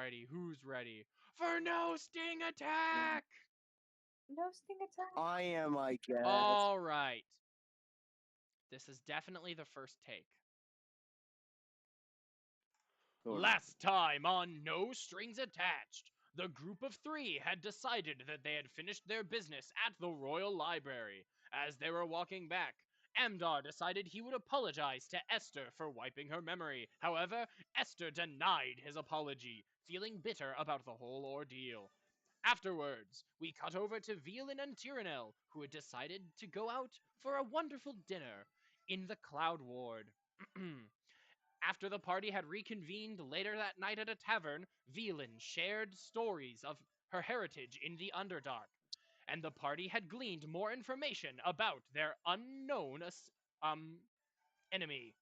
ready? Who's ready for no sting attack? No sting attack. I am, I guess. All right. This is definitely the first take. Sort of. Last time on No Strings Attached, the group of three had decided that they had finished their business at the Royal Library. As they were walking back, Amdar decided he would apologize to Esther for wiping her memory. However, Esther denied his apology, feeling bitter about the whole ordeal. Afterwards, we cut over to Veelin and Tyrannel, who had decided to go out for a wonderful dinner in the Cloud Ward. After the party had reconvened later that night at a tavern, Veelin shared stories of her heritage in the Underdark, and the party had gleaned more information about their unknown enemy.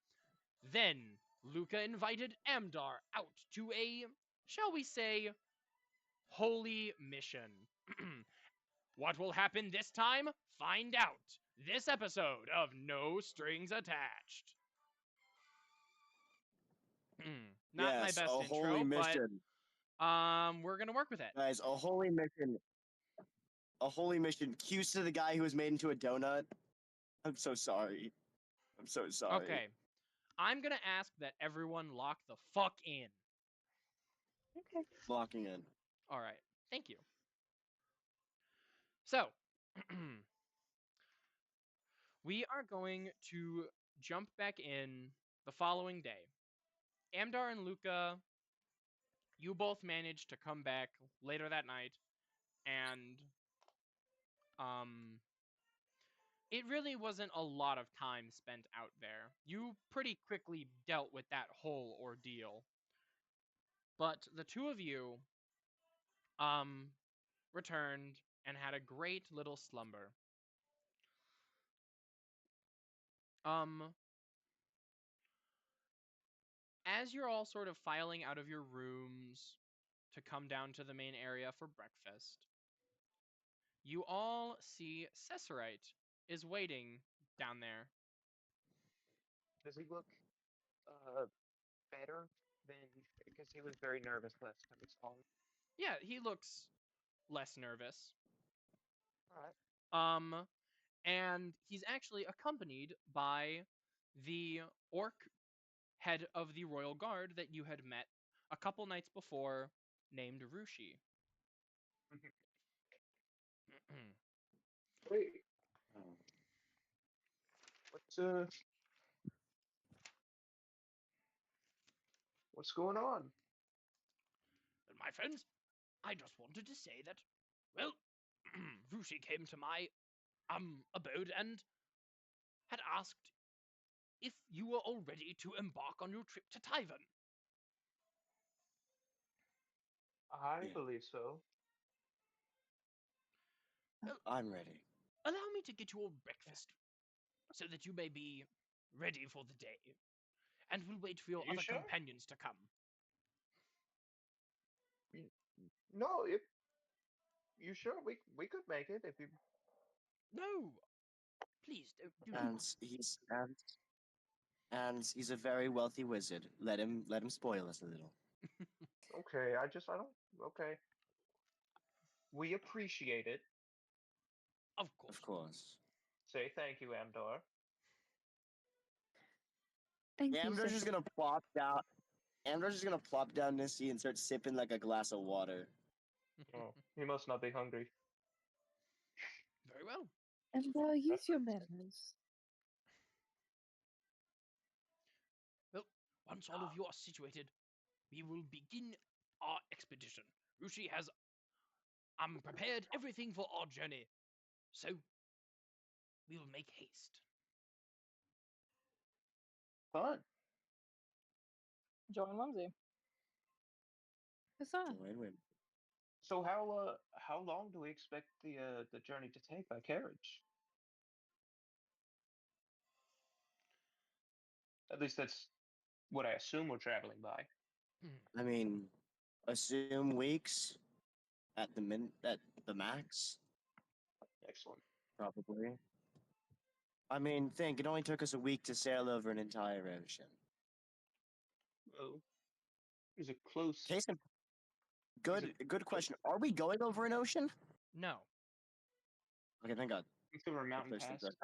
Then, Luca invited Amdar out to a, shall we say, holy mission. What will happen this time? Find out. This episode of No Strings Attached. Not my Yes, best a intro, holy but mission. we're gonna work with it. Guys, a holy mission. A holy mission. Cues to the guy who was made into a donut. I'm so sorry. I'm so sorry. Okay. I'm gonna ask that everyone lock the fuck in. Okay. Locking in. All right. Thank you. So, we are going to jump back in the following day. Amdar and Luca, you both managed to come back later that night, and it really wasn't a lot of time spent out there. You pretty quickly dealt with that whole ordeal. But the two of you returned and had a great little slumber. As you're all sort of filing out of your rooms to come down to the main area for breakfast, you all see Cesarite is waiting down there. Does he look better than because he was very nervous last time we saw him? Yeah, he looks less nervous. All right. And he's actually accompanied by the orc head of the royal guard that you had met a couple nights before, named Rushi. Wait, Oh. what's going on? My friends, I just wanted to say that, well, Rushi came to my abode and had asked if you were all ready to embark on your trip to Tyvern. I Yeah. believe so. I'm ready. Allow me to get you all breakfast so that you may be ready for the day, and we'll wait for your You other sure? companions to come. No, if you sure we could make it if you. No, please do not. And he's a very wealthy wizard. Let him spoil us a little. Okay, I don't. Okay. We appreciate it. Of course. Of course. Say thank you, Amdar. Thank you, Amdar's just Cesar. gonna plop down. Amdar's just gonna plop down Nissi and start sipping like a glass of water. Oh, he must not be hungry. Very well. And use your manners. Well, once all of you are situated, we will begin our expedition. Rushi has prepared everything for our journey, so we will make haste. Fun. Join Mumsy. Huzzah. Win-win. So how long do we expect the journey to take by carriage? At least that's what I assume we're traveling by. I mean, assume weeks at the max, Excellent. probably. I mean, think it only took us a week to sail over an entire ocean. Oh, it was a close. Case in Good question. Are we going over an ocean? No. Okay, thank God. It's over a mountain First pass. things first.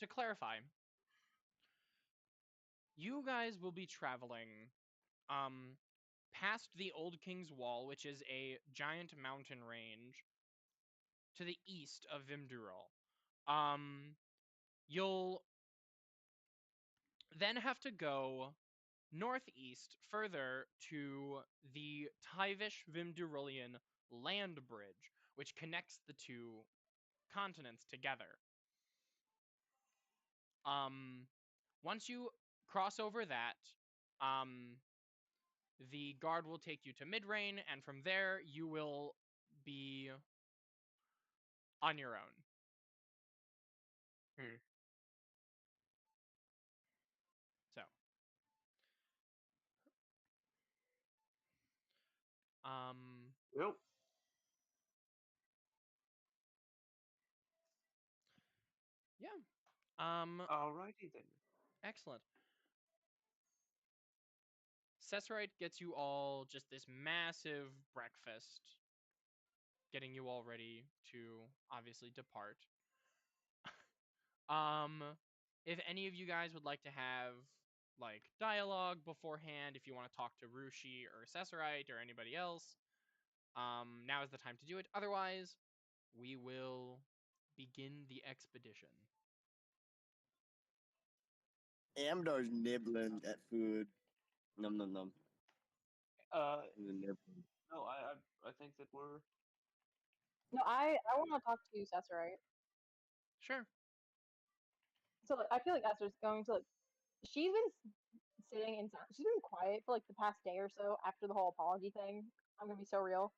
To clarify, you guys will be traveling past the Old King's Wall, which is a giant mountain range to the east of Vimdurul. You'll then have to go northeast further to the Tyvish Vimdurulian land bridge, which connects the two continents together. Once you cross over that, the guard will take you to Midrain, and from there you will be on your own. So, Yep. yeah. Alrighty then. Excellent. Cesarite gets you all just this massive breakfast, getting you all ready to obviously depart. If any of you guys would like to have like dialogue beforehand, if you want to talk to Rushi or Cesarite or anybody else, now is the time to do it. Otherwise, we will begin the expedition. Amdar's nibbling at food. Num num num. Nibbling. No, I think that we're. No, I want to talk to Cesarite. Sure. So like, I feel like Esther's going to like. She's been sitting in. She's been quiet for like the past day or so after the whole apology thing. I'm gonna be so real.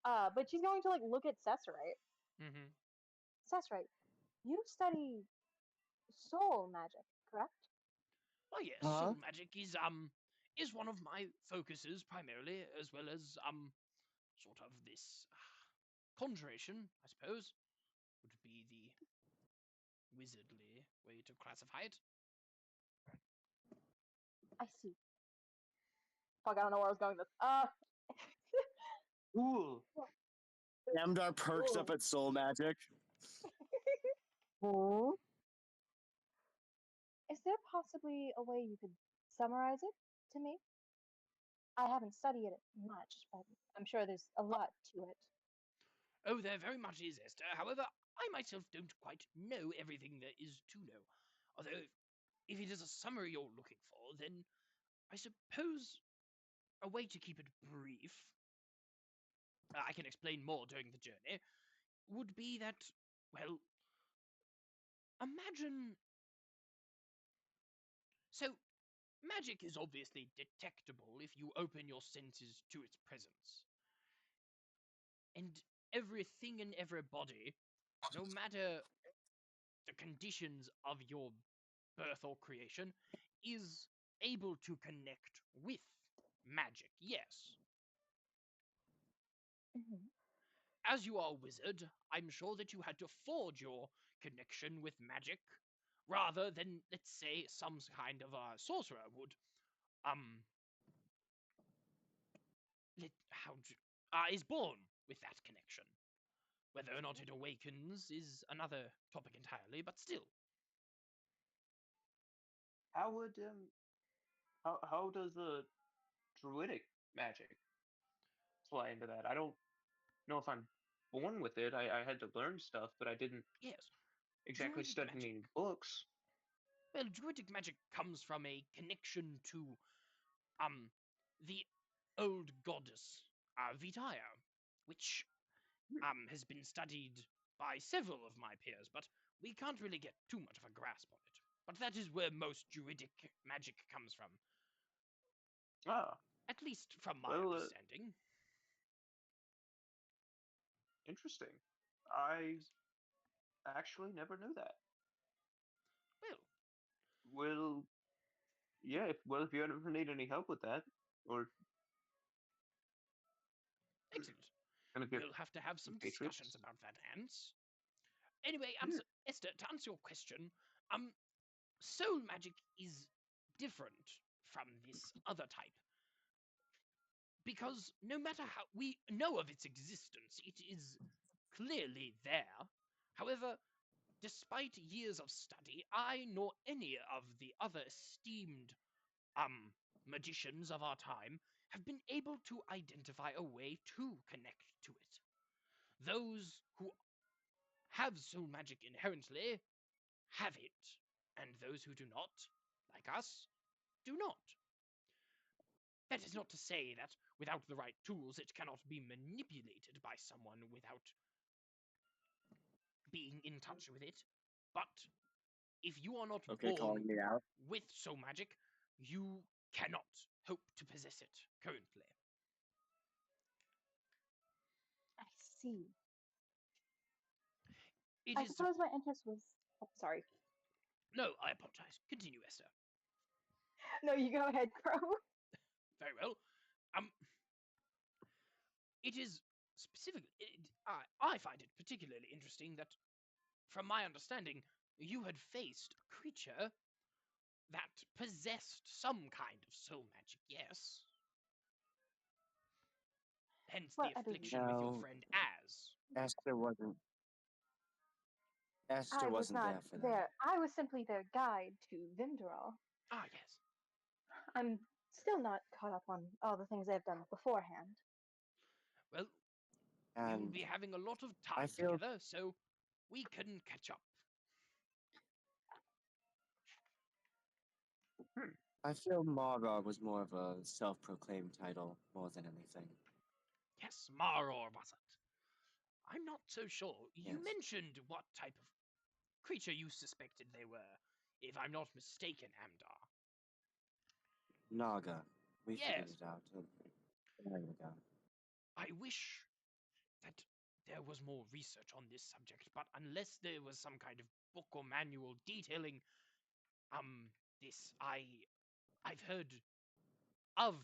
But she's going to like look at Cesarite. Mm-hmm. Cesarite, you study soul magic, correct? Oh yes, Huh? soul magic is one of my focuses primarily, as well as sort of this conjuration, I suppose, would be the wizardly way to classify it. I see. Fuck, I don't know where I was going with this. Cool. Amdar perks up at soul magic. Is there possibly a way you could summarize it to me? I haven't studied it much, but I'm sure there's a lot to it. Oh, there very much is, Esther. However, I myself don't quite know everything there is to know. Although, if it is a summary you're looking for, then I suppose a way to keep it brief, I can explain more during the journey, would be that, well, imagine. So, magic is obviously detectable if you open your senses to its presence. And everything and everybody, no matter the conditions of your birth or creation, is able to connect with magic, yes. Mm-hmm. As you are a wizard, I'm sure that you had to forge your connection with magic, rather than, let's say, some kind of a sorcerer would. Is born with that connection. Whether or not it awakens is another topic entirely, but still. How would how does the druidic magic play into that? I don't know if I'm born with it. I had to learn stuff, but I didn't Yes, exactly druidic study magic. any books. Well, druidic magic comes from a connection to the old goddess Vitaya, which has been studied by several of my peers, but we can't really get too much of a grasp on it. But that is where most druidic magic comes from, Ah, at least from my Well, understanding. interesting. I actually never knew that. Well, Well, yeah. If you ever need any help with that, or excellent. kind of get We'll have to have some Patriots? discussions about that, Ants. Anyway, Esther, to answer your question, soul magic is different from this other type. Because no matter how we know of its existence, it is clearly there. However, despite years of study, I nor any of the other esteemed magicians of our time have been able to identify a way to connect to it. Those who have soul magic inherently have it, and those who do not, like us, do not. That is not to say that without the right tools it cannot be manipulated by someone without being in touch with it. But if you are not Okay, born calling me out. with soul magic, you cannot hope to possess it currently. I see. It I is suppose my interest was. Oh, sorry. no, I apologize. Continue, Esther. No, you go ahead, Crow. Very well. It is specifically. I find it particularly interesting that, from my understanding, you had faced a creature that possessed some kind of soul magic. Yes. Hence Well, the I believe. affliction with your No. friend Az. Esther wasn't. Esther I was wasn't not there for that. there. I was simply their guide to Vimderal. Ah, yes. I'm still not caught up on all the things they've done beforehand. Well, we will And be having a lot of I time feel- together, so we couldn't catch up. I feel Margar was more of a self-proclaimed title more than anything. Yes, Maror was it? I'm not so sure. You Yes. mentioned what type of creature you suspected they were, if I'm not mistaken, Amdar. Naga. We figured Yes. it out a while ago. I wish that there was more research on this subject, but unless there was some kind of book or manual detailing this, I've heard of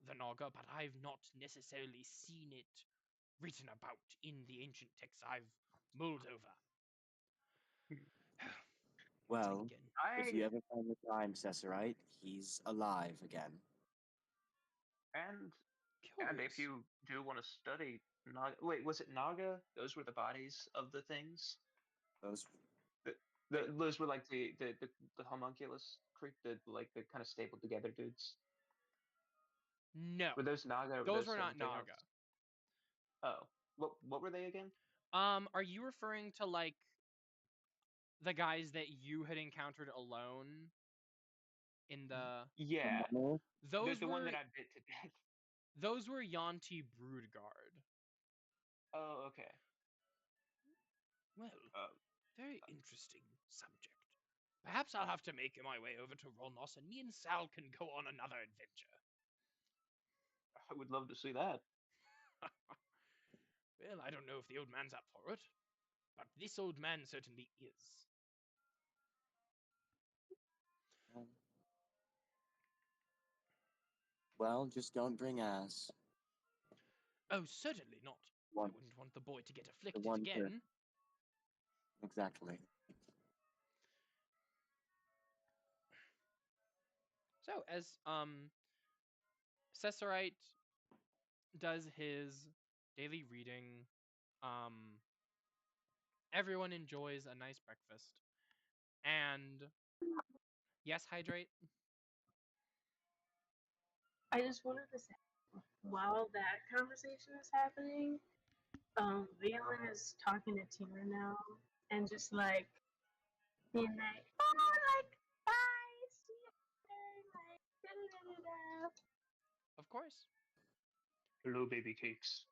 the Naga, but I've not necessarily seen it written about in the ancient texts I've mulled over. Well, Again. if you ever find the time, Cesarite, he's alive again. And Curious. if you do want to study Naga, wait, was it Naga? Those were the bodies of the things. Those Those were like the homunculus creep, the kind of stapled together dudes. No, Were those Naga? Or those were not something Naga. else? Oh, what were they again? Are you referring to like the guys that you had encountered alone in the? Yeah, Mono? Those the were one that I bit to death. those were Yanti Broodguard. Oh, okay. Well, Um, very interesting subject. Perhaps I'll have to make my way over to Rolnos, and me and Sal can go on another adventure. I would love to see that. Well, I don't know if the old man's up for it, but this old man certainly is. Well, just don't bring ass. Oh, certainly not. I Once. wouldn't want the boy to get afflicted one to- again. Exactly. So, as Cesarite does his daily reading, everyone enjoys a nice breakfast. And yes, Hydrate. I just wanted to say, while that conversation is happening, Valen is talking to Tina now, and just like being like, "Oh, like, bye, see you later," like, da-da-da-da-da. Of course. Hello, baby cakes.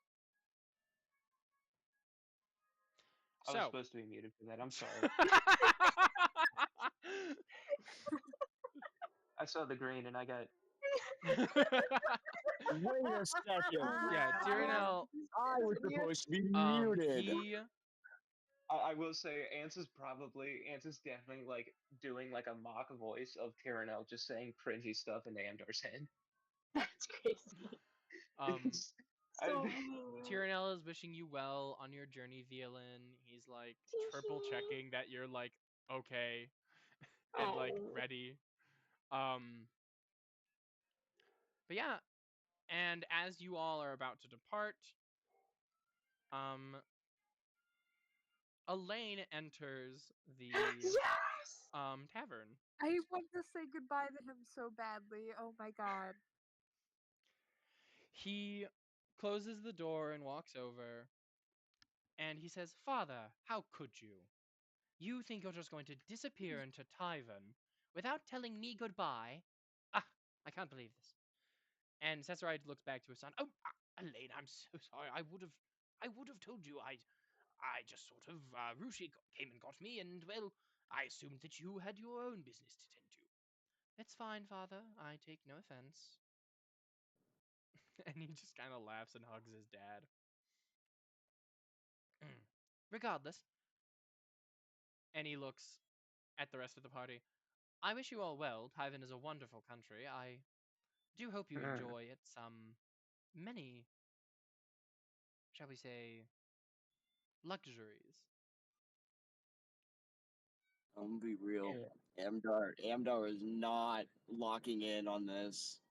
I was So. supposed to be muted for that. I'm sorry. I saw the green and I got. Wait a second. Yeah, Tyrannel. I was supposed to be Um, muted. he I will say, Ants is definitely like doing like a mock voice of Tyrannel just saying cringy stuff in Amdar's head. That's crazy. It's- I- So mean. Tyrannel is wishing you well on your journey, Violin. He's like triple checking that you're like okay and like Oh. ready. But yeah, and as you all are about to depart, Elaine enters the Yes! tavern. I want to say goodbye to him so badly. Oh my god. He closes the door and walks over, and he says, "Father, how could you? You think you're just going to disappear into Tyvern without telling me goodbye? Ah, I can't believe this." And Cesaride looks back to his son. "Oh, Elaine, I'm so sorry. I would have told you. I just sort of, Rushi came and got me, and well, I assumed that you had your own business to tend to." "It's fine, father. I take no offense." And he just kind of laughs and hugs his dad. "Regardless," and he looks at the rest of the party, "I wish you all well. Tyvern is a wonderful country. I do hope you enjoy its many, shall we say, luxuries." I'm gonna be real. Yeah. Amdar is not locking in on this.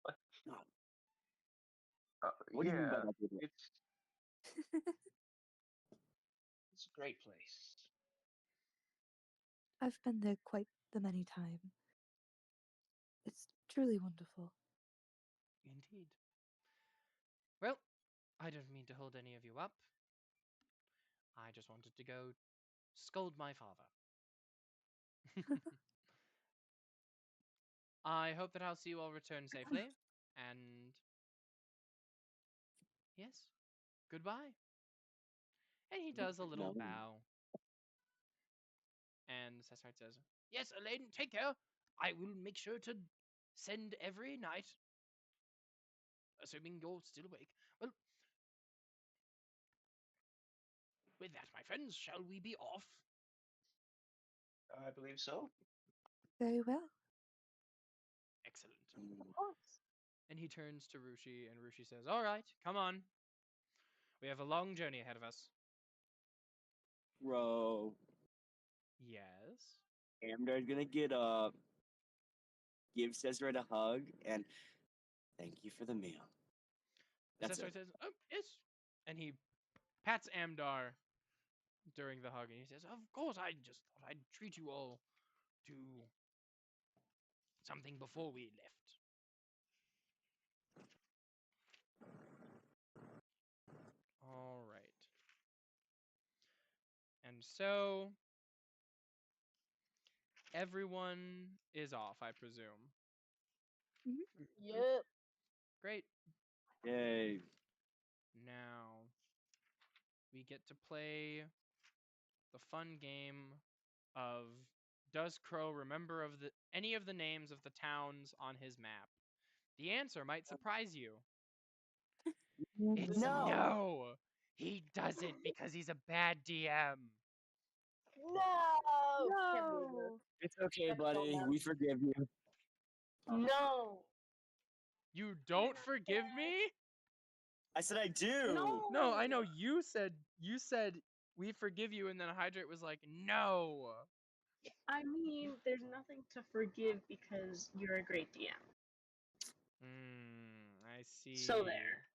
What? No. What do you mean by Yeah, that? Gabriel? it's a great place. I've been there quite the many time. It's truly wonderful. Indeed. Well, I don't mean to hold any of you up. I just wanted to go scold my father. I hope that I'll see you all return safely. And yes, goodbye. And he does a little No. bow. And Cesaride says, "Yes, Elaine, take care. I will make sure to send every night, assuming you're still awake. Well, with that, my friends, shall we be off?" I believe so. Very well. Excellent. Of course. And he turns to Rushi, and Rushi says, "All right, come on. We have a long journey ahead of us." Bro, Yes. Amdar's gonna get up, give Cesaride a hug, and thank you for the meal. That's Cesar it. says, "Oh, yes." And he pats Amdar during the hug, and he says, "Of course, I just thought I'd treat you all to something before we left." All right. And so everyone is off, I presume. Yep. Great. Yay. Now we get to play the fun game of, does Crow remember of any of the names of the towns on his map? The answer might surprise you. It's No. no. He doesn't because he's a bad DM. No. Can't believe this. No. It's okay, That's so buddy. bad. We forgive you. No. You don't forgive me? I said I do. No, I know you said we forgive you, and then Hydrate was like, no. I mean, there's nothing to forgive because you're a great DM. I see. So there.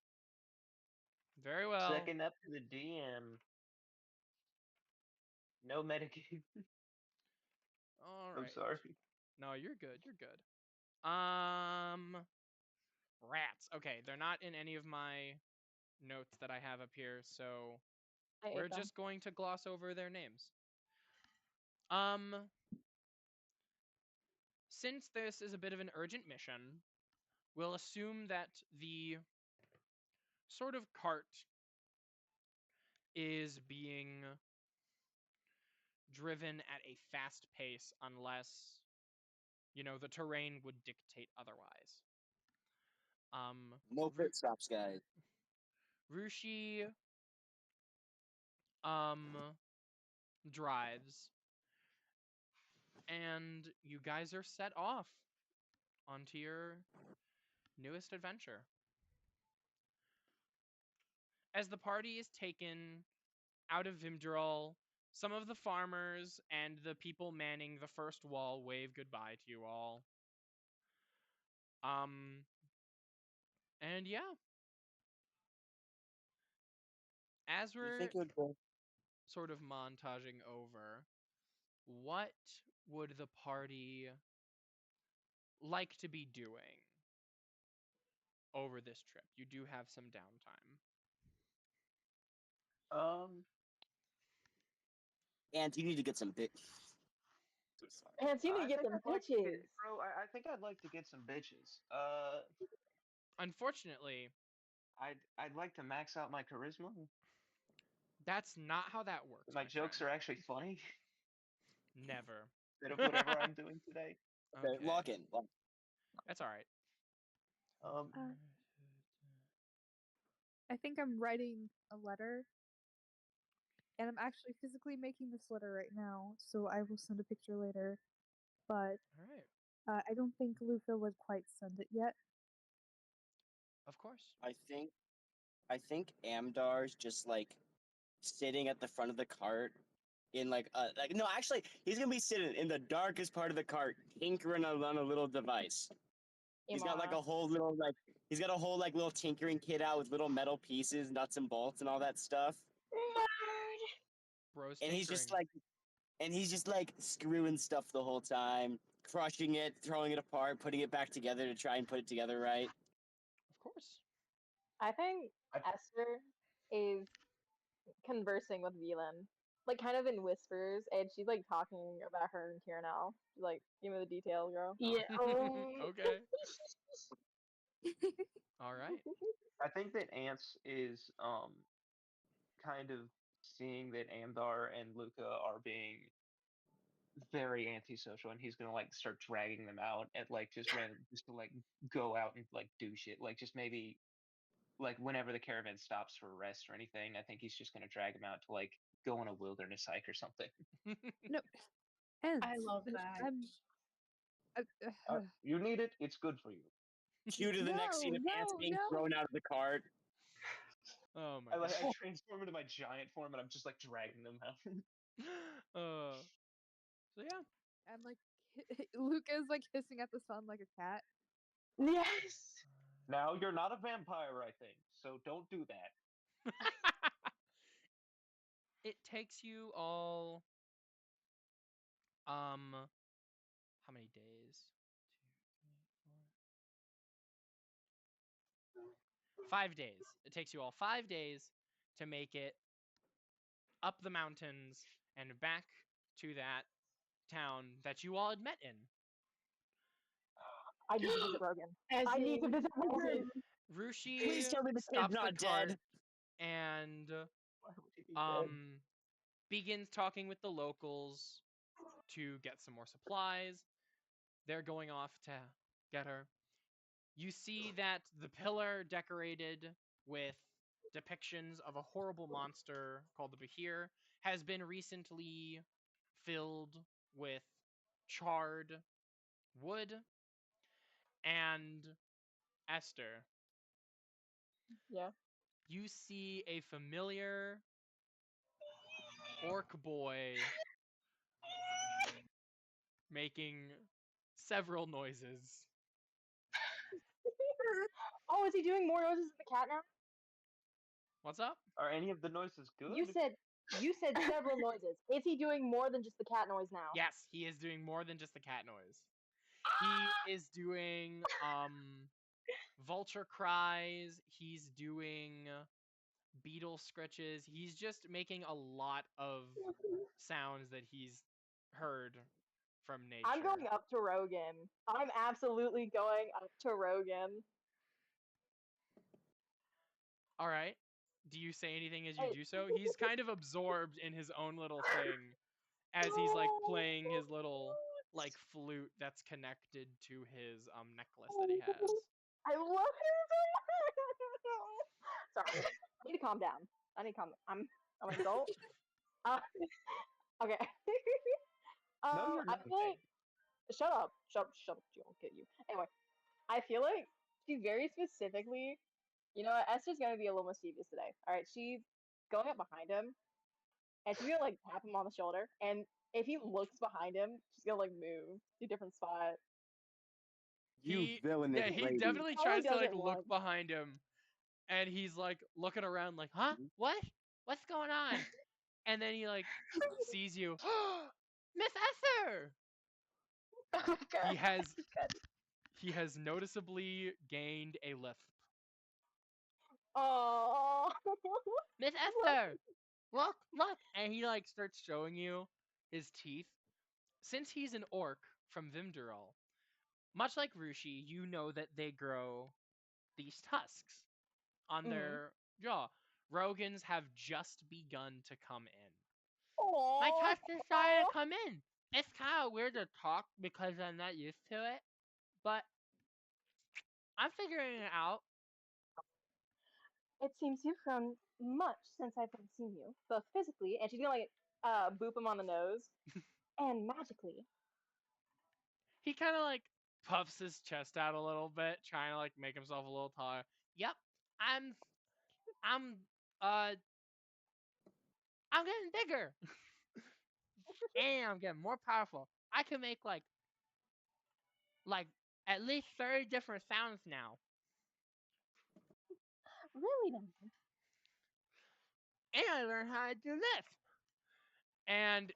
Very well. Second up to the DM. No metagame. All I'm right. sorry. No, you're good. You're good. Rats. Okay, they're not in any of my notes that I have up here, so I we're ate them. just going to gloss over their names. Since this is a bit of an urgent mission, we'll assume that the sort of cart is being driven at a fast pace unless, the terrain would dictate otherwise. No pit stops, guys. Rushi drives, and you guys are set off onto your newest adventure. As the party is taken out of Vimdral, some of the farmers and the people manning the first wall wave goodbye to you all. And yeah, as You we're think it would go? sort of montaging over, what would the party like to be doing over this trip? You do have some downtime. And you need to get some bit. So sorry. Pants, you need to get think them I'd like to bitches. get, bro. I think I'd like to get some bitches. Unfortunately, I'd like to max out my charisma. that's not how that works, My my jokes friend. are actually funny Never. instead of whatever I'm doing today. Okay, Okay, lock in. that's all right. Um, Uh, I think I'm writing a letter, and I'm actually physically making this letter right now, so I will send a picture later. But All right. I don't think Luca would quite send it yet. Of course. I think Amdar's just like sitting at the front of the cart in like no, actually he's gonna be sitting in the darkest part of the cart tinkering on a little device. He's got like Imara. a whole little like he's got a whole like little tinkering kit out with little metal pieces, nuts and bolts and all that stuff. Bros And tinkering. he's just like screwing stuff the whole time, crushing it, throwing it apart, putting it back together to try and put it together right. Of course. I think I- Esther is conversing with Velan, like kind of in whispers, and she's like talking about her and Tyrnell. She's like, give me the details, girl. Yeah. Oh. Okay. All right. I think that Ants is kind of seeing that Amdar and Luca are being very antisocial, and he's gonna like start dragging them out and like just just to like go out and like do shit, like just maybe like whenever the caravan stops for rest or anything. I think he's just gonna drag them out to like go on a wilderness hike or something. No, and I love that. I'm. You need it; it's good for you. Cue to the next scene of ants being thrown out of the cart. Oh my I like I god. transform into my giant form, and I'm just like dragging them out. So yeah. I'm like, Luca's like hissing at the sun like a cat. Yes. Now you're not a vampire, I think, so don't do that. It takes you all how many days? 5 days. It takes you all 5 days to make it up the mountains and back to that town that you all had met in. I need to visit Rogan. As I need to in- visit Rogan. Rushi Please tell me the kid's stops the not cart dead. and Why would he be dead? begins talking with the locals to get some more supplies. They're going off to get her. You see that the pillar decorated with depictions of a horrible monster called the Bahir has been recently filled with charred wood. And Esther, Yeah. you see a familiar orc boy making several noises. Oh, is he doing more noises than the cat now? What's up? Are any of the noises good? You said several noises. Is he doing more than just the cat noise now? Yes, he is doing more than just the cat noise. He is doing vulture cries, he's doing beetle scratches. He's just making a lot of sounds that he's heard from nature. I'm going up to Rogan. I'm absolutely going up to Rogan. All right. Do you say anything as you do so? He's kind of absorbed in his own little thing as he's like playing his little like flute that's connected to his necklace that he has. I love him. Sorry, I need to calm down. I need to calm. I'm an adult. Okay. No, you're I not. feel like shut up. She won't get you. Anyway, I feel like she very specifically, you know what, Esther's gonna be a little mischievous today. Alright, she's going up behind him and she's gonna like tap him on the shoulder, and if he looks behind him, she's gonna like move to a different spot. You He villainous yeah, he lady. definitely Probably tries to does like it look once. behind him, and he's like looking around like, huh? Mhm. What? What's going on? And then he like sees you. Miss Esther! Oh my god. He has Good. he has noticeably gained a lisp. Oh. Miss Esther! Look! And he like starts showing you his teeth. Since he's an orc from Vimdural, much like Rushi, you know that they grow these tusks on Mhm. their jaw. Rogans have just begun to come in. Aw. My tusks are starting to come in. It's kind of weird to talk because I'm not used to it, but I'm figuring it out. It seems you've grown much since I've been seeing you, both physically, and she's gonna like boop him on the nose, and magically. He kind of like puffs his chest out a little bit, trying to like make himself a little taller. Yep, I'm, I'm, uh, I'm getting bigger, and I'm getting more powerful. I can make like at least 30 different sounds now, Really now. and I learned how to do this. And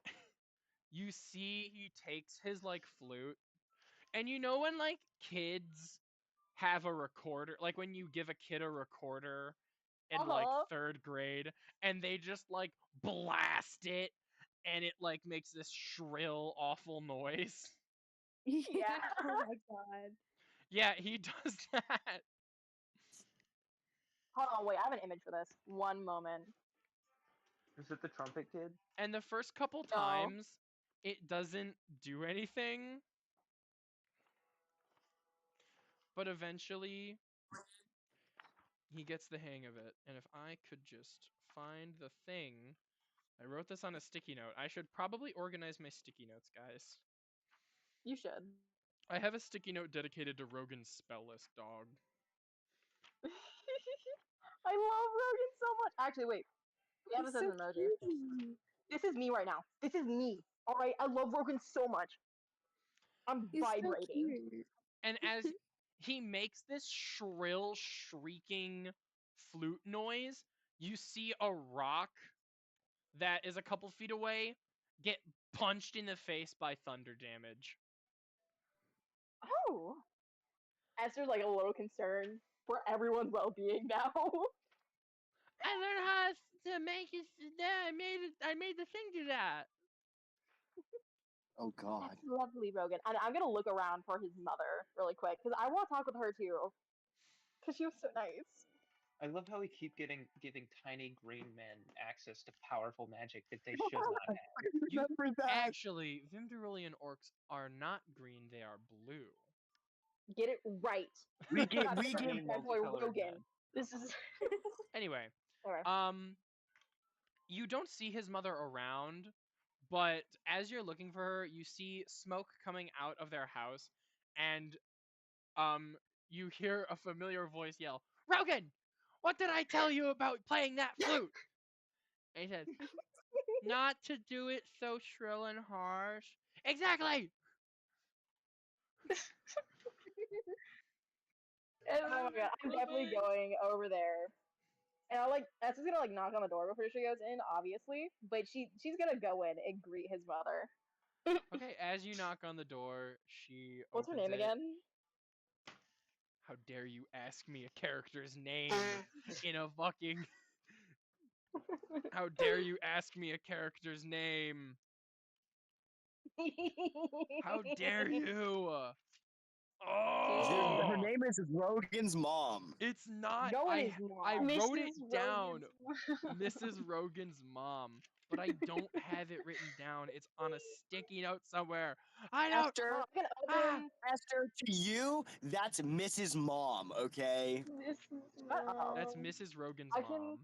you see, he takes his like flute, and you know when like kids have a recorder, like when you give a kid a recorder in like Uh-huh. 3rd grade and they just like blast it and it like makes this shrill awful noise. Yeah. Oh my god. Yeah, he does that. Hold on, wait, I have an image for this. One moment. Is it the trumpet kid? And the first couple No. times it doesn't do anything, but eventually he gets the hang of it. And if I could just find the thing, I wrote this on a sticky note. I should probably organize my sticky notes, guys. You should. I have a sticky note dedicated to Rogan's spell list dog. I love Rogan so much. Actually, wait. We have He's this as so an emoji. cute. This is me right now. This is me. All right. I love Rogan so much. I'm He's so vibrating. cute. And as he makes this shrill, shrieking flute noise, you see a rock that is a couple feet away get punched in the face by thunder damage. Oh. Esther's like a little concerned for everyone's well-being now. I learned how to make it. I made the thing do that. Oh God. That's lovely, Rogan. And I'm gonna look around for his mother really quick because I want to talk with her too. Because she was so nice. I love how we keep giving tiny green men access to powerful magic that they should not have. You Remember that? actually, Vimdurulian orcs are not green; they are blue. Get it right. We get Not we different. get Tiny That's why multicolored Rogan. men. This is Anyway, Alright. you don't see his mother around, but as you're looking for her, you see smoke coming out of their house, and you hear a familiar voice yell, "Rogan, what did I tell you about playing that flute?" And he says, "Not to do it so shrill and harsh." Exactly. Oh my god, I'm definitely going over there. And I'll like Esther's gonna like knock on the door before she goes in, obviously. But she's gonna go in and greet his mother. Okay, as you knock on the door, she What's her opens name it. again? How dare you ask me a character's name in a fucking. How dare you ask me a character's name? How dare you? Oh, Her name is Rogan's mom. it's not. No, it is I not. wrote it Mrs. down, Rogan's- Mrs. Rogan's mom, but I don't have it written down. It's on a sticky note somewhere. I don't. Esther, I'm gonna Ah. open. Esther, to you, that's Mrs. Mom, okay? That's Mom. Mrs. Rogan's I mom. can-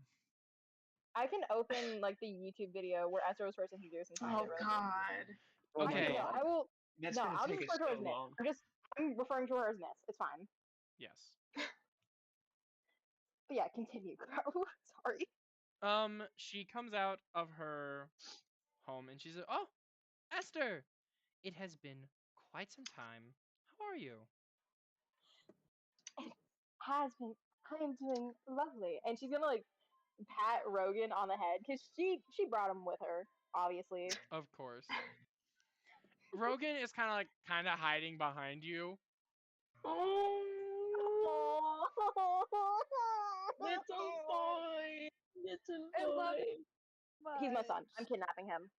I can open like the YouTube video where Esther was first introduced and talking Oh to Rogan. God. Oh my Okay. No, God. I will. That's No, gonna I'll take just us refer to her so as Miss. long. I'm referring to her as Miss. It's fine. Yes. But yeah, continue, Crow. Sorry. She comes out of her home and she says, "Oh, Esther, it has been quite some time. How are you?" I am doing lovely. And she's gonna like pat Rogan on the head because she brought him with her, obviously. Of course. Rogan is kind of hiding behind you. Oh, little boy, little I love boy. He's my son. much. I'm kidnapping him.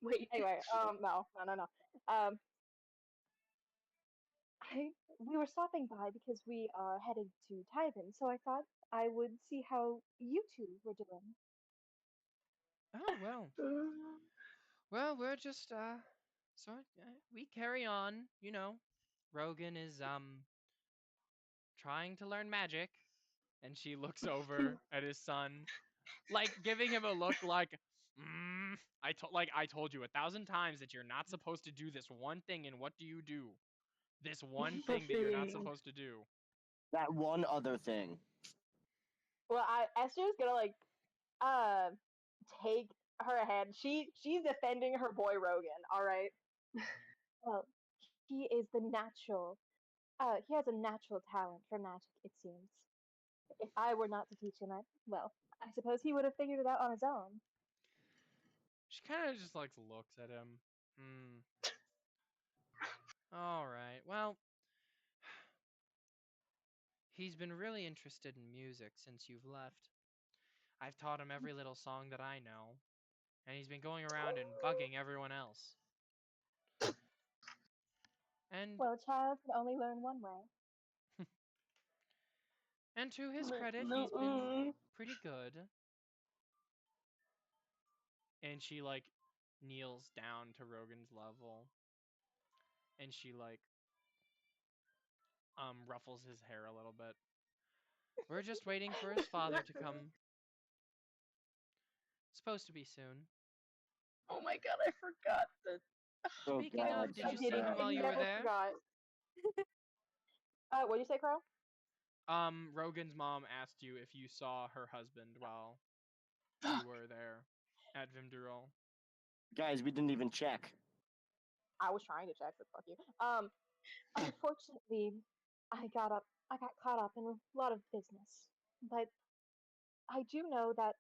Wait. Anyway, no. We were stopping by because we are headed to Tywin, so I thought I would see how you two were doing. Oh, well. Well, we're just we carry on, you know. Rogan is trying to learn magic, and she looks over at his son, like giving him a look like, I told you 1,000 times that you're not supposed to do this one thing, and what do you do? This one thing that you're not thing. supposed to do. That one other thing. Well, Esther's gonna like uh take her hand. She's defending her boy Rogan. All right. Well, he is the natural. He has a natural talent for magic. It seems. If I were not to teach him, I suppose he would have figured it out on his own. She kind of just like looks at him. All right. Well, he's been really interested in music since you've left. I've taught him every little song that I know, and he's been going around and bugging everyone else. And Well, a child can only learn one way. and to his No, credit, no, he's been pretty good. And she like kneels down to Rogan's level, and she like ruffles his hair a little bit. We're just waiting for his father to come. Supposed to be soon. Oh my god, I forgot that. Oh, Speaking God. of, did I you see didn't. him while you were Never there? forgot. What did you say, Crow? Rogan's mom asked you if you saw her husband while you were there at Vimdurol. Guys, we didn't even check. I was trying to check, but fuck you. Unfortunately, I got caught up in a lot of business. But I do know that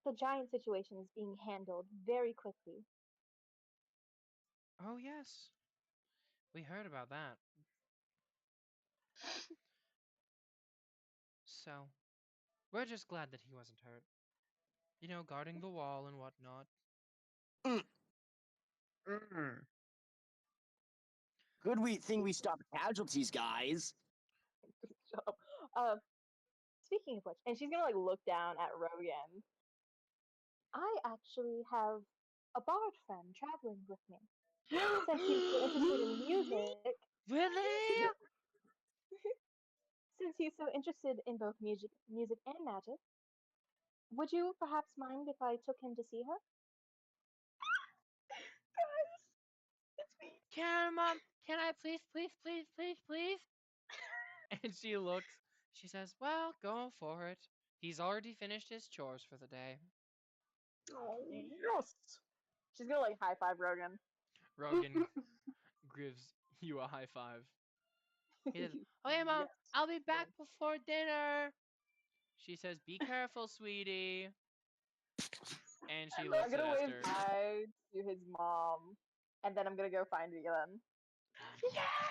the giant situation is being handled very quickly. Oh yes, we heard about that. So, we're just glad that he wasn't hurt. You know, guarding the wall and whatnot. Good thing we stopped casualties, guys. Shut up. Speaking of which, and she's gonna like look down at Rogan. I actually have a bard friend traveling with me. Since he's so interested in music, Really? since he's so interested in both music and magic, would you perhaps mind if I took him to see her? Guys, it's me. Can Mom? Can I please, please, please, please, please? And she looks. She says, "Well, go for it. He's already finished his chores for the day." Oh. Yes. She's gonna like high five Rogan. Rogan gives you a high five. He says, "Okay, Mom, Yes. I'll be back before dinner." She says, "Be careful, sweetie." And she I'm looks at gonna wave Esther. bye to his mom, and then I'm gonna go find Velen.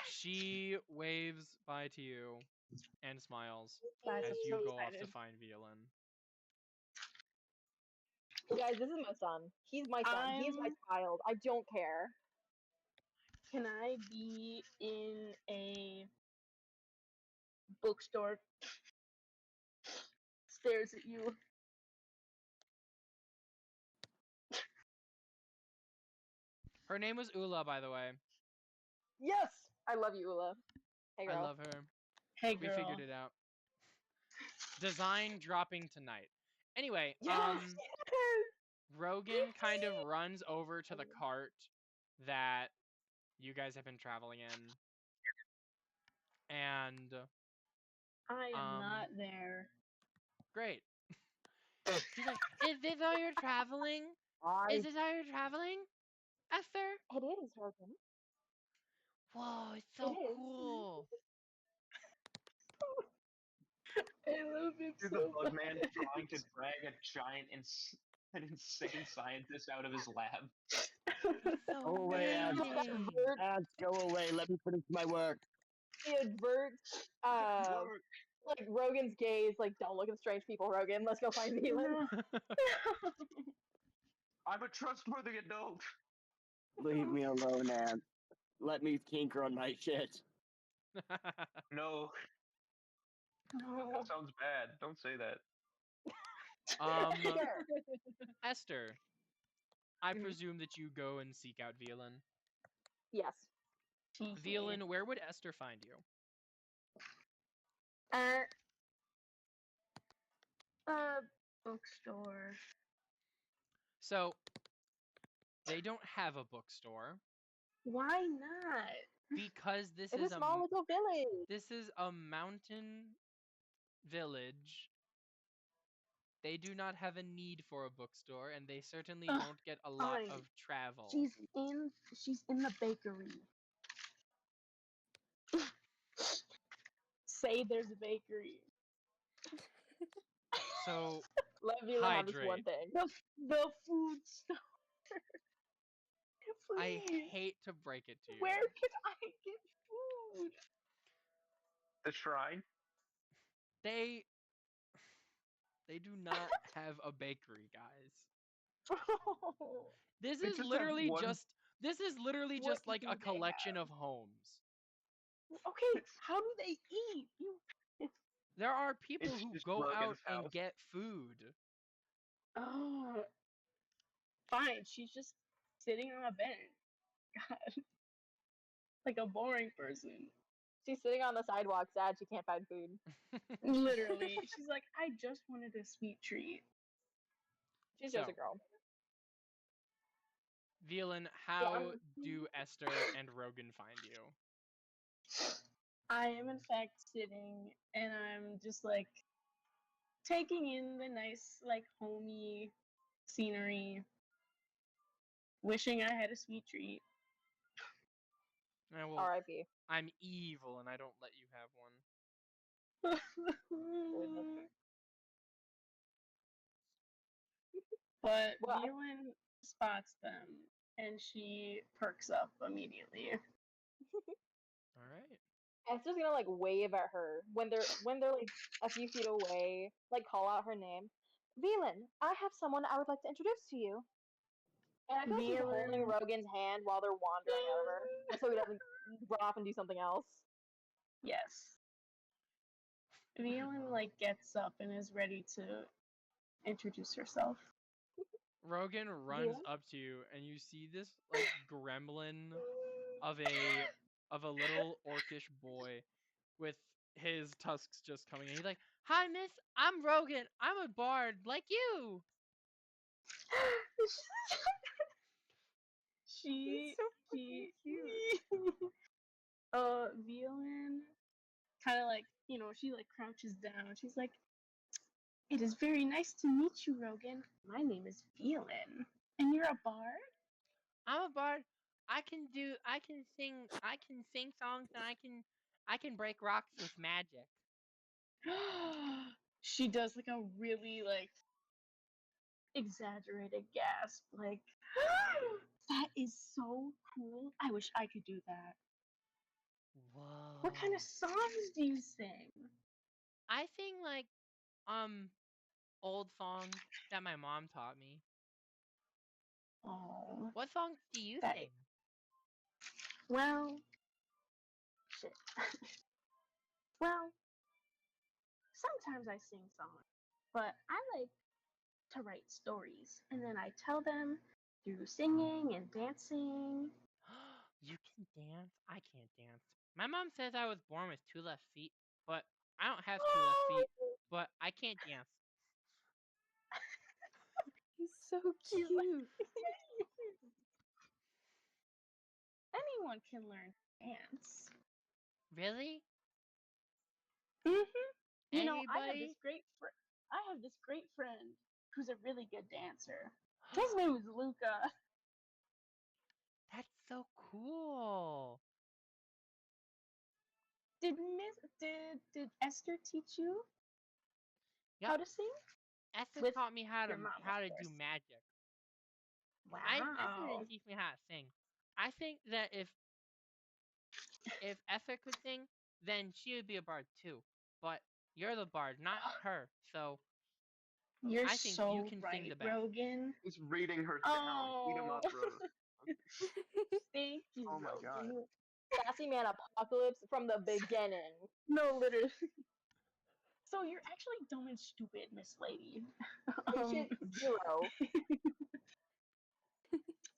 She waves bye to you and smiles Guys, as I'm you so go off to excited. find Velen. Guys, this is my son. He's my son. He's my child. I don't care. Can I be in a bookstore? Stares at you. Her name was Ula, by the way. Yes, I love you, Ula. Hey, girl. I love her. Hey, We girl. figured it out. Design dropping tonight. Anyway, Yes. Rogan kind of runs over to the cart that you guys have been traveling in. And I am not there. great. He's like, "Is this how you're traveling? Is this how you're traveling, Esther?" It is, Rogan. Whoa, it's so It is. cool. You're the bug man trying to drag an insane scientist out of his lab. Go away, ants. Ants, go away. Let me finish my work. He adverts like Rogan's gaze, like, don't look at strange people, Rogan. Let's go find Veland. I'm a trustworthy adult. Leave me alone, ants. Let me tinker on my shit. No, that sounds bad. Don't say that. Esther, I Mhm. presume that you go and seek out Velan. Yes. Velan, where would Esther find you? Bookstore. So, they don't have a bookstore Why not? because this It's is a small little village. this is a mountain village. They do not have a need for a bookstore, and they certainly Ugh, don't get a lot fine. of travel. She's in the bakery. Say there's a bakery. So, Let Veland have this one hydrate. thing. The food store. I Please. hate to break it to you. Where can I get food? The shrine. They do not have a bakery, guys. This They is just have literally one- just this is literally What just like do a they collection of homes. Okay, how do they eat? There are people It's who just go out Rogan's and house. get food. Oh, fine. She's just sitting on a bench. God, like a boring person. She's sitting on the sidewalk, sad she can't find food. Literally, she's like, I just wanted a sweet treat. She's So, just a girl. Velan, how do Esther and Rogan find you? I am in fact sitting, and I'm just like taking in the nice, like, homey scenery, wishing I had a sweet treat. Well, R.I.P. I'm evil and I don't let you have one. But Well, I- Velan spots them, and she perks up immediately. All right. Esther's gonna like wave at her when they're like a few feet away, like call out her name. Velan, I have someone I would like to introduce to you. And I feel like she's holding Velan. Rogan's hand while they're wandering over, just so he doesn't run off and do something else. Yes. Velan like gets up and is ready to introduce herself. Rogan runs Yeah. up to you and you see this like gremlin of a little orcish boy with his tusks just coming in. He's like, "Hi, miss. I'm Rogan. I'm a bard like you." She so fucking Velan kind of like, she like crouches down. She's like, "It is very nice to meet you, Rogan. My name is Velan, and you're a bard." I'm a bard. I can sing songs and I can break rocks with magic. She does like a really like exaggerated gasp, like, that is so cool. I wish I could do that. Whoa. What kind of songs do you sing? I sing like old songs that my mom taught me. Oh, What songs do you That- sing? well, shit. Well, sometimes I sing songs, but I like to write stories, and then I tell them through singing and dancing. You can dance? I can't dance. My mom says I was born with 2 left feet, but I don't have 2 left feet, but I can't dance. He's so She's like- cute. Anyone can learn to dance. Really? You know, I have Anybody? this great friend who's a really good dancer. His name is Luca. That's so cool. Did Esther teach you? how to sing? Esther with taught me how to your mom, how of to do course. magic. Wow. Esther didn't teach me how to sing. I think that if Esther could sing, then she would be a bard too. But you're the bard, not her. So You're I think so you can sing right, the best. Rogan. He's reading her down. Eat him up, bro. Thank you, Oh my God. Rogan. Sassy man apocalypse from the beginning. No, literally. So you're actually dumb and stupid, Miss Lady. Patient zero.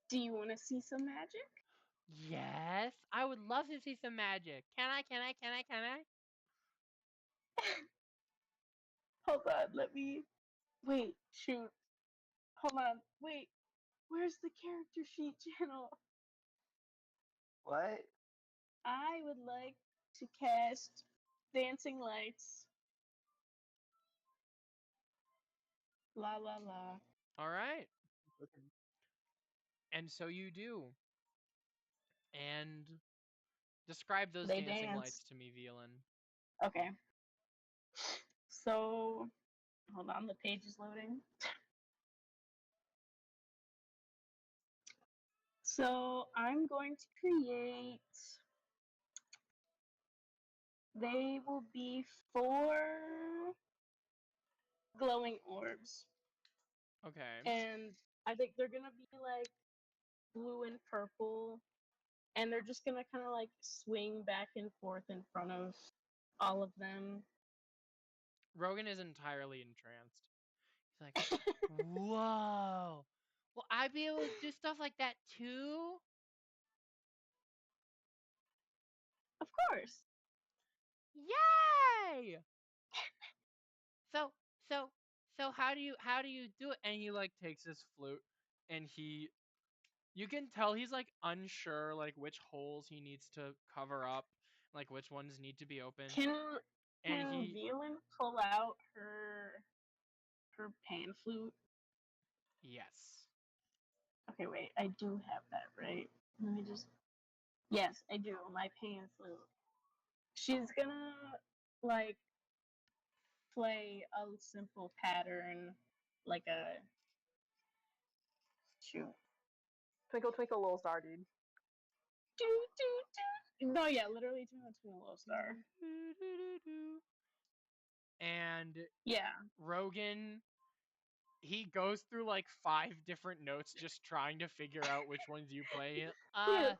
Do you want to see some magic? Yes, I would love to see some magic. Can I? Hold on, let me. Wait, shoot. Hold on, wait. Where's the character sheet channel? What? I would like to cast Dancing Lights. La la la. All right. And so you do. And describe those They dancing dance. lights to me, Violin. Okay. So, hold on, the page is loading. So, I'm going to create. They will be 4 glowing orbs. Okay. And I think they're gonna be like blue and purple. And they're just gonna kind of like swing back and forth in front of all of them. Rogan is entirely entranced. He's like, whoa. Will I be able to do stuff like that too? Of course. Yay! So so how do you do it? And he like takes his flute and you can tell he's like unsure like which holes he needs to cover up, like which ones need to be open. Can And he Velen pull out her pan flute? yes. Okay, wait, I do have that, right? Let me just. Yes, I do. My pan flute. She's gonna like play a simple pattern, like a shoot. Twinkle twinkle little star, dude. Do, do, do. No, yeah, literally Twinkle Twinkle Little Star. And Yeah. Rogan, he goes through like 5 different notes just trying to figure out which ones you play. Here,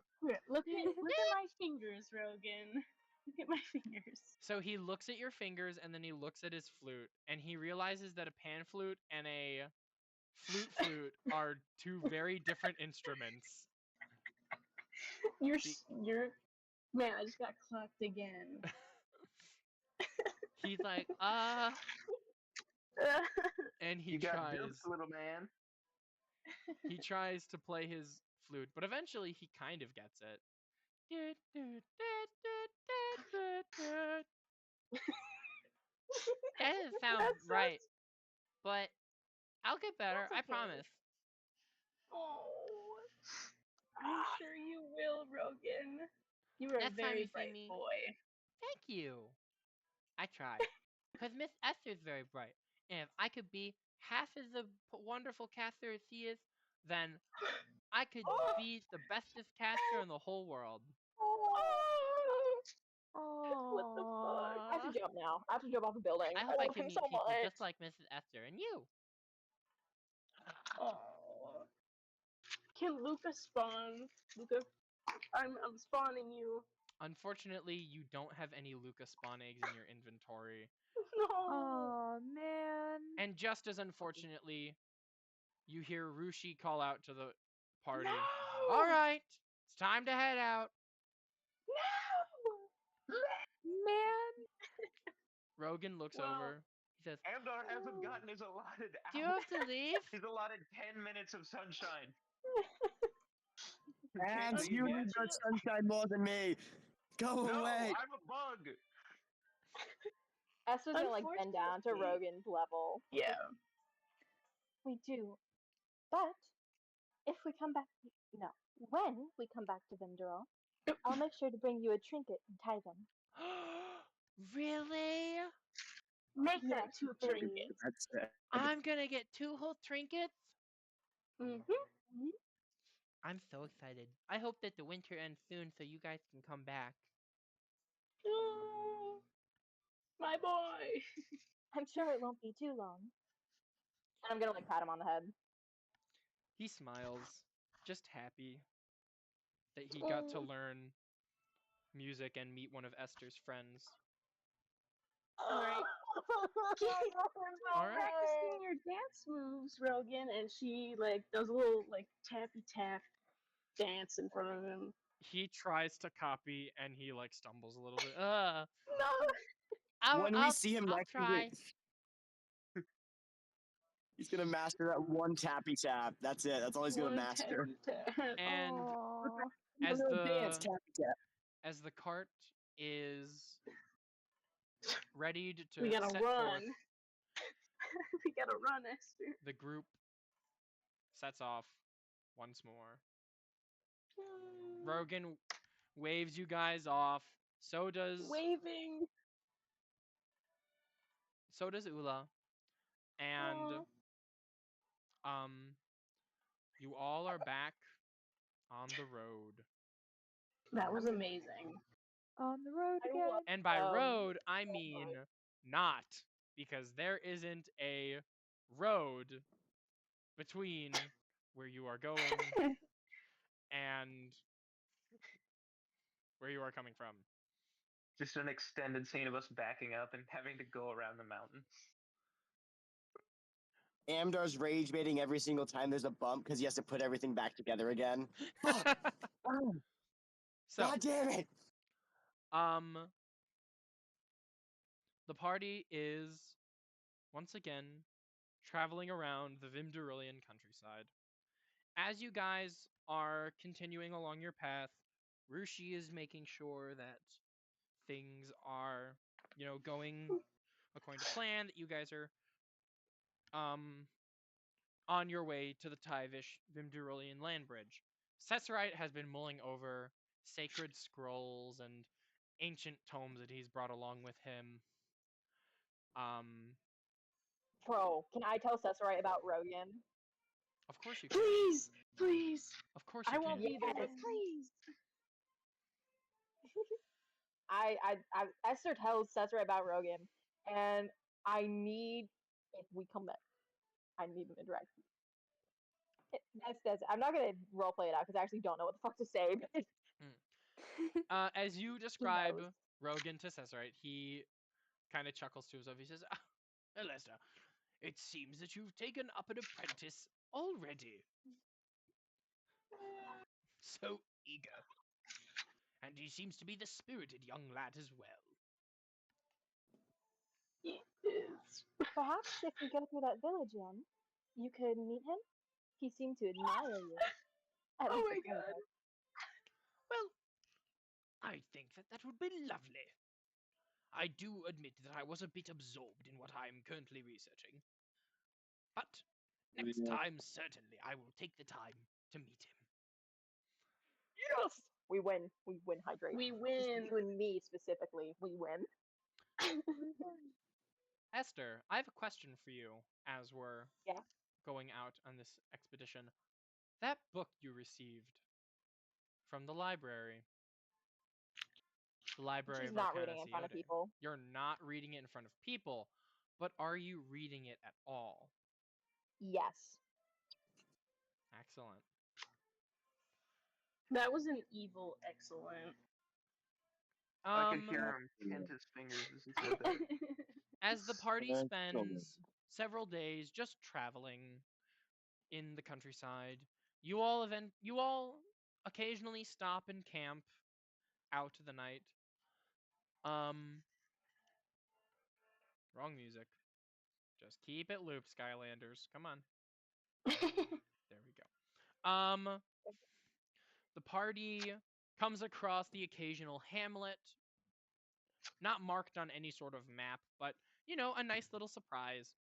look at my fingers, Rogan. Look at my fingers. So he looks at your fingers and then he looks at his flute and he realizes that a pan flute and a flute are 2 very different instruments. You're man, I just got clocked again. He's like, and he You got tries duped, little man. he tries to play his flute, but eventually he kind of gets it. That doesn't sound right, but I'll get better, I That's okay. promise. Oh, I'm sure you will, Rogan. You are Next a time very you see bright me. boy. Thank you. I tried. Because Miss Esther's very bright. And if I could be half as a wonderful caster as she is, then I could be the bestest caster in the whole world. What the fuck? I have to jump now. I have to jump off a building. I hope I love can him meet so people much. just like Mrs. Esther and you. Oh. Can Luca spawn? Luca, I'm spawning you. Unfortunately, you don't have any Luca spawn eggs in your inventory. No. Oh man. And just as unfortunately, you hear Rushi call out to the party. No! All right, it's time to head out. No! Man. Rogan looks Well, over. He says, Amdar hasn't gotten his allotted do you hour. have to leave? His allotted 10 minutes of sunshine. And Change you it. need the sunshine more than me. Go No, away. I'm a bug. Esther's gonna like bend down to Unfortunately- Rogan's level. Yeah. We do. But if we come back, when we come back to Vindorel, I'll make sure to bring you a trinket and tie them. Really? Make Yeah, that 2 please. trinkets. That's it. I'm gonna get 2 whole trinkets. Mm-hmm. I'm so excited. I hope that the winter ends soon so you guys can come back. Oh, my boy. I'm sure it won't be too long. And I'm gonna like pat him on the head. He smiles, just happy that he got to Oh. learn music and meet one of Esther's friends. Alright. All right. Practicing your dance moves, Rogan, and she like does a little like tappy tap dance in front of him. He tries to copy and he like stumbles a little bit. No. When we see him I'll next, try. he's gonna master that one tappy tap. That's it. That's all he's gonna One master. tappy tap. And Aw. as Little the dance, tappy tap. as the cart is ready to We gotta set run. forth, We gotta run, Esther. the group sets off once more. Rogan waves you guys off. So does Waving. Ula. And Aw. you all are back on the road. That was amazing. On the road I again. love- And by Um, road, I mean not, because there isn't a road between where you are going and where you are coming from. Just an extended scene of us backing up and having to go around the mountain. Amdar's rage baiting every single time there's a bump because he has to put everything back together again. Fuck! Oh, So, God damn it! the party is once again traveling around the Vimdurillian countryside. As you guys are continuing along your path, Rushi is making sure that things are, going according to plan, that you guys are on your way to the Tyvish Vimdurillian land bridge. Cesarite has been mulling over sacred scrolls and ancient tomes that he's brought along with him. Bro, can I tell Cesarite about Rogan? Of course you can. Please, please. Of course you I won't can. be there, but Yes. please. Esther tells Cesarite about Rogan, and I need, if we come back, I need an interaction. That's I'm not gonna roleplay it out because I actually don't know what the fuck to say. But As you describe knows. Rogan to Cesarite, he kind of chuckles to himself. He says, Lester, it seems that you've taken up an apprentice already. So eager. And he seems to be the spirited young lad as well. Yes. Perhaps if we go through that village, Yen, you could meet him. He seemed to admire you. At Oh least my it seems God. like. Well, I think that would be lovely. I do admit that I was a bit absorbed in what I'm currently researching. But next Yeah. time, certainly, I will take the time to meet him. Yes! We win. We win, Hydrate. We Just win. you and me specifically, we win. Esther, I have a question for you as we're Yeah. going out on this expedition. That book you received from the library. The Library She's of not Arcana reading it in front of Coyote. people. You're not reading it in front of people, but are you reading it at all? Yes. Excellent. That was an evil excellent. I could hear him hint his fingers as he said that. As the party Excellent. spends several days just traveling in the countryside, you all occasionally stop and camp out to the night. Wrong music. Just keep it looped, Skylanders. Come on. There we go. The party comes across the occasional hamlet, not marked on any sort of map, but a nice little surprise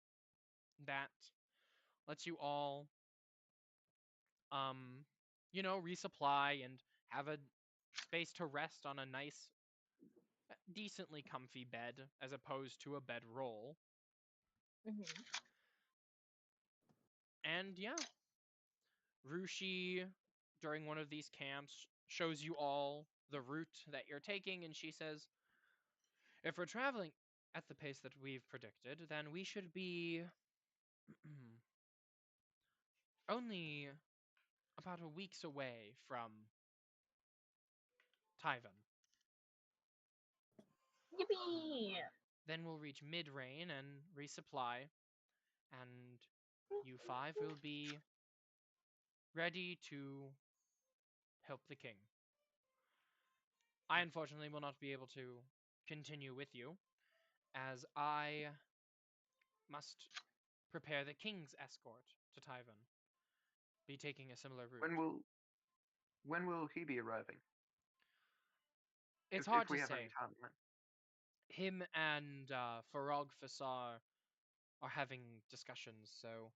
that lets you all resupply and have a space to rest on a decently comfy bed as opposed to a bedroll. Mhm. And yeah, Rushi, during one of these camps, shows you all the route that you're taking, and she says, if we're traveling at the pace that we've predicted, then we should be only about a week's away from Tyvan. Yippee! Then we'll reach Midrain and resupply, and you five will be ready to help the king. I unfortunately will not be able to continue with you, as I must prepare the king's escort to Tyvan. Be taking a similar route. When will he be arriving? It's If hard we to have any say. timeline. Him and Farog Fasar are having discussions, so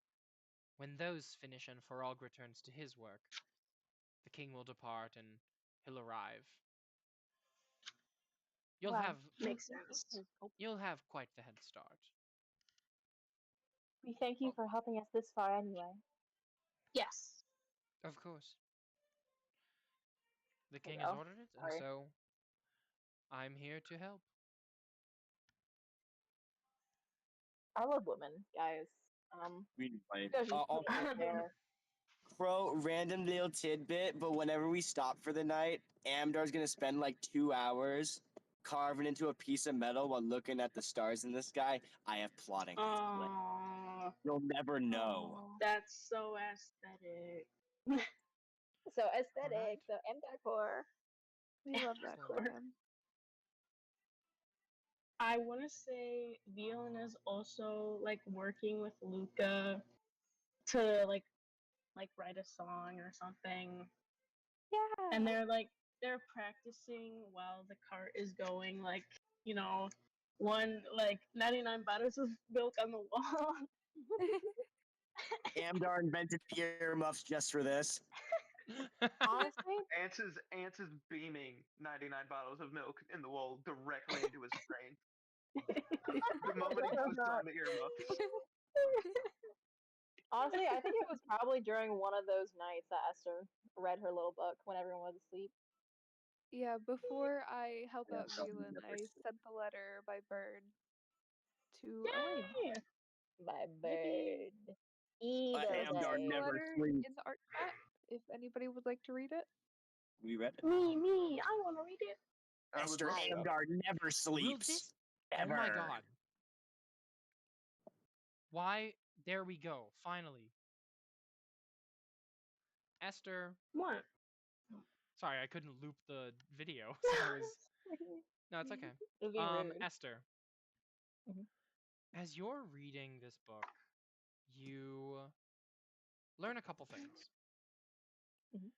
when those finish and Farog returns to his work, the king will depart and he'll arrive. You'll Well, have Makes sense. you'll have quite the head start. We thank you for helping us this far anyway. Yes. Of course. The There king you has go. ordered it, and Sorry. so I'm here to help. I love women, guys. Really funny. Goes just Also, right there. Crow, random little tidbit, but whenever we stop for the night, Amdar's gonna spend like 2 hours carving into a piece of metal while looking at the stars in the sky. I have plotting. Aww. You'll never know. That's so aesthetic. So aesthetic. Alright. So MDACor. We love that So- for him. I want to say Violin is also like working with Luca to like write a song or something, Yeah. and they're practicing while the cart is going, like, you know, 99 bottles of milk on the wall. Amdar invented earmuffs just for this. Honestly, Ants is beaming 99 bottles of milk in the wall directly into his brain. The moment he puts on the earmuffs. honestly, I think it was probably during one of those nights that Esther read her little book when everyone was asleep. Yeah, before I help out Yeah, Velen, never I seen. sent the letter by bird to Elaine. Yay! My bird. Eagle Amdar Day. never Letter sleeps. in the art chat if anybody would like to read it. We read it. Me, I want to read it. I would Esther love that. Amdar never Will sleeps. this? Ever. Oh my god. Why? There we go. Finally. Esther. What? Sorry, I couldn't loop the video. So I was... No, it's okay. It'd be rude. Esther. Mhm. As you're reading this book, you learn a couple things. Mhm.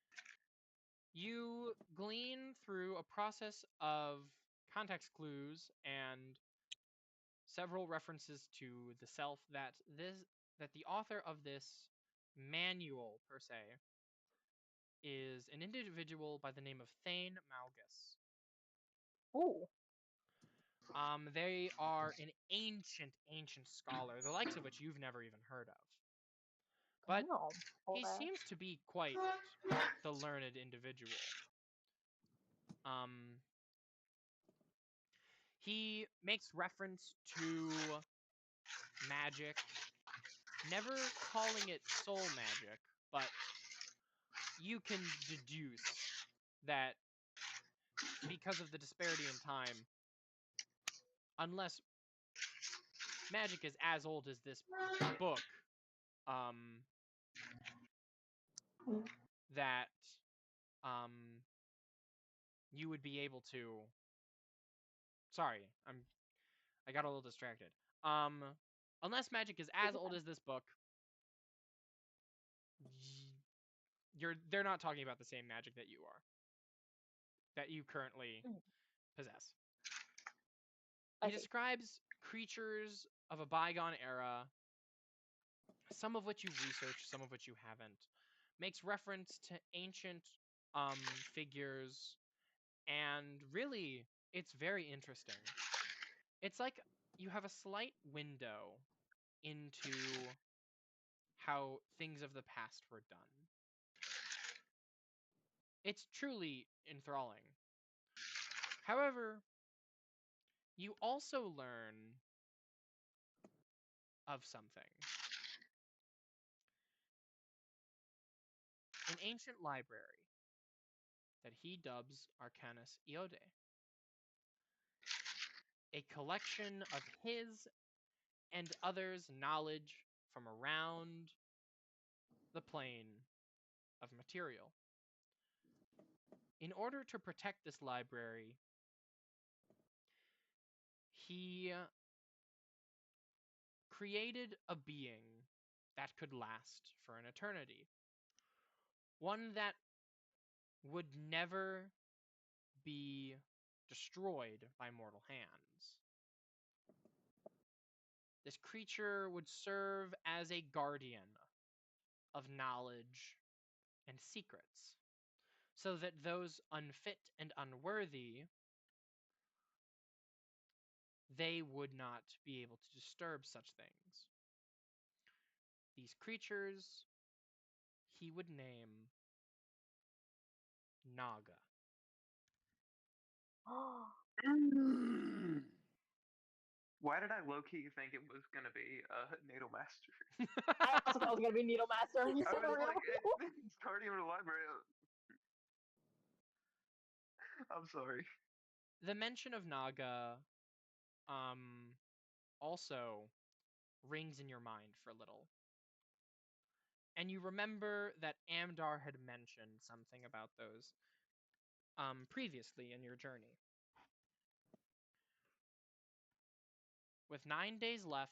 You glean through a process of context clues and several references to the self that the author of this manual per se is an individual by the name of Thane Malgus. Ooh. They are an ancient scholar, the likes of which you've never even heard of. But Oh, he hold on. seems to be quite the learned individual. He makes reference to magic, never calling it soul magic, but you can deduce that because of the disparity in time, unless magic is as old as this book, that you would be able to. Sorry, I got a little distracted. Unless magic is as old as this book, they're not talking about the same magic that you are, that you currently possess. I He see. describes creatures of a bygone era, some of which you've researched, some of which you haven't. Makes reference to ancient figures, and really It's very interesting. It's like you have a slight window into how things of the past were done. It's truly enthralling. However, you also learn of something. An ancient library that he dubs Arcanus Iode. A collection of his and others' knowledge from around the plane of material. In order to protect this library, he created a being that could last for an eternity. One that would never be destroyed by mortal hands. This creature would serve as a guardian of knowledge and secrets, so that those unfit and unworthy, they would not be able to disturb such things. These creatures he would name Naga. Why did I low-key think it was gonna be Natal Master? I also thought it was gonna be Needle Master. Are you I so was real? like, it's Guardian of the Library. I'm sorry. The mention of Naga also rings in your mind for a little. And you remember that Amdar had mentioned something about those previously in your journey. With 9 days left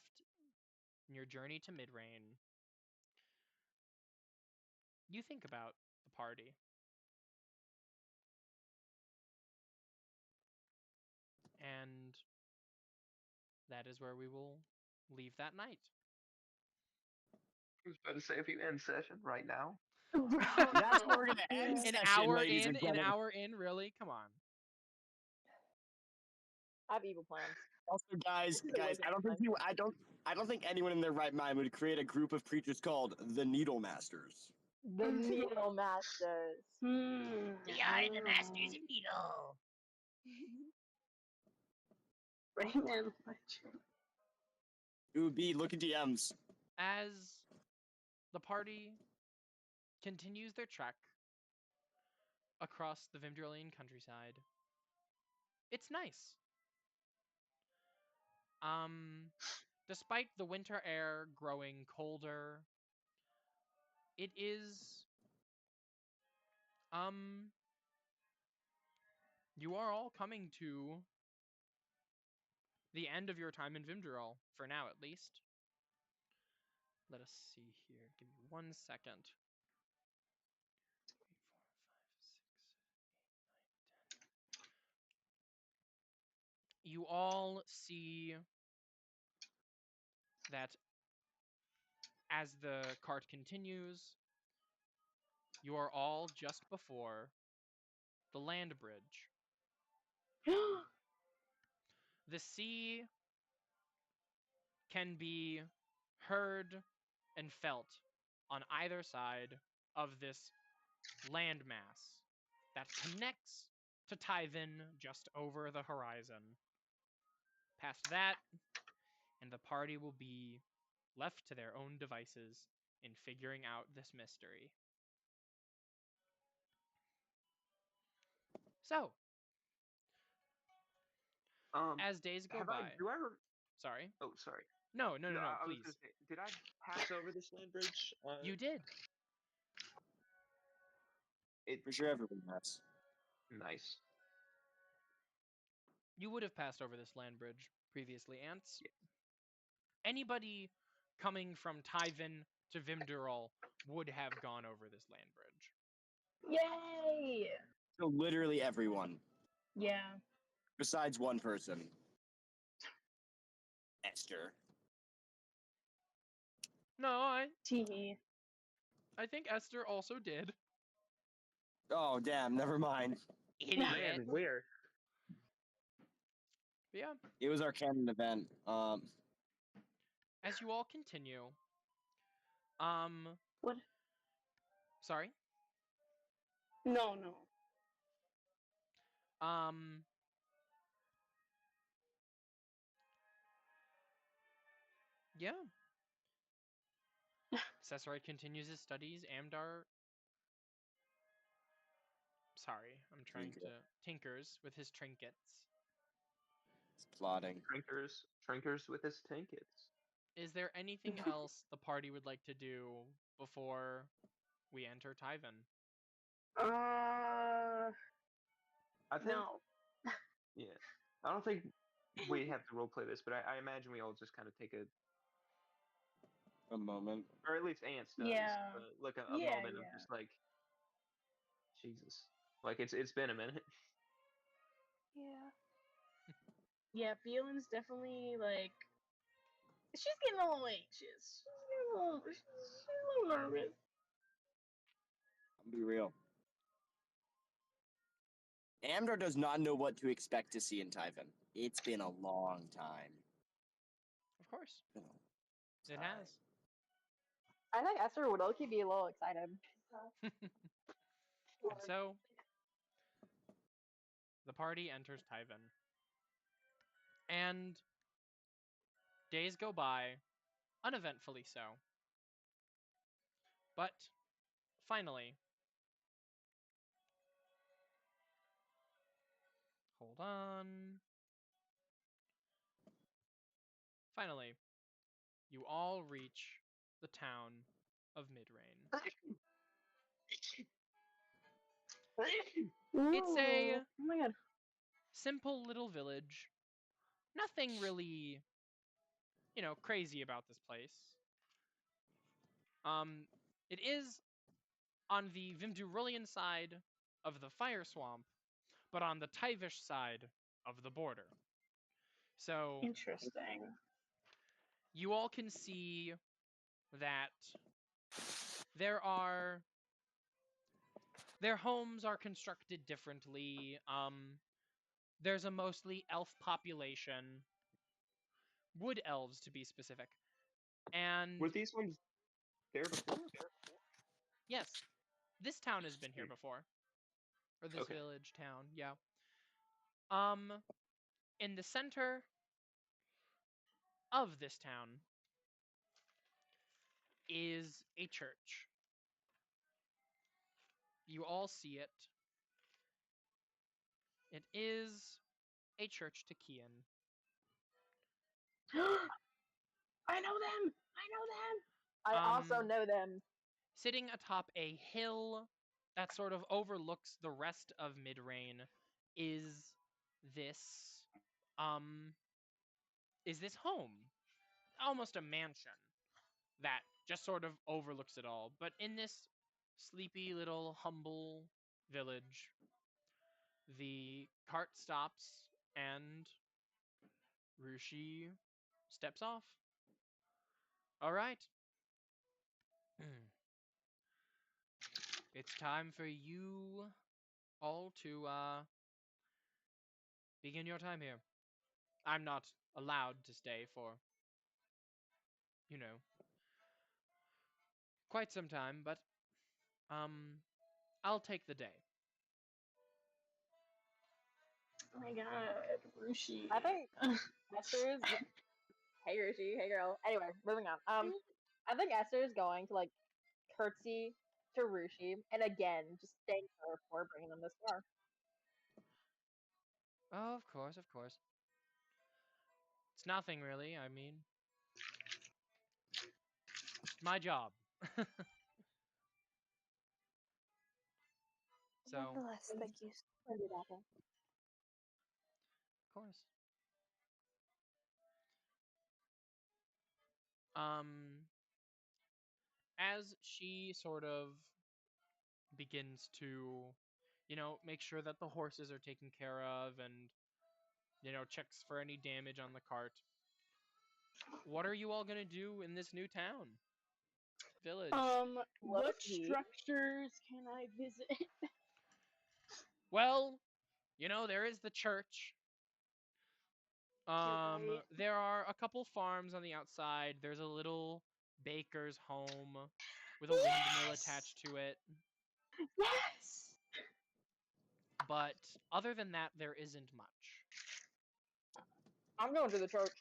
in your journey to Midrain, you think about the party. And that is where we will leave that night. I was about to say, if you end session right now. That's where we're gonna end Yeah. session, ladies and An gentlemen. hour in, really? Come on. I have evil plans. Also, guys, This is a waste I of don't think time. I don't think anyone in their right mind would create a group of creatures called the Needle Masters. The Needle Masters. We are the masters of needle. Rayman Legend. It would be look at DMs. As the party continues their trek across the Vimdrilian countryside, it's nice. Despite the winter air growing colder, it is you are all coming to the end of your time in Vimdril, for now at least. Let us see here. Give me 1 second. 3, 4, 5, 6, 7, 8, 9, 10. You all see that as the cart continues, you are all just before the land bridge. The sea can be heard and felt on either side of this landmass that connects to Tyvin just over the horizon. Past that, and the party will be left to their own devices in figuring out this mystery. So, as days go by. Sorry. Oh, sorry. No, I was please. gonna say, did I pass over this land bridge? You did. For sure, everyone has. Nice. You would have passed over this land bridge previously, Ants. Yeah. Anybody coming from Tyvin to Vimdurul would have gone over this land bridge. Yay! So literally everyone, Yeah. besides one person. Esther. No, Teehee. I think Esther also did. Oh damn, never mind. Idiot. Man, where? But yeah, It was our canon event. as you all continue, What? sorry, No. um, yeah. Cesarite continues his studies. Amdar, sorry, I'm trying to tinkers with his trinkets. It's plotting. Trinkers with his trinkets. Is there anything else the party would like to do before we enter Tyven? I think. No. Yeah. I don't think we have to roleplay this, but I imagine we all just kind of take A moment. or at least Ants does, Yeah. like a Yeah, moment of yeah. just like, Jesus, like it's been a minute. Yeah. Yeah, Beelin's definitely like she's getting a little anxious. She's a little nervous. I'll be real. Amdar does not know what to expect to see in Tyven. It's been a long time. Of course, Been a it time. has. I think Esther would low-key be a little excited. And so, the party enters Tyven. And days go by, uneventfully so. But, finally, hold on. Finally, you all reach the town of Midrain. It's a Oh my god. simple little village. Nothing really, crazy about this place. It is on the Vimdurillian side of the Fire Swamp, but on the Tyvish side of the border. So Interesting. you all can see that their homes are constructed differently. There's a mostly elf population, wood elves to be specific, and Were these ones there before? yes, this town has been here before, or this Okay. village town, yeah. In the center of this town is a church. You all see it. It is a church to Kian. I know them. I also Um, know them. Sitting atop a hill that sort of overlooks the rest of Midrain is this um home, almost a mansion that just sort of overlooks it all. But in this sleepy little humble village, the cart stops and Rushi steps off. All right. It's time for you all to begin your time here. I'm not allowed to stay for, quite some time, but I'll take the day. Oh my god, Rushi. I think Esther's. Hey Rushi, hey girl. Anyway, moving on. I think Esther's going to like curtsy to Rushi, and again, just thank her for bringing them this far. Oh, of course, of course. It's nothing really. I mean, it's my job. So, of Nonetheless, thank you. course. Um, as she sort of begins to, make sure that the horses are taken care of and, checks for any damage on the cart. What are you all gonna do in this new town? Village? What Low-key. structures can I visit? Well, there is the church. right. There are a couple farms on the outside. There's a little baker's home with a windmill Yes! attached to it. Yes. But other than that, there isn't much. I'm going to the church.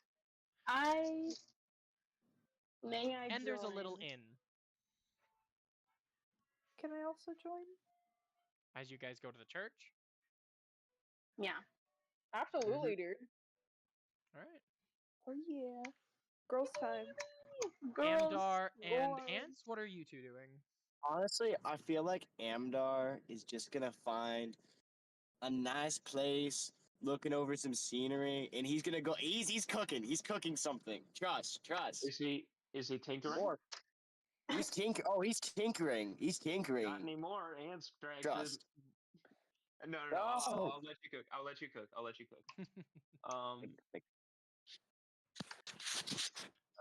May I And there's a little join? inn. Can I also join? As you guys go to the church. Yeah. Absolutely, dude. All right. Oh yeah. Girls time. Girls. Amdar and boys. Ants, what are you two doing? Honestly, I feel like Amdar is just gonna find a nice place, looking over some scenery, and he's gonna go. He's cooking. He's cooking something. Trust. Is he tinkering? Or he's he's tinkering. He's Not tinkering. anymore. Ants dragged his. Trust. No. No. I'll let you cook. I'll let you cook.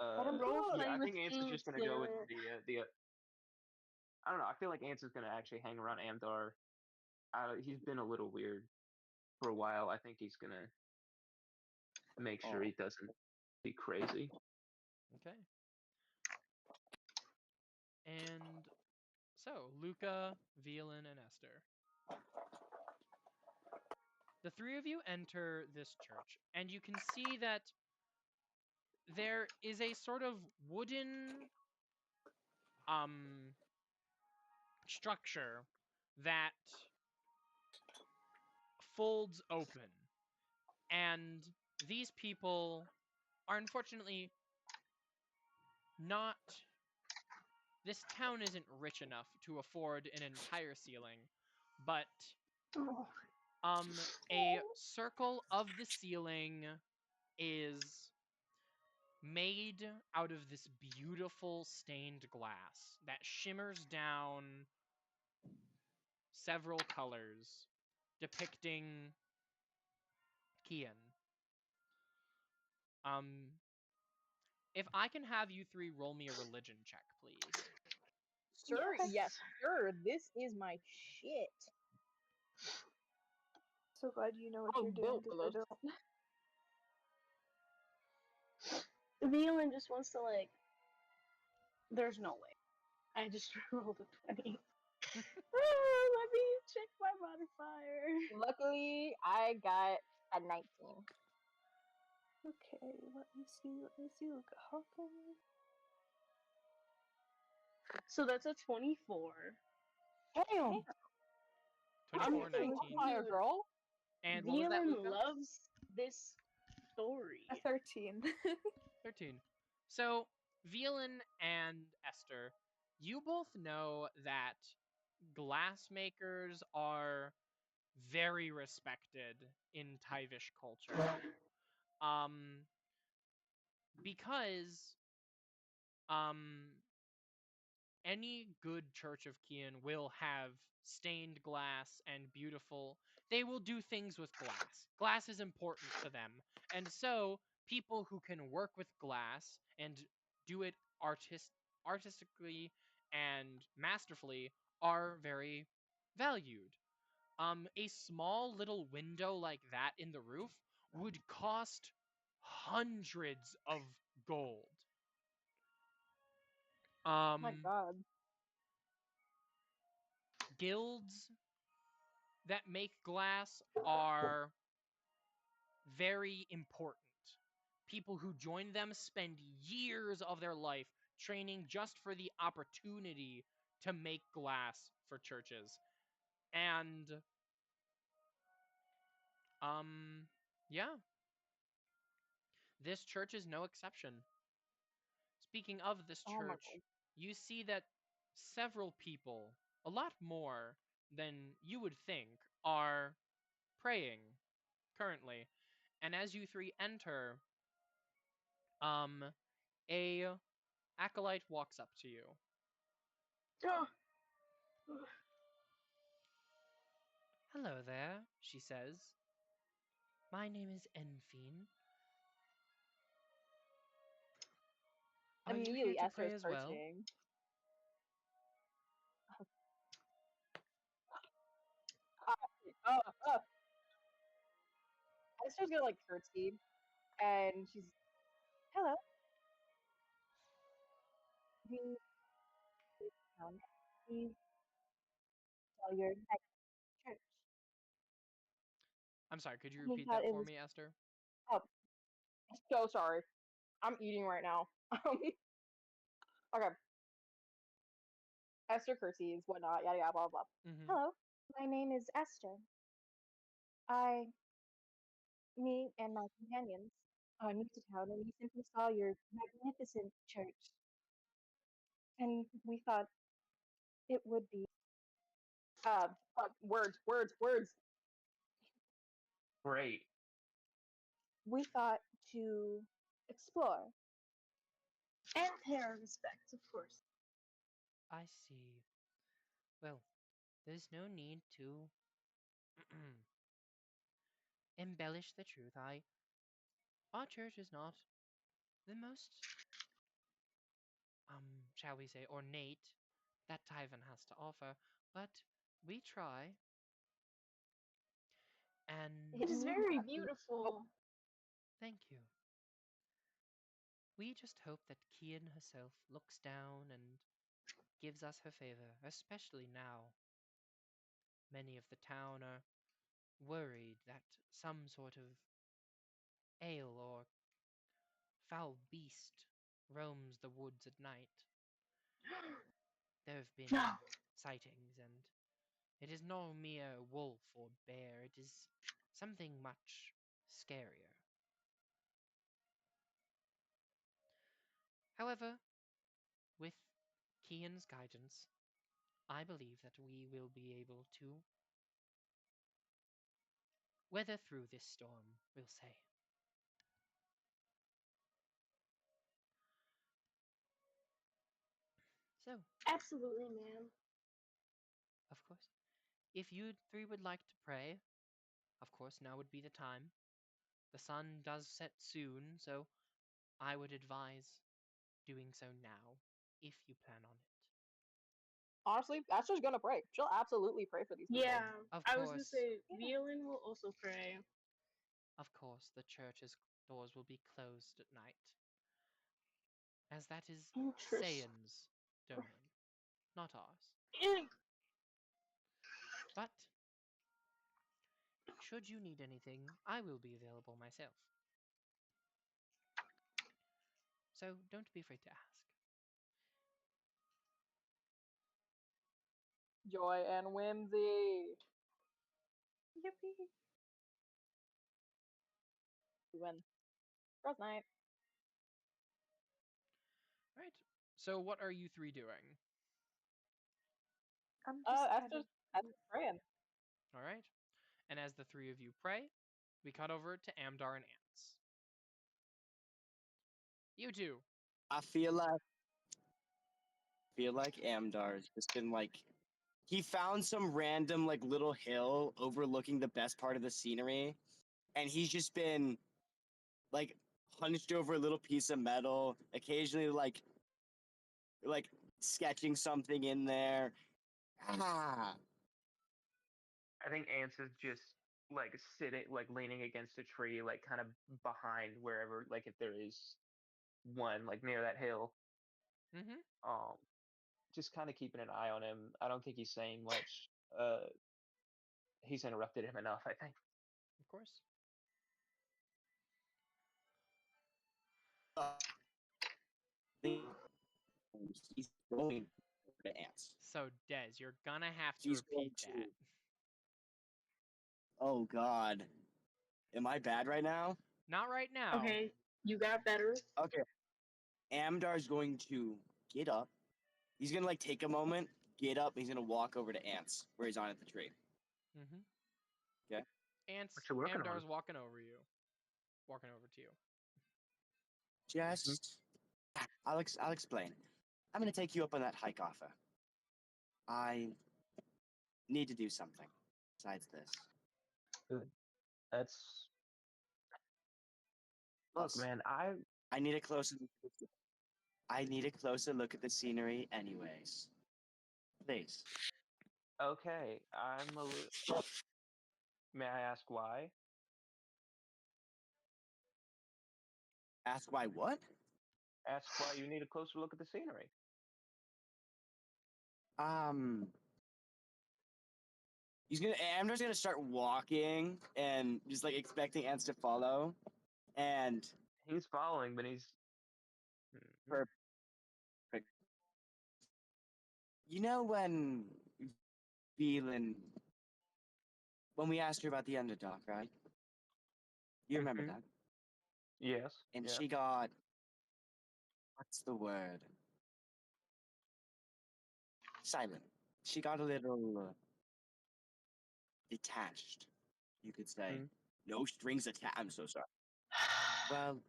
Let him Role cook. play I with think Ants is just gonna go with Ant. the. I don't know. I feel like Ants is gonna actually hang around Amdar. He's been a little weird for a while. I think he's gonna make sure he doesn't be crazy. Okay. And so, Luca, Velen, and Esther. The three of you enter this church, and you can see that there is a sort of wooden structure that folds open. And these people are unfortunately not. This town isn't rich enough to afford an entire ceiling, but Oh, a circle of the ceiling is made out of this beautiful stained glass that shimmers down several colors depicting Kian. If I can have you three roll me a religion check, please. Sure, yes. yes, sure. This is my shit. So glad you know what Oh, you're doing built because for I this. don't. Valen just wants to like. There's no way. I just rolled a 20. Let me check my modifier. Luckily, I got a 19. Okay, let me see. Look at Hawkeye. So that's a 24. Damn. 24, I'm 19. Fire girl. And what was that, Valen Luca? loves this story. A 13. 13. So, Velen and Esther, you both know that glassmakers are very respected in Tyvish culture. Because any good Church of Kian will have stained glass and beautiful. They will do things with glass. Glass is important to them. And so, people who can work with glass and do it artistically and masterfully are very valued. A small little window like that in the roof would cost hundreds of gold. Oh my god. Guilds that make glass are very important. People who join them spend years of their life training just for the opportunity to make glass for churches. And yeah. This church is no exception. Speaking of this Oh my church, god. you see that several people, a lot more than you would think, are praying currently. And as you three enter, a acolyte walks up to you. Oh. Hello there, she says. My name is Enfine. Are you here Immediately, to Esther pray is as well? curtsy. Esther's gonna like curtsy and she's, hello, we we saw your next church. I'm sorry, could you We repeat thought that it for was, me, Esther? oh, so sorry. I'm eating right now. Okay. Esther curtsies, whatnot, yada yada, blah blah. Mm-hmm. Hello, my name is Esther. I, me, and my companions are new to town, and we simply saw your magnificent church, and we thought it would be words. Great. We thought to explore. And pay our respects, of course. I see. Well, there's no need to embellish the truth. Our church is not the most, shall we say, ornate that Tyvan has to offer, but we try, and It is We very thought to- beautiful. thank you. We just hope that Kian herself looks down and gives us her favor, especially now. Many of the town are worried that some sort of ale or foul beast roams the woods at night. There have been No. sightings, and it is no mere wolf or bear, it is something much scarier. However, with Kian's guidance, I believe that we will be able to weather through this storm, we'll say. So, Absolutely, ma'am. of course, if you three would like to pray, of course, now would be the time. The sun does set soon, so I would advise doing so now, if you plan on it. Honestly, Esther's gonna pray. She'll absolutely pray for these people. Yeah, Of I was gonna course, say, Yeah. Violin will also pray. of course, the church's doors will be closed at night, as that is Interesting. Sayan's domain, not ours. But should you need anything, I will be available myself. So don't be afraid to ask. Joy and whimsy. Yippee. We win. Girls' night. Right. So what are you three doing? I'm just kind Esther's of praying. All right. And as the three of you pray, we cut over to Amdar and Ants. You two. I feel like Amdar's just been like he found some random like little hill overlooking the best part of the scenery, and he's just been like hunched over a little piece of metal, occasionally like sketching something in there. Ah, I think Ants is just like sitting, like leaning against a tree, like kind of behind wherever, like if there is one, like near that hill. Mm-hmm. Um, just kind of keeping an eye on him. I don't think he's saying much. He's interrupted him enough, I think. Of course. he's going to ants. So Des, you're gonna have to He's going repeat to. that. Oh God, am I bad right now? Not right now. Okay, you got better. Okay, Amdar's going to get up. He's gonna like take a moment, get up, and he's gonna walk over to Ants where he's on at the tree. Mm-hmm. 'Kay. Ants, What you working on? Amdar's walking over you. Walking over to you. Just, I'll explain. I'm gonna take you up on that hike offer. I need to do something besides this. That's look, Plus, man. I need a closer. I need a closer look at the scenery, anyways. Please. Okay. I'm a little. May I ask why? Ask why what? Ask why you need a closer look at the scenery. Amdar's gonna start walking and just like expecting Ants to follow, and He's following, but he's. Per- you know when Velan, when we asked her about the underdog, right? You remember Mhm. that? Yes. And yeah. she got, what's the word? Silent. She got a little detached, you could say. Mhm. No strings attached. I'm so sorry. Well,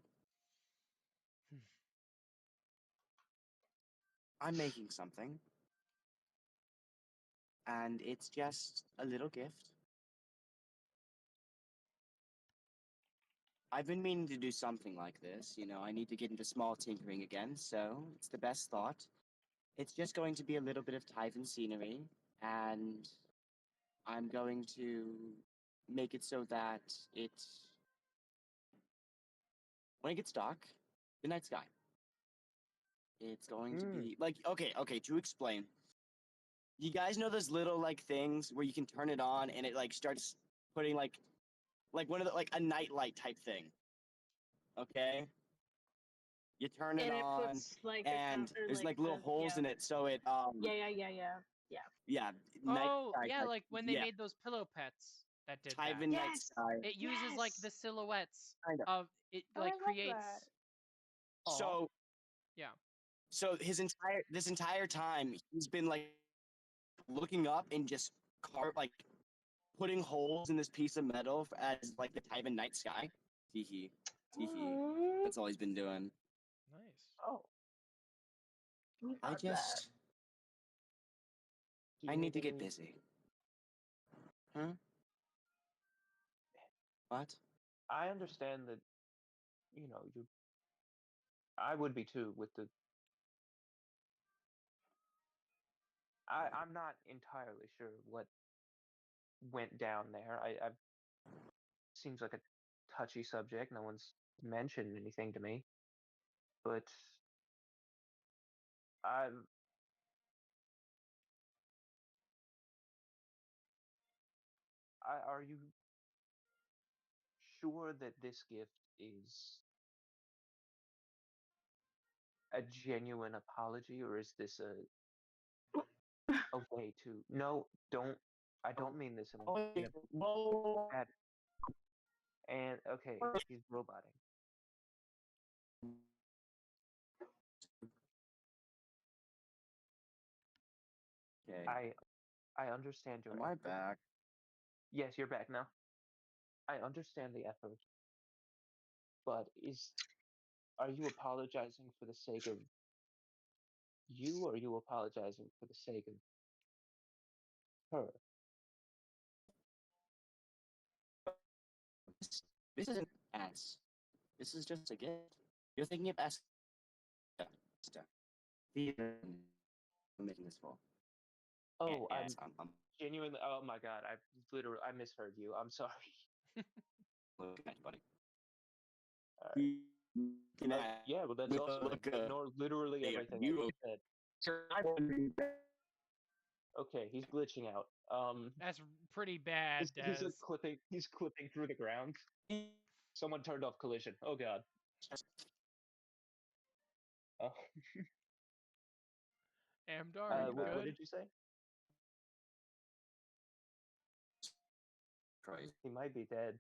I'm making something, and it's just a little gift. I've been meaning to do something like this. You know, I need to get into small tinkering again, so it's the best thought. It's just going to be a little bit of Typhon scenery, and I'm going to make it so that when it gets dark, the night sky. It's going to be like okay. To explain, you guys know those little like things where you can turn it on and it like starts putting like one of the like a nightlight type thing. Okay, you turn it And it on puts like and or, there's like little holes yeah. in it, so it yeah. Night Oh, sky yeah, type- like when they yeah, made those pillow pets that did that. Typhon night Yes! sky. It uses like the Yes! silhouettes Kind of. of it, Oh, I like love creates. that. Aw. So Yeah. so this entire time he's been like looking up and just putting holes in this piece of metal as like the Typhon night sky. Teehee. Teehee. Aw, That's all he's been doing. Nice. Oh. we I got just Do I you need to get any- busy. Huh? What? I understand that. You. I would be too with the. I'm not entirely sure what went down there. I seems like a touchy subject. No one's mentioned anything to me, but I'm. Are you sure that this gift is a genuine apology, or is this a way to? No, don't. I don't mean this in a Whoa. bad. And okay, he's roboting. Okay. I understand your Am I effort. back? Yes, you're back now. I understand the effort, but are you apologizing for the sake of you, or are you apologizing for the sake of her? This isn't S. This is just a gift. You're thinking of S. I'm making this full. Oh, Yes, I'm genuinely. Oh my god, I misheard you. I'm sorry. looking at you, buddy. Alright. Can I Yeah, well, that's look, also look, ignore literally yeah, everything I you- just said. Okay, he's glitching out. That's pretty bad, He's Des. clipping. He's clipping through the ground. Someone turned off collision. Oh god. Oh, Amdar, are you what good? did you say? Christ, He might be dead.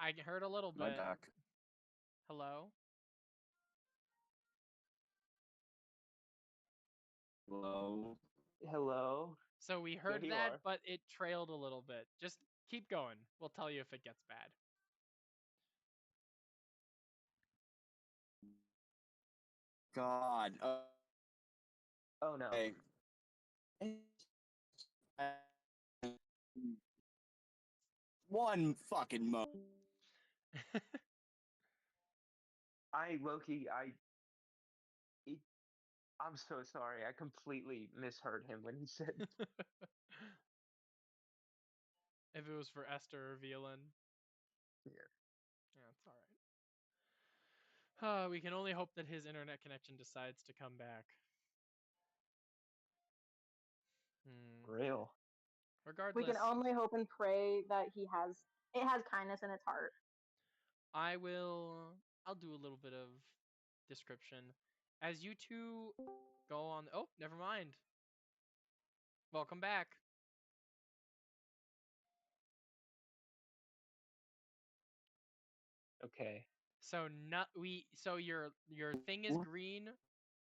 I heard a little my bit. back. Hello? Hello. Hello. So we heard you that, are. but it trailed a little bit. Just keep going. We'll tell you if it gets bad. God. Oh no. Okay. One fucking mo. Loki, I'm so sorry. I completely misheard him when he said. If it was for Esther or Velan. Yeah. Yeah, it's alright. We can only hope that his internet connection decides to come back. Real. Regardless, We can only hope and pray that it has kindness in its heart. I'll do a little bit of description. As you two go on, oh, never mind. Welcome back. Okay. So your thing is green,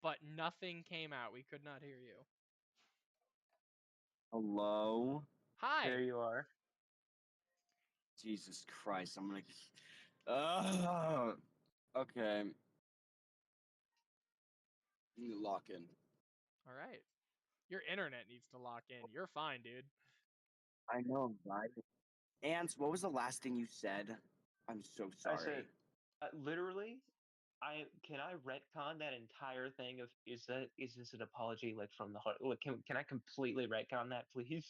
but nothing came out. We could not hear you. Hello? Hi. There you are. Jesus Christ, I'm gonna. Okay. You need to lock in. All right. Your internet needs to lock in. You're fine, dude. I know, right? Ants, what was the last thing you said? I'm so sorry. I said, literally, can I retcon that entire thing of is this an apology like from the heart? Like, can I completely retcon that, please?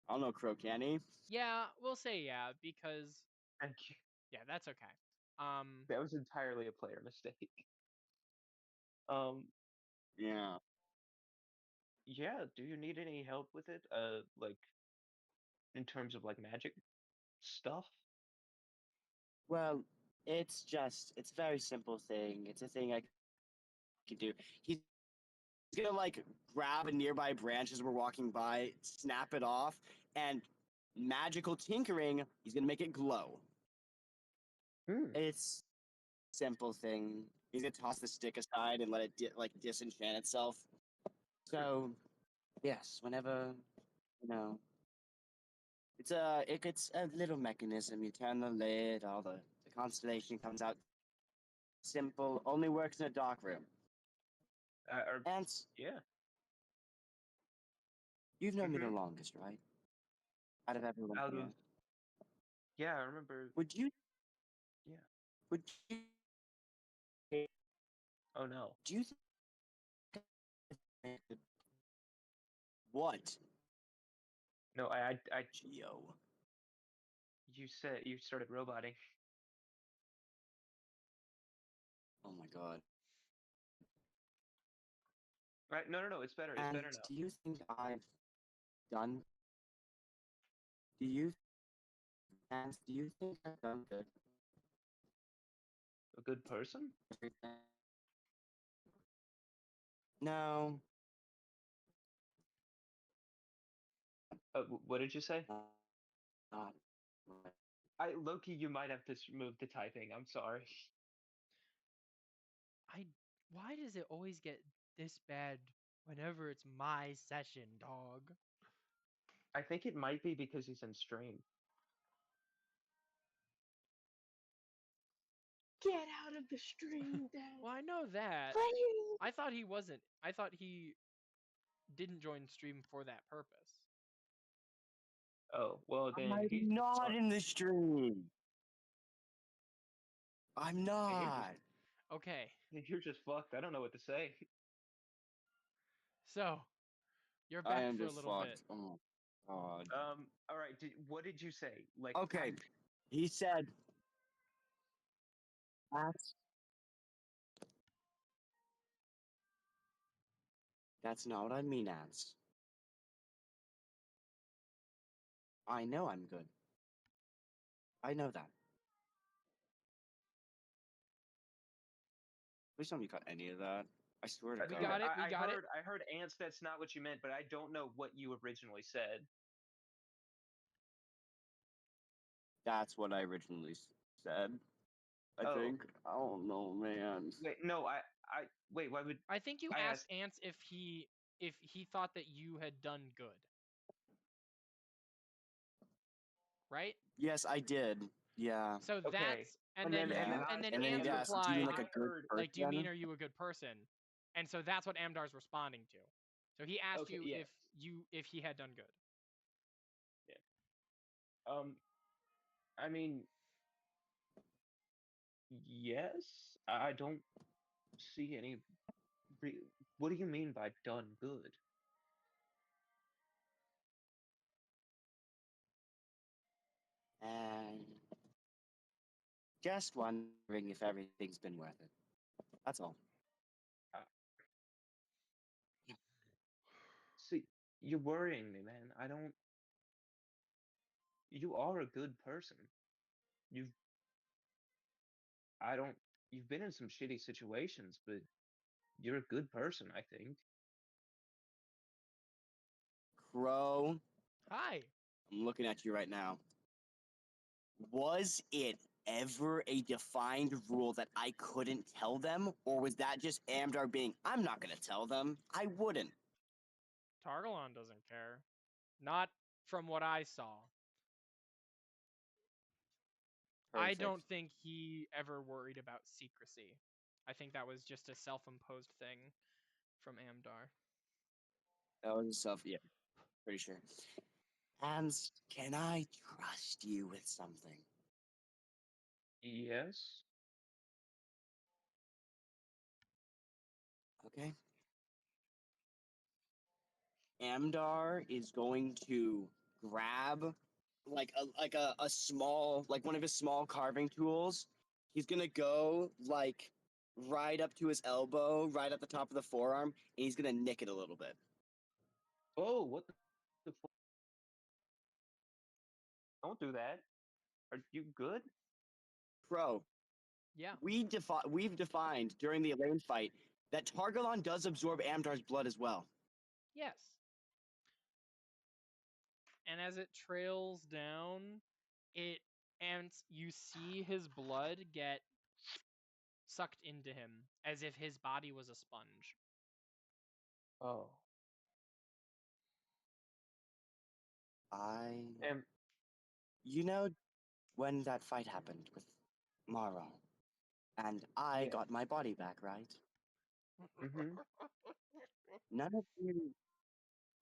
I don't know, Crow, can he? Yeah, we'll say yeah because Thank you. yeah, that's okay. That was entirely a player mistake. Yeah. Yeah. Do you need any help with it? Like in terms of like magic stuff? Well, it's a very simple thing. It's a thing I can do. He's gonna like grab a nearby branch as we're walking by, snap it off, and magical tinkering, he's gonna make it glow. It's simple thing. He's gonna toss the stick aside and let it disenchant itself. So, yes, whenever it's a little mechanism. You turn the lid, all the constellation comes out. Simple, only works in a dark room. And Yeah. you've known me the longest, right? Out of everyone here. Yeah, I remember. Would you? Yeah. Would you? Oh no. Do you think? What? No, I. Geo. You said you started roboting. Oh my god. Right? No, it's better. It's And better now. do you think I've done? Do you? And do you think I've done good? A good person? No. What did you say? Not. Loki, you might have to move to typing. I'm sorry. Why does it always get this bad whenever it's my session, dog? I think it might be because he's in stream. Get out of the stream, Dad. Well, I know that. Please. I thought he wasn't. I thought he didn't join stream for that purpose. Oh, well then I'm he's not in the stream. I'm not. Okay. You're just fucked. I don't know what to say. So, you're I back am for a just little fucked. bit. Oh my god. All right. What did you say? Like, Okay. He said. That's not what I mean, Ants. I know I'm good. I know that. Please tell me you got any of that. I swear to We God. got it. We got it. I heard ants. That's not what you meant, but I don't know what you originally said. That's what I originally said. I think. I don't know, man. Wait, no. Wait. Why would I think you I asked Ants if he thought that you had done good. Right? Yes, I did. Yeah. So Okay. that's and And then then- you and and then then I Ants said- yes, do replied you mean like a good heard, person? like, do you mean are you a good person? And so that's what Amdar's responding to. So he asked Okay, you yes. if he had done good. I mean, yes. I don't see any. What do you mean by done good? And Just wondering if everything's been worth it. That's all. See, you're worrying me, man. I don't. You are a good person. You've. I don't. You've been in some shitty situations, but you're a good person, I think. Crow, Hi. I'm looking at you right now. Was it ever a defined rule that I couldn't tell them? Or was that just Amdar being, I'm not gonna tell them? I wouldn't. Targalon doesn't care. Not from what I saw. I Perfect. don't think he ever worried about secrecy. I think that was just a self-imposed thing from Amdar. That was self, yeah, pretty sure. Hans, can I trust you with something? Yes. Okay. Amdar is going to grab a small, like one of his small carving tools. He's gonna go like right up to his elbow, right at the top of the forearm, and he's gonna nick it a little bit. Oh, what the fuck? Don't do that. Are you good? Pro, Yeah. we've defined during the Elaine fight that Targalon does absorb Amdar's blood as well. Yes. And as it trails down, and you see his blood get sucked into him as if his body was a sponge. Oh. And You know, when that fight happened with Mara, and I Yeah. got my body back, right? Mm-hmm. None of you,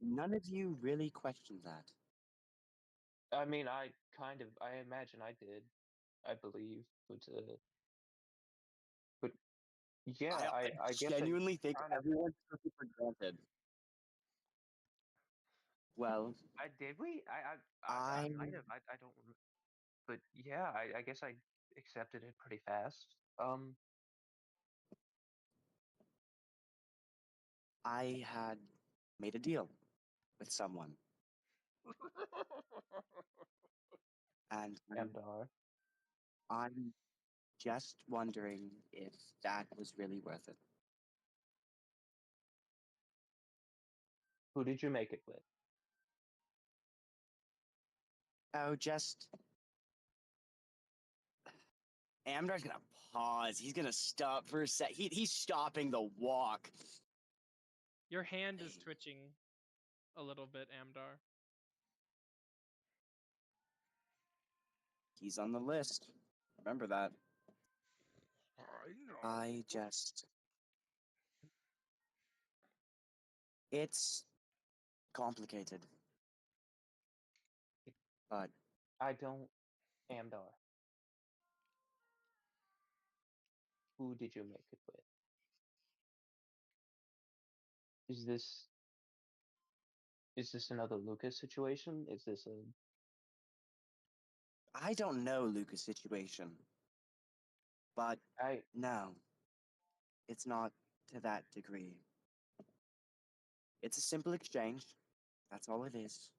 none of you really questioned that. I mean, I imagine I did. I believe, but yeah, I guess I genuinely think kind of. everyone took it for granted. Well, Did we? I I might have. I don't. But yeah, I guess I accepted it pretty fast. I had made a deal with someone, and Amdar. I'm just wondering if that was really worth it. Who did you make it with? Oh, just Amdar's gonna pause. He's gonna stop for a sec. He's stopping the walk. Your hand is twitching a little bit, Amdar. He's on the list. Remember that. I know. I just. It's complicated. But I don't. Amdar. Who did you make it with? Is this is this another Lucas situation? Is this a I don't know Luca's situation. But I no, it's not to that degree. It's a simple exchange. That's all it is.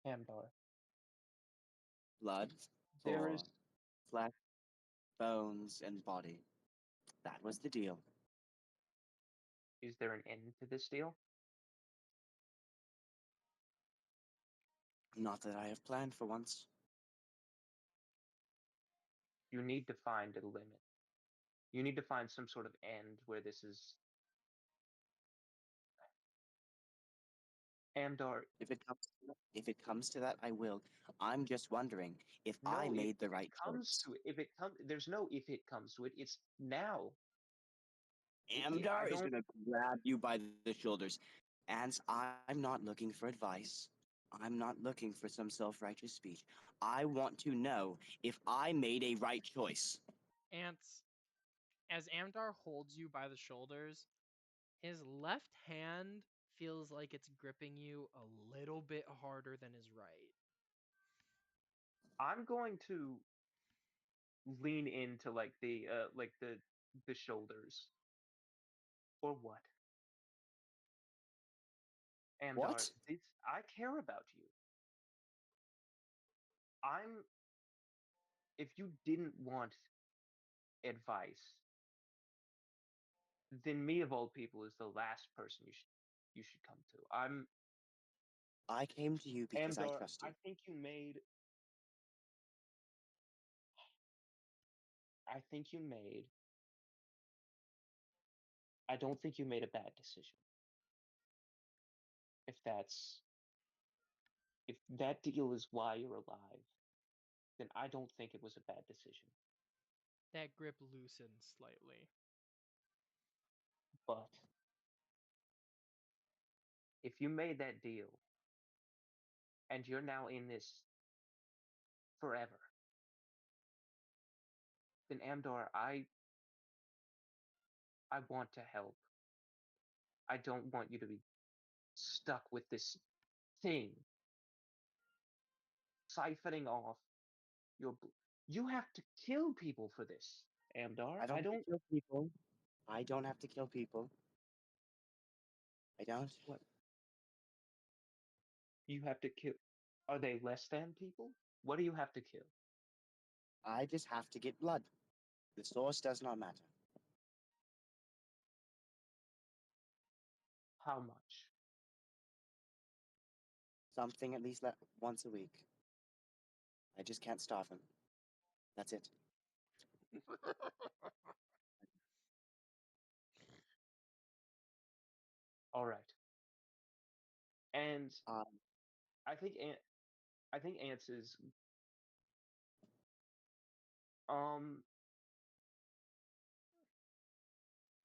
Amdar? Blood There for is flesh, bones, and body. That was the deal. is there an end to this deal? Not that I have planned for once. You need to find a limit. You need to find some sort of end where this is Amdar. If it comes to that, I will. I'm just wondering if I No, made the if it right comes choice. to it, if it comes, there's no if it comes to it. It's now. I Amdar is don't. gonna grab you by the shoulders. And I'm not looking for advice. I'm not looking for some self-righteous speech. I want to know if I made a right choice. Ants, as Amdar holds you by the shoulders, his left hand feels like it's gripping you a little bit harder than is right. I'm going to lean into the shoulders. Or what? Amdar, What? I care about you. If you didn't want advice, then me of all people is the last person you should come to. I came to you because I Amdar, trust you. I think you made I don't think you made a bad decision. If that deal is why you're alive, then I don't think it was a bad decision. That grip loosens slightly. But if you made that deal and you're now in this forever, then Amdar, I want to help. I don't want you to be stuck with this thing siphoning off your. You have to kill people for this, Amdar. I don't have to kill people. I don't have to kill people. I don't. What? You have to kill. Are they less than people? What do you have to kill? I just have to get blood. The source does not matter. How much? Something at least once a week. I just can't starve him. That's it. All right. And Um, I think Ants is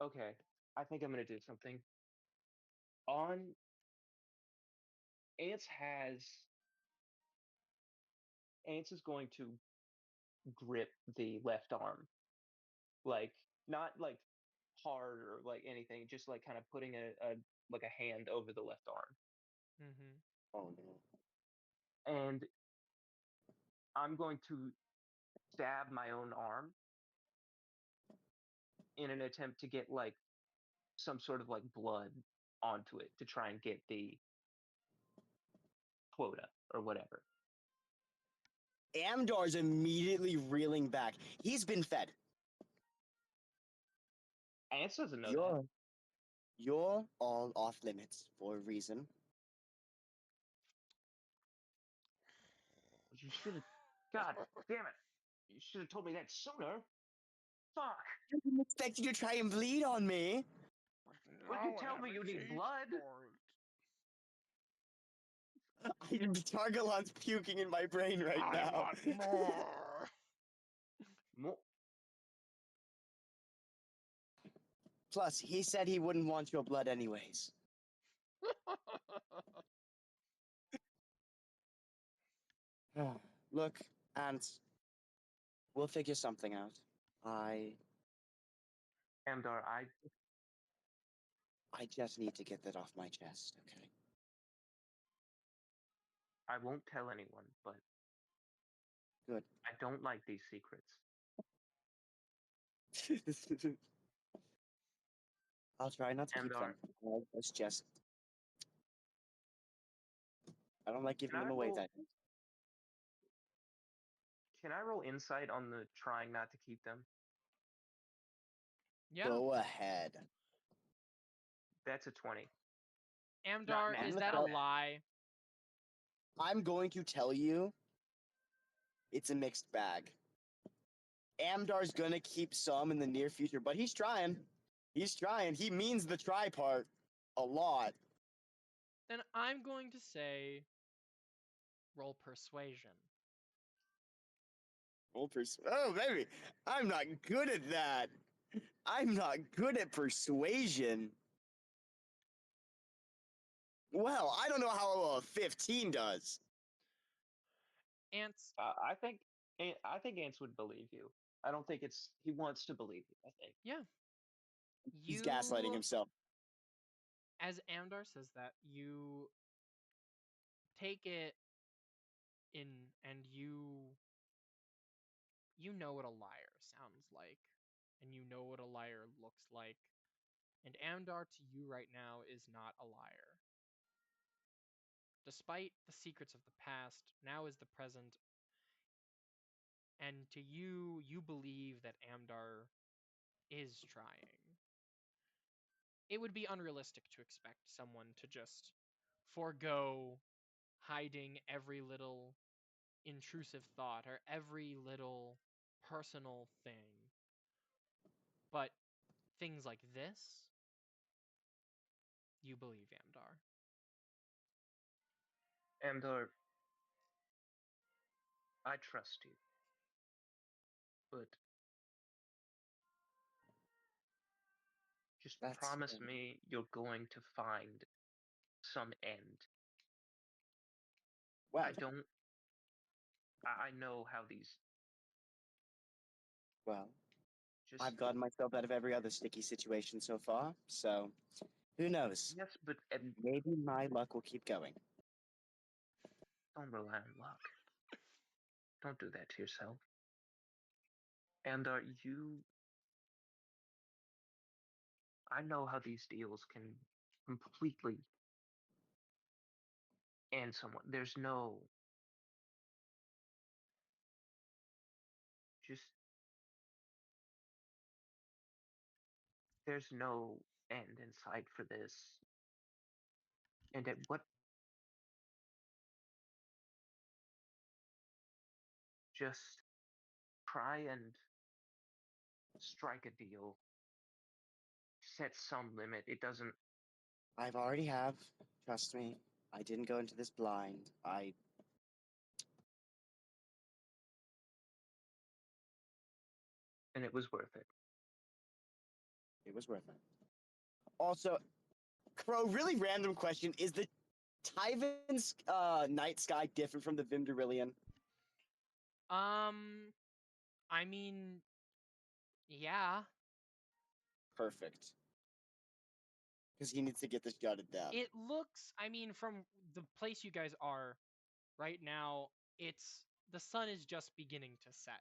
okay. I think I'm gonna do something. On Ants is going to grip the left arm. Like not like hard or like anything, just like kind of putting a hand over the left arm. Mm-hmm. oh no. And I'm going to stab my own arm in an attempt to get like some sort of like blood onto it to try and get the quota or whatever. Amdar's immediately reeling back. He's been fed. Ants doesn't know that. You're all off limits for a reason. You should have. God damn it! You should have told me that sooner. Fuck! I didn't expect you to try and bleed on me. Would you tell me you need blood? Targalon's puking in my brain right now. want more. More. Plus, he said he wouldn't want your blood anyways. Look, Ants, we'll figure something out. Amdar, I just need to get that off my chest, okay? I won't tell anyone, but Good. I don't like these secrets. I'll try not to keep them. It's just I don't like giving Can I them away. roll- That Can I roll insight on the trying not to keep them? Yeah. go ahead. That's a 20. Amdar, not is the that a spell. lie? I'm going to tell you, it's a mixed bag. Amdar's gonna keep some in the near future, but he's trying. He's trying. He means the try part a lot. Then I'm going to say roll persuasion. Oh, baby, I'm not good at that. I'm not good at persuasion. Well, I don't know how a 15 does. Ants, I think Ants would believe you. I don't think he wants to believe you. I think. yeah. He's gaslighting himself. As Amdar says that, you take it in and you know what a liar sounds like, and you know what a liar looks like. And Amdar to you right now is not a liar. Despite the secrets of the past, now is the present, and to you, you believe that Amdar is trying. It would be unrealistic to expect someone to just forego hiding every little intrusive thought or every little personal thing. But things like this, you believe Amdar. Amdar, I trust you, but just That's promise fair. me you're going to find some end. Well, I don't. I know how these well, just. I've gotten myself out of every other sticky situation so far, so who knows? Yes, but Maybe my luck will keep going. don't rely on luck. Don't do that to yourself. And you. I know how these deals can completely end someone. There's no. Just. There's no end in sight for this. And at what. Just try and strike a deal. Set some limit. It doesn't. I've already have. Trust me. I didn't go into this blind. And it was worth it. It was worth it. Also, Crow, really random question. Is the Tyvan's night sky different from the Vimderillion? I mean, yeah. Perfect. Because he needs to get this jotted down. It looks, I mean, from the place you guys are right now, the sun is just beginning to set.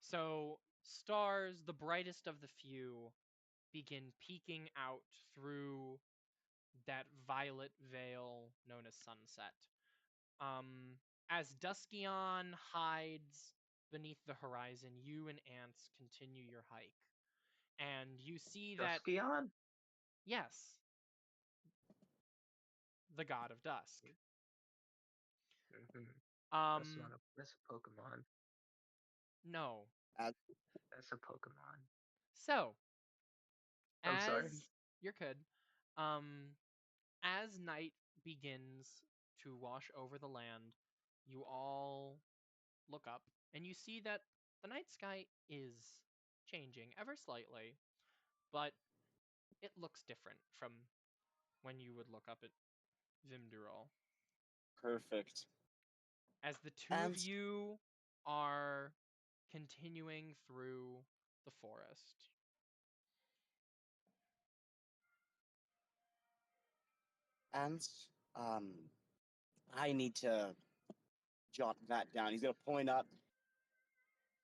So stars, the brightest of the few, begin peeking out through that violet veil known as sunset. As Duskyon hides beneath the horizon, you and Ants continue your hike. And you see that, Duskyon? yes, the god of dusk. Mm-hmm. Um, That's a Pokemon. no. That's a Pokemon. So, I'm sorry. as you're good, as night begins to wash over the land, you all look up and you see that the night sky is changing ever slightly, but it looks different from when you would look up at Vimdurol. Perfect. As the two And of you are continuing through the forest. and I need to jot that down. He's gonna point up.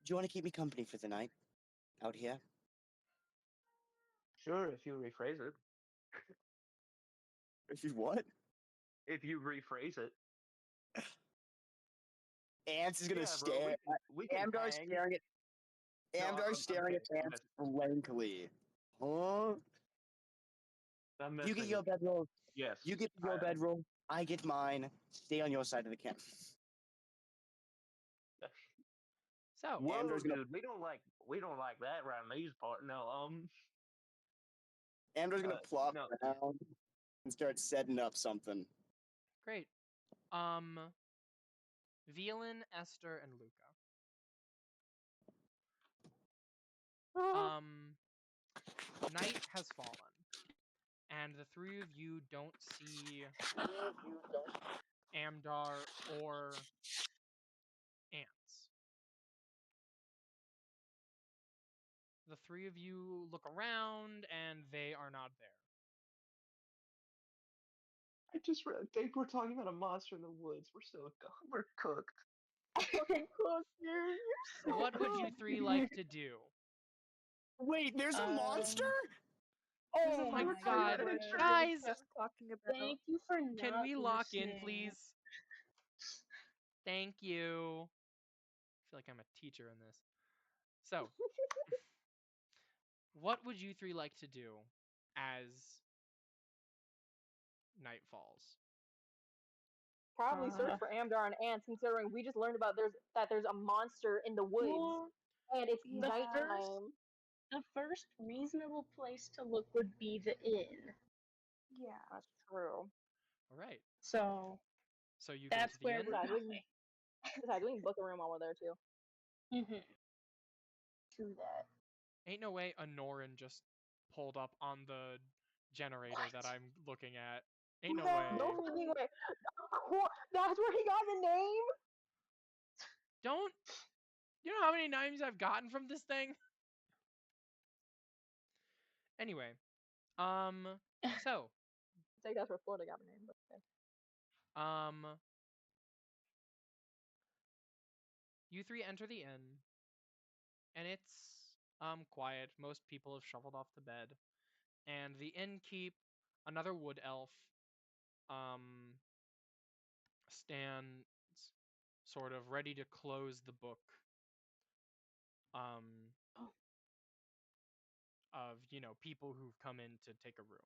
Do you want to keep me company for the night out here? Sure, if you rephrase it. If you what? If you rephrase it. Ants is gonna Yeah, bro, stare. we can Amdar's hang. staring at. No, Amdar's staring at kidding. Ants blankly. Huh? I'm You get messing your with bedroll. Yes. You get your bedroll. I get mine. Stay on your side of the camp. So, Whoa, Amdar's gonna dude, we don't like that around these parts. No, Amdar's gonna plop no. down and start setting up something. great. Violin, Esther, and Luca. Night has fallen, and the three of you don't see Amdar or Ants. The three of you look around, and they are not there. I just think we're talking about a monster in the woods. We're cooked. Fucking cook, dude. You're so What would you cooked. three like to do? Wait, there's a monster? Oh my my God. goodness. Guys, Just talking about. Thank you for not can we lock in, listening. please? Thank you. I feel like I'm a teacher in this. So, what would you three like to do as night falls? Probably search Uh. for Amdar and ants, considering we just learned about there's a monster in the woods Well, and it's The nighttime. the first reasonable place to look would be the inn. Yeah. That's true. All right. So So you go that's to the where inn. we're Besides, we going. can, besides, we can book a room while we're there too. True that. Ain't no way a Norin just pulled up on the generator that I'm looking at. Ain't no way. No fucking way. That's where he got the name. Don't. You know how many names I've gotten from this thing? Anyway, so, I think that's where Florida got the name. But okay. you three enter the inn, and it's quiet. Most people have shuffled off to bed, and the innkeep, another wood elf, stands sort of ready to close the book of, you know, people who've come in to take a room.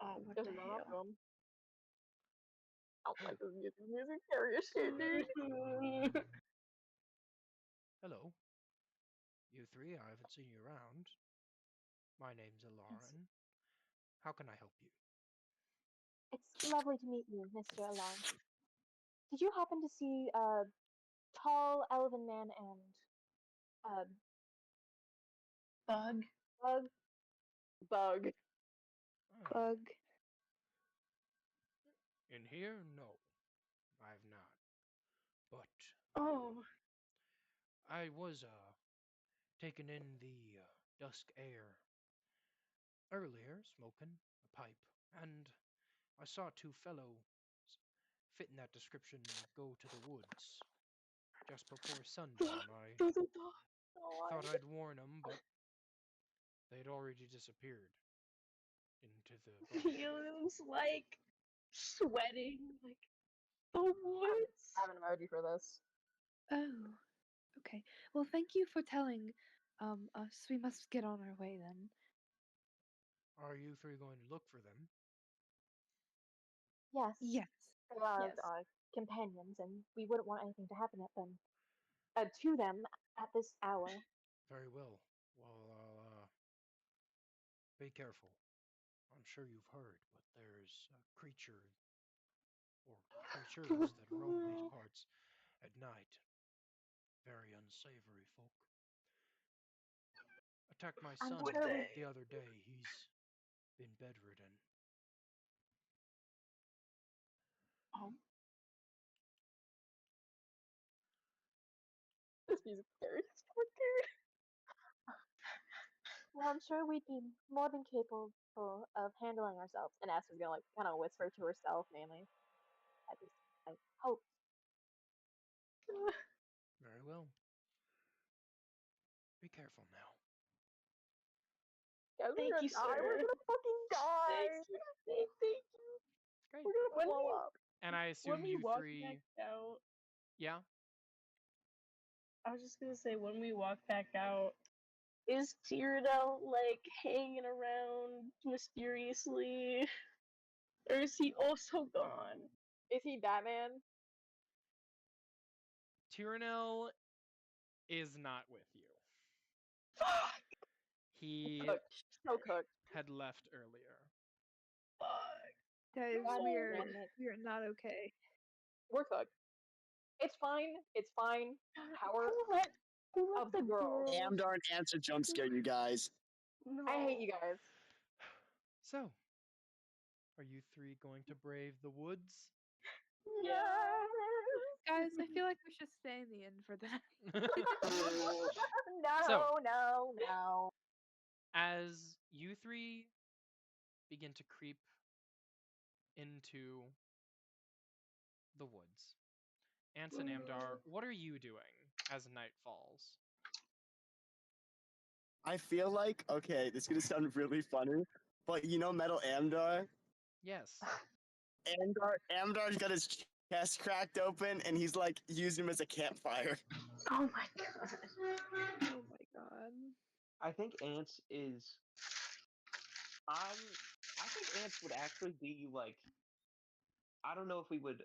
Oh, what Just the run up to hell? him. I don't like this music serious shit, dude. Hello. You three, I haven't seen you around. My name's Alarin. How can I help you? It's lovely to meet you, Mr. Alarm. Did you happen to see a tall elven man and a Bug. bug? Bug. Ah, Bug. in here? No, I've not. But Oh. I was taking in the dusk air earlier, smoking a pipe, and I saw two fellows fitting that description go to the woods just before sundown. I thought I'd warn them, but they'd already disappeared into the bush. He looks like sweating, like the woods. I have an emoji for this. Oh. Okay. Well, thank you for telling us. We must get on our way then. Are you three going to look for them? Yes. Yes. They are Yes. our companions, and we wouldn't want anything to happen to them at this hour. Very well. Well, I'll be careful. I'm sure you've heard, but there's a creature or creatures that roam these parts at night. Very unsavory folk. Attacked my I'm son sure we- the other day. He's been bedridden. Oh. This music's scary. It's so scary. Well, I'm sure we'd be more than capable of handling ourselves. And Esther's gonna like kind of whisper to herself, mainly. At least I hope. Very well. Be careful now. Guys, Thank we're you, gonna die. We're sir. gonna fucking die. Thank you. Thank you. Great. We're gonna When blow we- up. And I assume When we you walk three. back out, Yeah. I was just gonna say, when we walk back out, is Cyrodiil like hanging around mysteriously, or is he also gone? Is he Batman? Tyrannel is not with you. Fuck. He Cooked. So cooked. had left earlier. Fuck. Guys, God we're damn it. not okay. We're cooked. It's fine. It's fine. Power Who let of the girls. Amdar and Ants are jump scare you guys. No. I hate you guys. So, are you three going to brave the woods? Yeah. Guys, I feel like we should stay in the inn for that. No, So- no. As you three begin to creep into the woods, Ants and Amdar, what are you doing as night falls? I feel like, okay, this is gonna sound really funny, but you know Metal Amdar? Yes. Amdar's got his chest cracked open and he's like using him as a campfire. Oh my god. Oh my god. I think Ants is. I think Ants would actually be like. I don't know if we would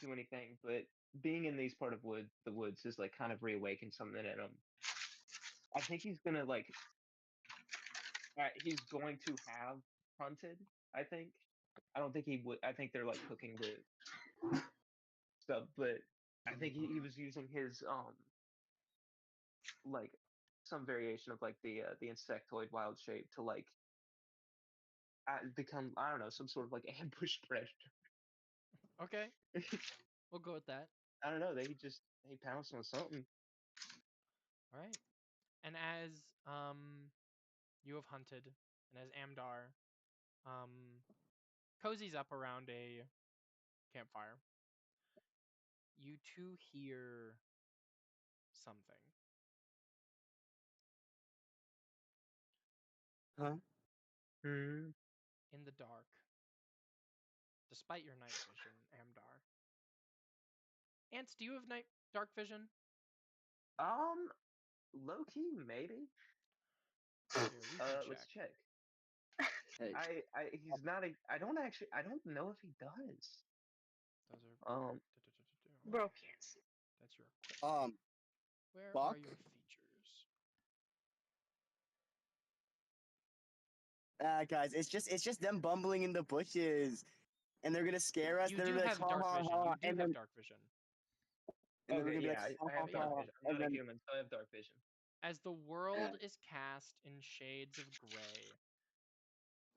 do anything, but being in these part of the woods is like kind of reawakened something in him. I think he's gonna like. He's going to have hunted. I think. I don't think he would. I think they're like cooking the stuff, but I think he was using his like some variation of like the insectoid wild shape to like become, I don't know, some sort of like ambush predator. Okay. We'll go with that. I don't know. They pounced on something. All right. And as you have hunted, and as Amdar cozies up around a campfire, you two hear something. Huh? Hmm. In the dark, despite your night vision, Amdar. Ants, do you have dark vision? Low key, maybe. Here, we can Let's check. check. Hey, He's not a. I don't know if he does. Those are Bro can't see. That's your equipment. Where are Buck? your features? Guys, it's just them bumbling in the bushes, and they're gonna scare us. You They're do gonna be like, have ha dark ha vision. ha, You do and have then dark vision. and then we're Okay, gonna be yeah, like, ha I have ha dark ha, vision. I'm and not a then human, so I have dark vision. As the world is cast in shades of gray,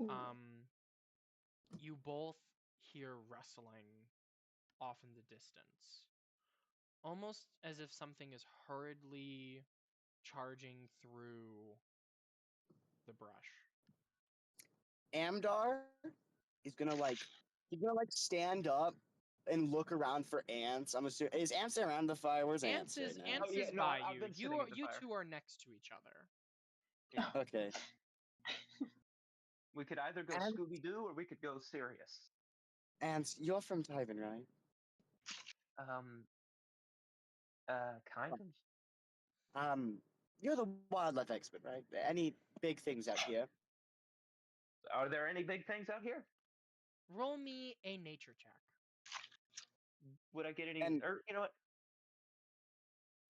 Ooh. you both hear rustling off in the distance. Almost as if something is hurriedly charging through the brush. Amdar is gonna like stand up and look around for ants. I'm assuming is ants around the fire? Where's ants right now? Ants Oh, yeah, is no, by I've you. been sitting at the You fire. two are next to each other. Okay. We could either go And- Scooby Doo or we could go serious. Ants, you're from Tyven, right? Kind of. You're the wildlife expert, right? Any big things out here? Are there any big things out here? Roll me a nature check. Would I get any? And- Or you know what?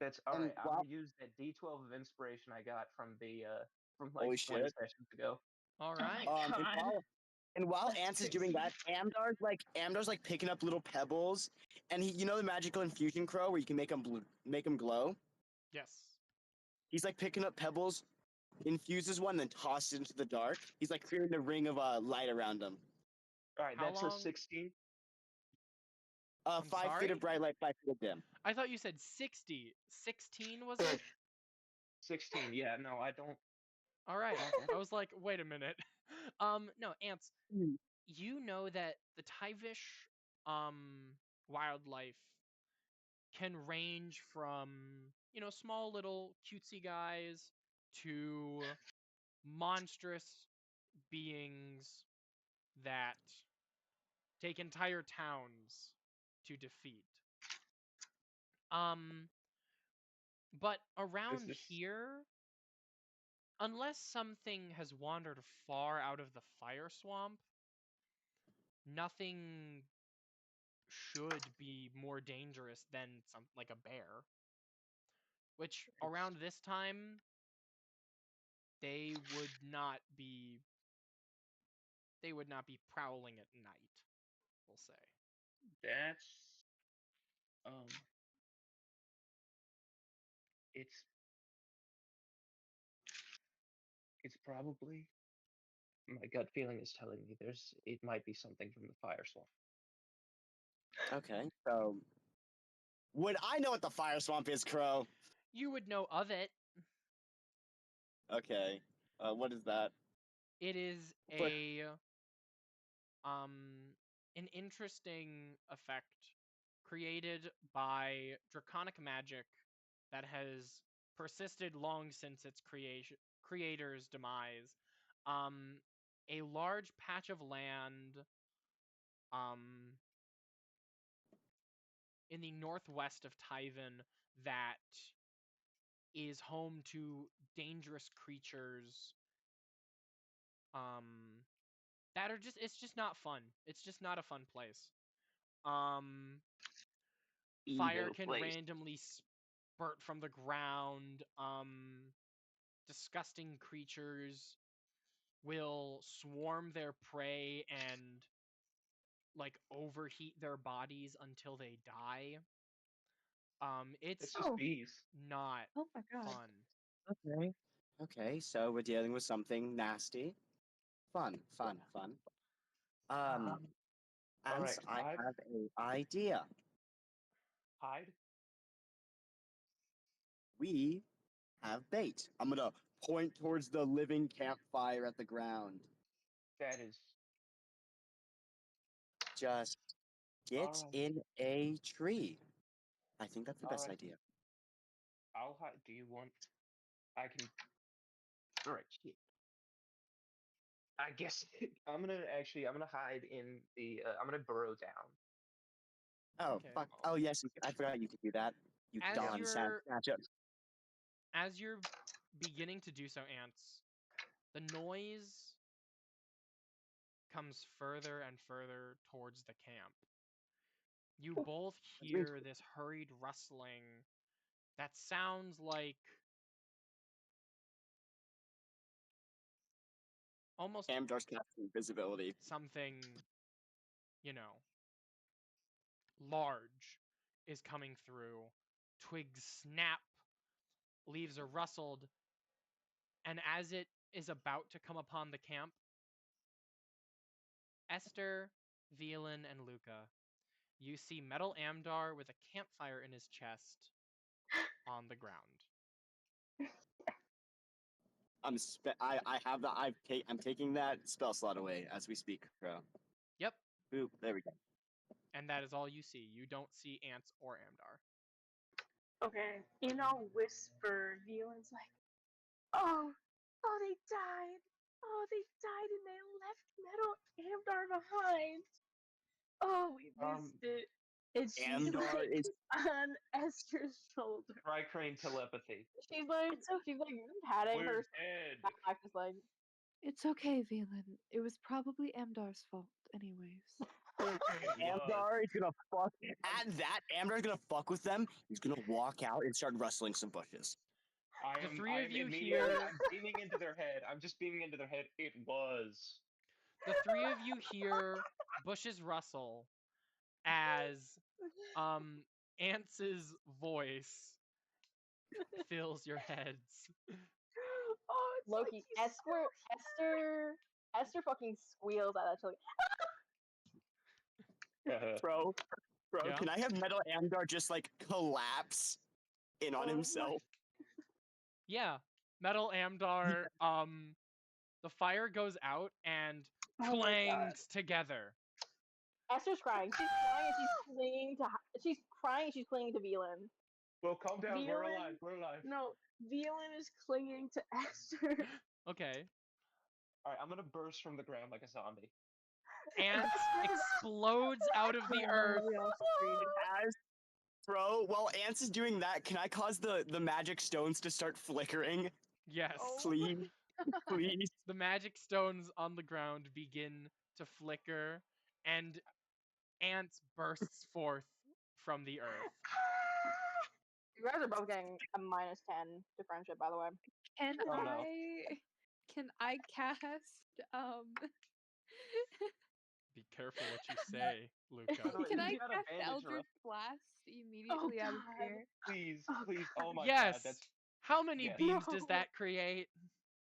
That's all and right. I'm while- gonna use that D12 of inspiration I got from the from like Holy 20 shit. sessions ago. All right. And God. while That's Ants is doing crazy. that, Amdar's like picking up little pebbles, and you know the magical infusion crow where you can make them glow. Yes. He's like picking up pebbles, infuses one, then tosses it into the dark. He's like creating a ring of light around him. All right, How that's long- a 16. I'm 5 feet sorry? of bright light, 5 feet of dim. I thought you said 60. 16 was it? 16. Yeah, no, I don't. All right. I was like, wait a minute. No, Ants. Mm. You know that the Tyvish wildlife can range from, small little cutesy guys to monstrous beings that take entire towns to defeat. But around is- here, unless something has wandered far out of the fire swamp, nothing should be more dangerous than like a bear. Which around this time, they would not be prowling at night, we'll say. That's um. It's probably, my gut feeling is telling me it might be something from the fire swamp. Okay, so would I know what the fire swamp is, Crow? You would know of it. Okay. What is that? It is But- an interesting effect created by draconic magic that has persisted long since its creator's demise. A large patch of land in the northwest of Tyven that is home to dangerous creatures that are just it's just not fun. It's just not a fun place. Fire Evil can place. randomly spurt from the ground. Disgusting creatures will swarm their prey and like overheat their bodies until they die. It's It's just Oh. bees. not Oh my god. fun. Okay. Okay, so we're dealing with something nasty. Fun. Alright, Ants, I I've- have an idea. Hide. We have bait. I'm gonna point towards the living campfire at the ground. That is. Just get Alright. in a tree. I think that's the best Alright. idea. I'll hide. Do you want? I can. Alright. Shit. I guess I'm gonna hide in the. I'm gonna burrow down. Oh, Okay. fuck. Oh, yes, I forgot you could do that. You As darn you're- snatcher. As you're beginning to do so, Ants, the noise comes further and further towards the camp. You both me. hear this hurried rustling that sounds like almost Amdar's casting invisibility. something, large is coming through. Twigs snap, leaves are rustled, and as it is about to come upon the camp, Esther, Violin, and Luca, you see Metal Amdar with a campfire in his chest on the ground. I'm taking that spell slot away as we speak, Crow. Yep, Boop, there we go. and that is all you see. You don't see Ants or Amdar. Okay, in a whisper, Violin's like, "Oh, they died. Oh, they died and they left Metal Amdar behind. Oh, we missed it." And she's Amdar like is- on Esther's shoulder. Crane telepathy. She's like patting We're her dead. back, just like It's okay, Valen. It was probably Amdar's fault, anyways. Amdar is gonna fuck. At that, Amdar is gonna fuck with them. He's gonna walk out and start rustling some bushes. The three I of am you immediately- hear- I'm beaming into their head. I'm just beaming into their head. It was. The three of you hear bushes rustle as Ants's voice fills your heads. Oh, it's Loki. like he's Esther fucking squeals at that. She's like, Bro, Yeah? can I have Metal Amdar just like collapse in on Oh my- himself? Yeah, Metal Amdar. The fire goes out and Oh my God. clangs together. Esther's crying. She's crying and she's clinging to. She's crying. And she's clinging to Violin. Well, calm down. We're Violin- alive. We're alive. No, Violin is clinging to Esther. Okay. All right, I'm gonna burst from the ground like a zombie. Ants explodes out of the earth. We all screamed. Bro, while Ants is doing that, can I cause the magic stones to start flickering? Yes. Oh. Please, please. The magic stones on the ground begin to flicker, and Ants bursts forth from the earth. You guys are both getting a -10 to friendship, by the way. Can Oh, no. can I cast Be careful what you say, Luca. No, can I you got a cast bandage Eldritch around- Blast immediately out of God. here? Please, Oh, please. Oh my Yes. god, that's How many Yes. beams does No. that create?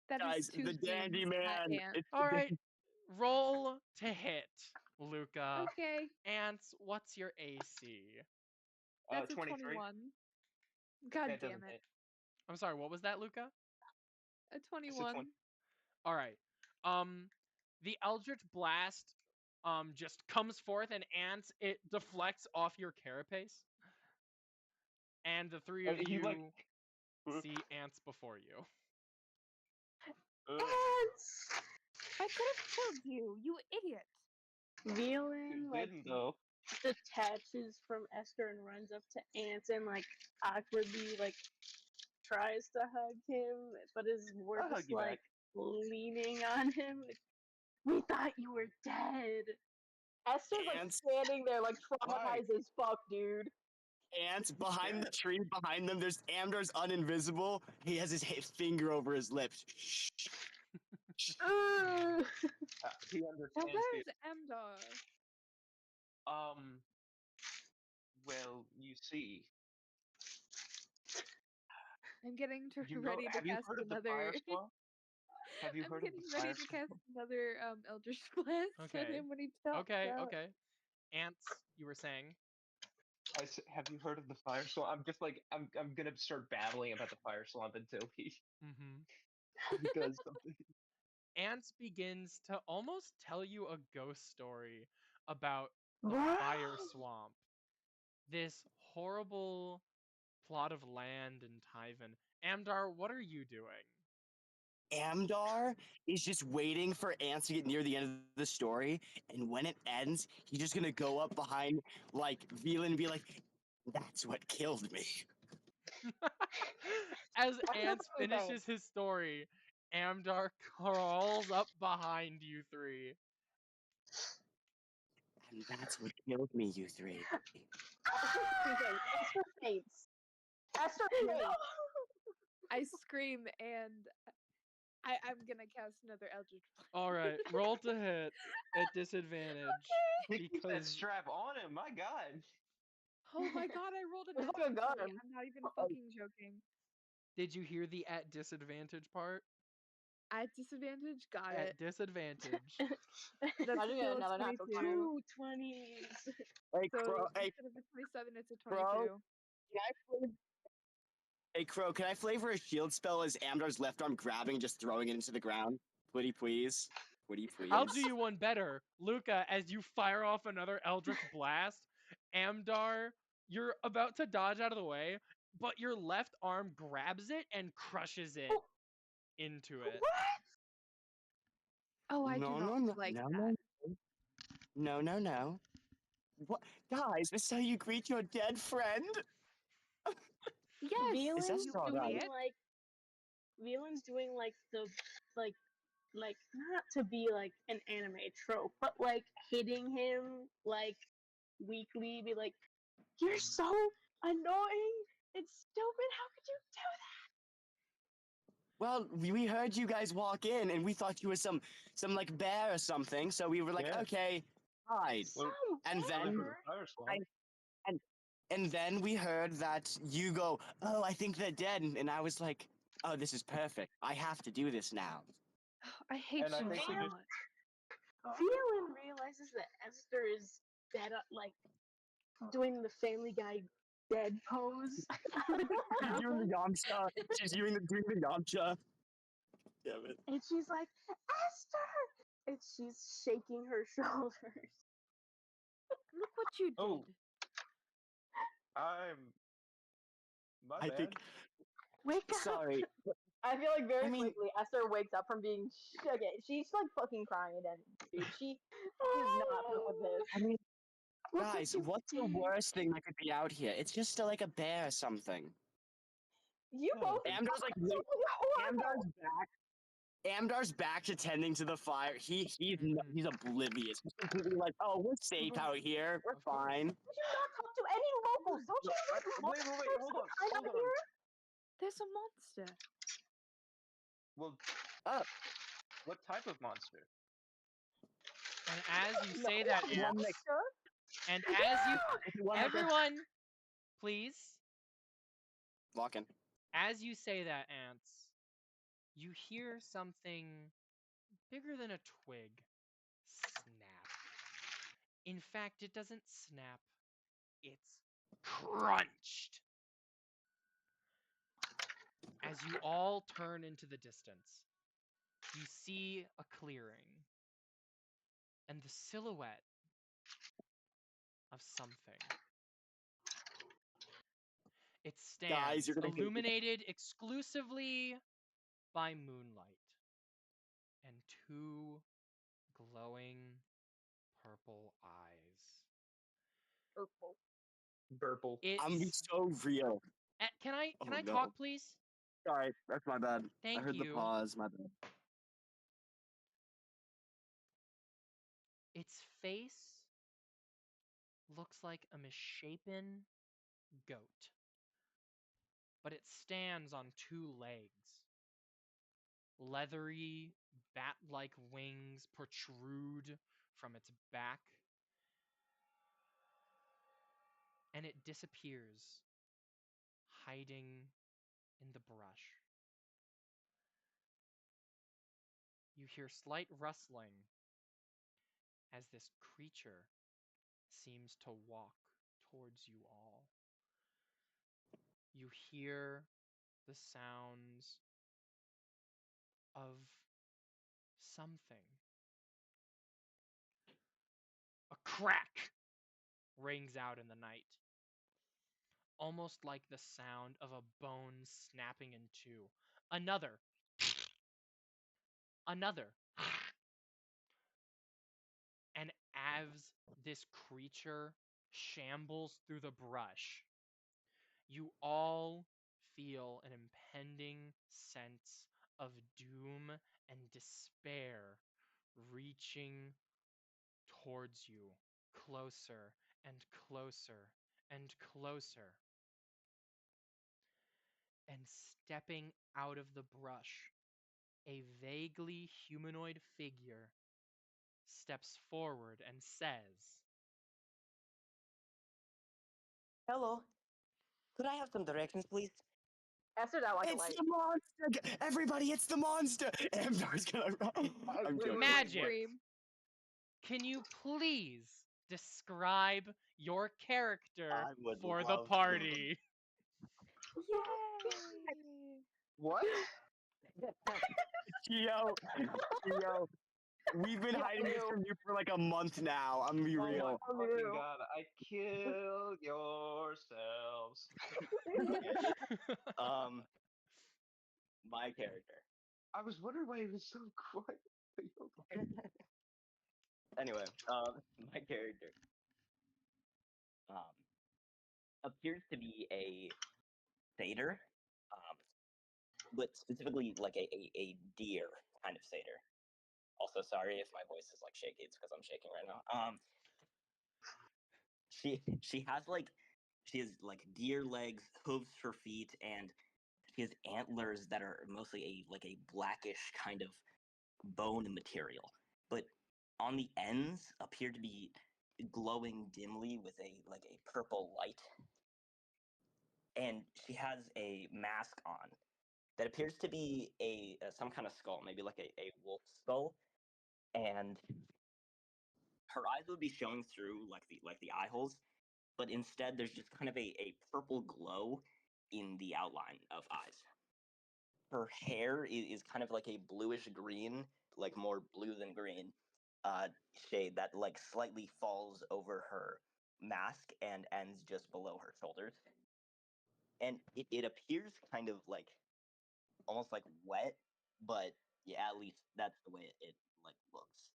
That is Guys, two the dandy beams at man. Ant. It's the All right, roll to hit, Luca. Okay, Ants, what's your AC? that's a 23. 21. God That damn doesn't it. hit. I'm sorry, what was that, Luca? A It's a 21. All right. The Eldritch Blast just comes forth, and ants it deflects off your carapace, and the three of He you like. see ants before you. Ants! I could have killed you, you idiot. Violin like Didn't though. detaches from Esther and runs up to Ants and like awkwardly like tries to hug him, but is more I'll hug just you like back. leaning on him. Like, we thought you were dead. Esther's like Ants. standing there like Why? traumatized as fuck, dude. Ants behind the tree behind them. There's Amdar's uninvisible. He has his finger over his lips. Shh. Ugh. He Now understands where the. is Amdar? Well, you see, I'm getting you know. ready to Have you cast heard of the another. fire swan? Have you I'm heard of getting the ready fire to swan? cast another Eldritch Blast Okay. at him when he talks Okay, out. okay. Ants, you were saying? Have you heard of the fire swan? I'm just like I'm gonna start babbling about the fire swan until he does something. Ants begins to almost tell you a ghost story about the What? fire swamp. This horrible plot of land in Tyvan. Amdar, what are you doing? Amdar is just waiting for Ants to get near the end of the story, and when it ends, he's just gonna go up behind like Velan and be like, "That's what killed me." As That's Ants okay. finishes his story, Amdar crawls up behind you three. And that's what killed me, you three. Esther faints. Esther faints. I scream and I'm gonna cast another Eldritch Blast. All right, roll to hit at disadvantage He keeps that because strap on him. My God. Oh my god, I rolled a It's nat like a 20. gun. I'm not even fucking joking. did you hear the at disadvantage part? At disadvantage, got it. At disadvantage. That's Imagine still a another natural 22. 2 20s. Hey, So Crow. Hey, instead of a 27, it's a Crow. 22. Hey, Crow. Can I flavor a shield spell as Amdar's left arm grabbing, and just throwing it into the ground? Woody, please. Woody, please. I'll do you one better. Luca, as you fire off another Eldritch Blast, Amdar, you're about to dodge out of the way, but your left arm grabs it and crushes it into it. Oh, I do No, not no, no, like no, that. no, no, no. What, guys? This is how you greet your dead friend. Yes, Is that Velan's still you right? idiot. like Velan's doing like the like not to be like an anime trope, but like hitting him like weekly, be like, "You're so annoying. It's stupid. How could you do Well, we heard you guys walk in, and we thought you were some like bear or something. So we were like, Yeah. okay, hide. that?" Some And then bear. Fire swan. and then we heard that you go, oh, I think they're dead, and I was like, oh, this is perfect. I have to do this now. I hate And I you think so he just- much. Velan realizes that Esther is dead, like doing the Family Guy dead pose. She's doing the Yamcha. She's doing the Yamcha. Damn it. And she's like, Esther! And she's shaking her shoulders. Look what you did. Oh. My I bad. think. Wake up! Sorry. I feel like very I mean- quickly Esther wakes up from being okay. She's like fucking crying again, dude. She is not put with this. I mean, Look what guys, you what's the did. worst thing that could be out here? It's just like a bear or something. You No. both Amdar's like, absolutely horrible. Amdar's back to tending to the fire. He's oblivious. He's completely like, oh, we're safe out here. We're Of course. fine. You should not talk to any locals. Don't you know Wait, locals hold are on, some kind hold out on. here? There's a monster. Well, Up. what type of monster? And as you No, say that, yeah, One Ants, sure. and as you One that goes- everyone, please, Walking. as you say that, Ants, you hear something bigger than a twig snap. In fact, it doesn't snap, it's crunched. As you all turn into the distance, you see a clearing and the silhouette of something. It Guys, stands you're gonna hate this. illuminated exclusively by moonlight and two glowing purple eyes. Purple. Burple. I'm gonna be It's so real. can I Oh, no. talk, please? Sorry, that's my bad. I Thank heard the you. pause, my bad. Its face looks like a misshapen goat, but it stands on two legs. Leathery, bat-like wings protrude from its back, and it disappears, hiding in the brush. You hear slight rustling as this creature seems to walk towards you all. You hear the sounds of something. A crack rings out in the night, almost like the sound of a bone snapping in two. Another. Another. And as this creature shambles through the brush, you all feel an impending sense of doom and despair reaching towards you, closer and closer and closer. And stepping out of the brush, a vaguely humanoid figure steps forward and says, Hello. Could I have some directions, please? Esther's out like a It's light. the monster! Everybody, it's the monster! Amdar's gonna run. I'm wait, joking. Magic! Scream. Can you please describe your character I would for the love to. party? Yay! What? Gio, we've been hiding this from you for like a month now. I'm gonna be Oh my real. fucking Ew. god! I kill yourselves. Um, my character. I was wondering why he was so quiet. Anyway, my character um appears to be a satyr, but specifically like a deer kind of satyr. Also, sorry if my voice is like shaky. It's because I'm shaking right now. She has like deer legs, hooves for feet, and she has antlers that are mostly a blackish kind of bone material, but on the ends appear to be glowing dimly with a purple light. And she has a mask on that appears to be a some kind of skull, maybe like a wolf skull, and her eyes would be showing through like the eye holes, but instead there's just kind of a purple glow in the outline of eyes. Her hair is kind of like a bluish green, like more blue than green, uh, shade that like slightly falls over her mask and ends just below her shoulders. And it appears kind of like almost like wet, but yeah, at least that's the way it like looks.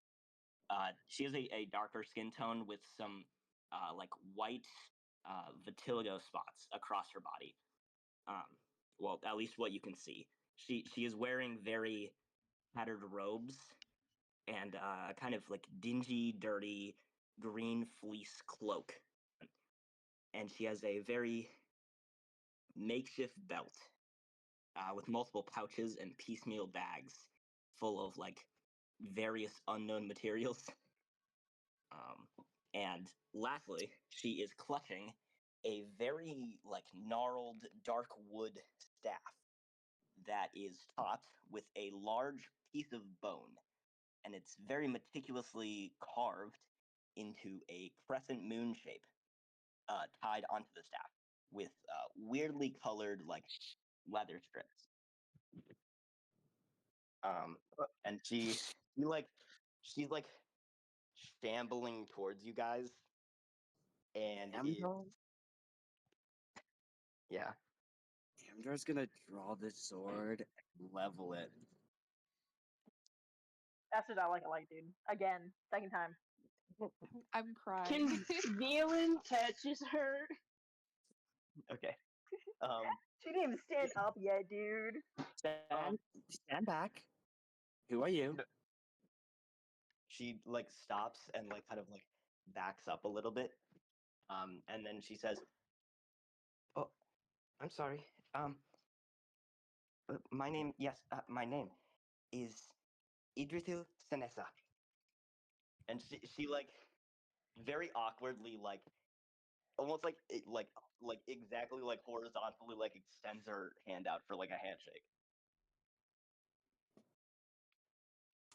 She has a darker skin tone with some like white vitiligo spots across her body. Um, well, at least what you can see. She is wearing very tattered robes and kind of like dingy, dirty green fleece cloak, and she has a very makeshift belt with multiple pouches and piecemeal bags full of like various unknown materials. And lastly, she is clutching a very like gnarled dark wood staff that is topped with a large piece of bone, and it's very meticulously carved into a crescent moon shape, tied onto the staff with weirdly colored like leather strips. And she's like shambling towards you guys, and Amdar? yeah, Amdar's gonna draw the sword and level it. That's what I like, dude. Again, second time. I'm crying. Can Valen touches her? okay. She didn't even stand up yet, dude. Stand back. Who are you? She like stops and like kind of like backs up a little bit, and then she says, "Oh, I'm sorry. My name, yes, my name is Idrithil Senessa." And she like very awkwardly like almost like like exactly like horizontally like extends her hand out for like a handshake.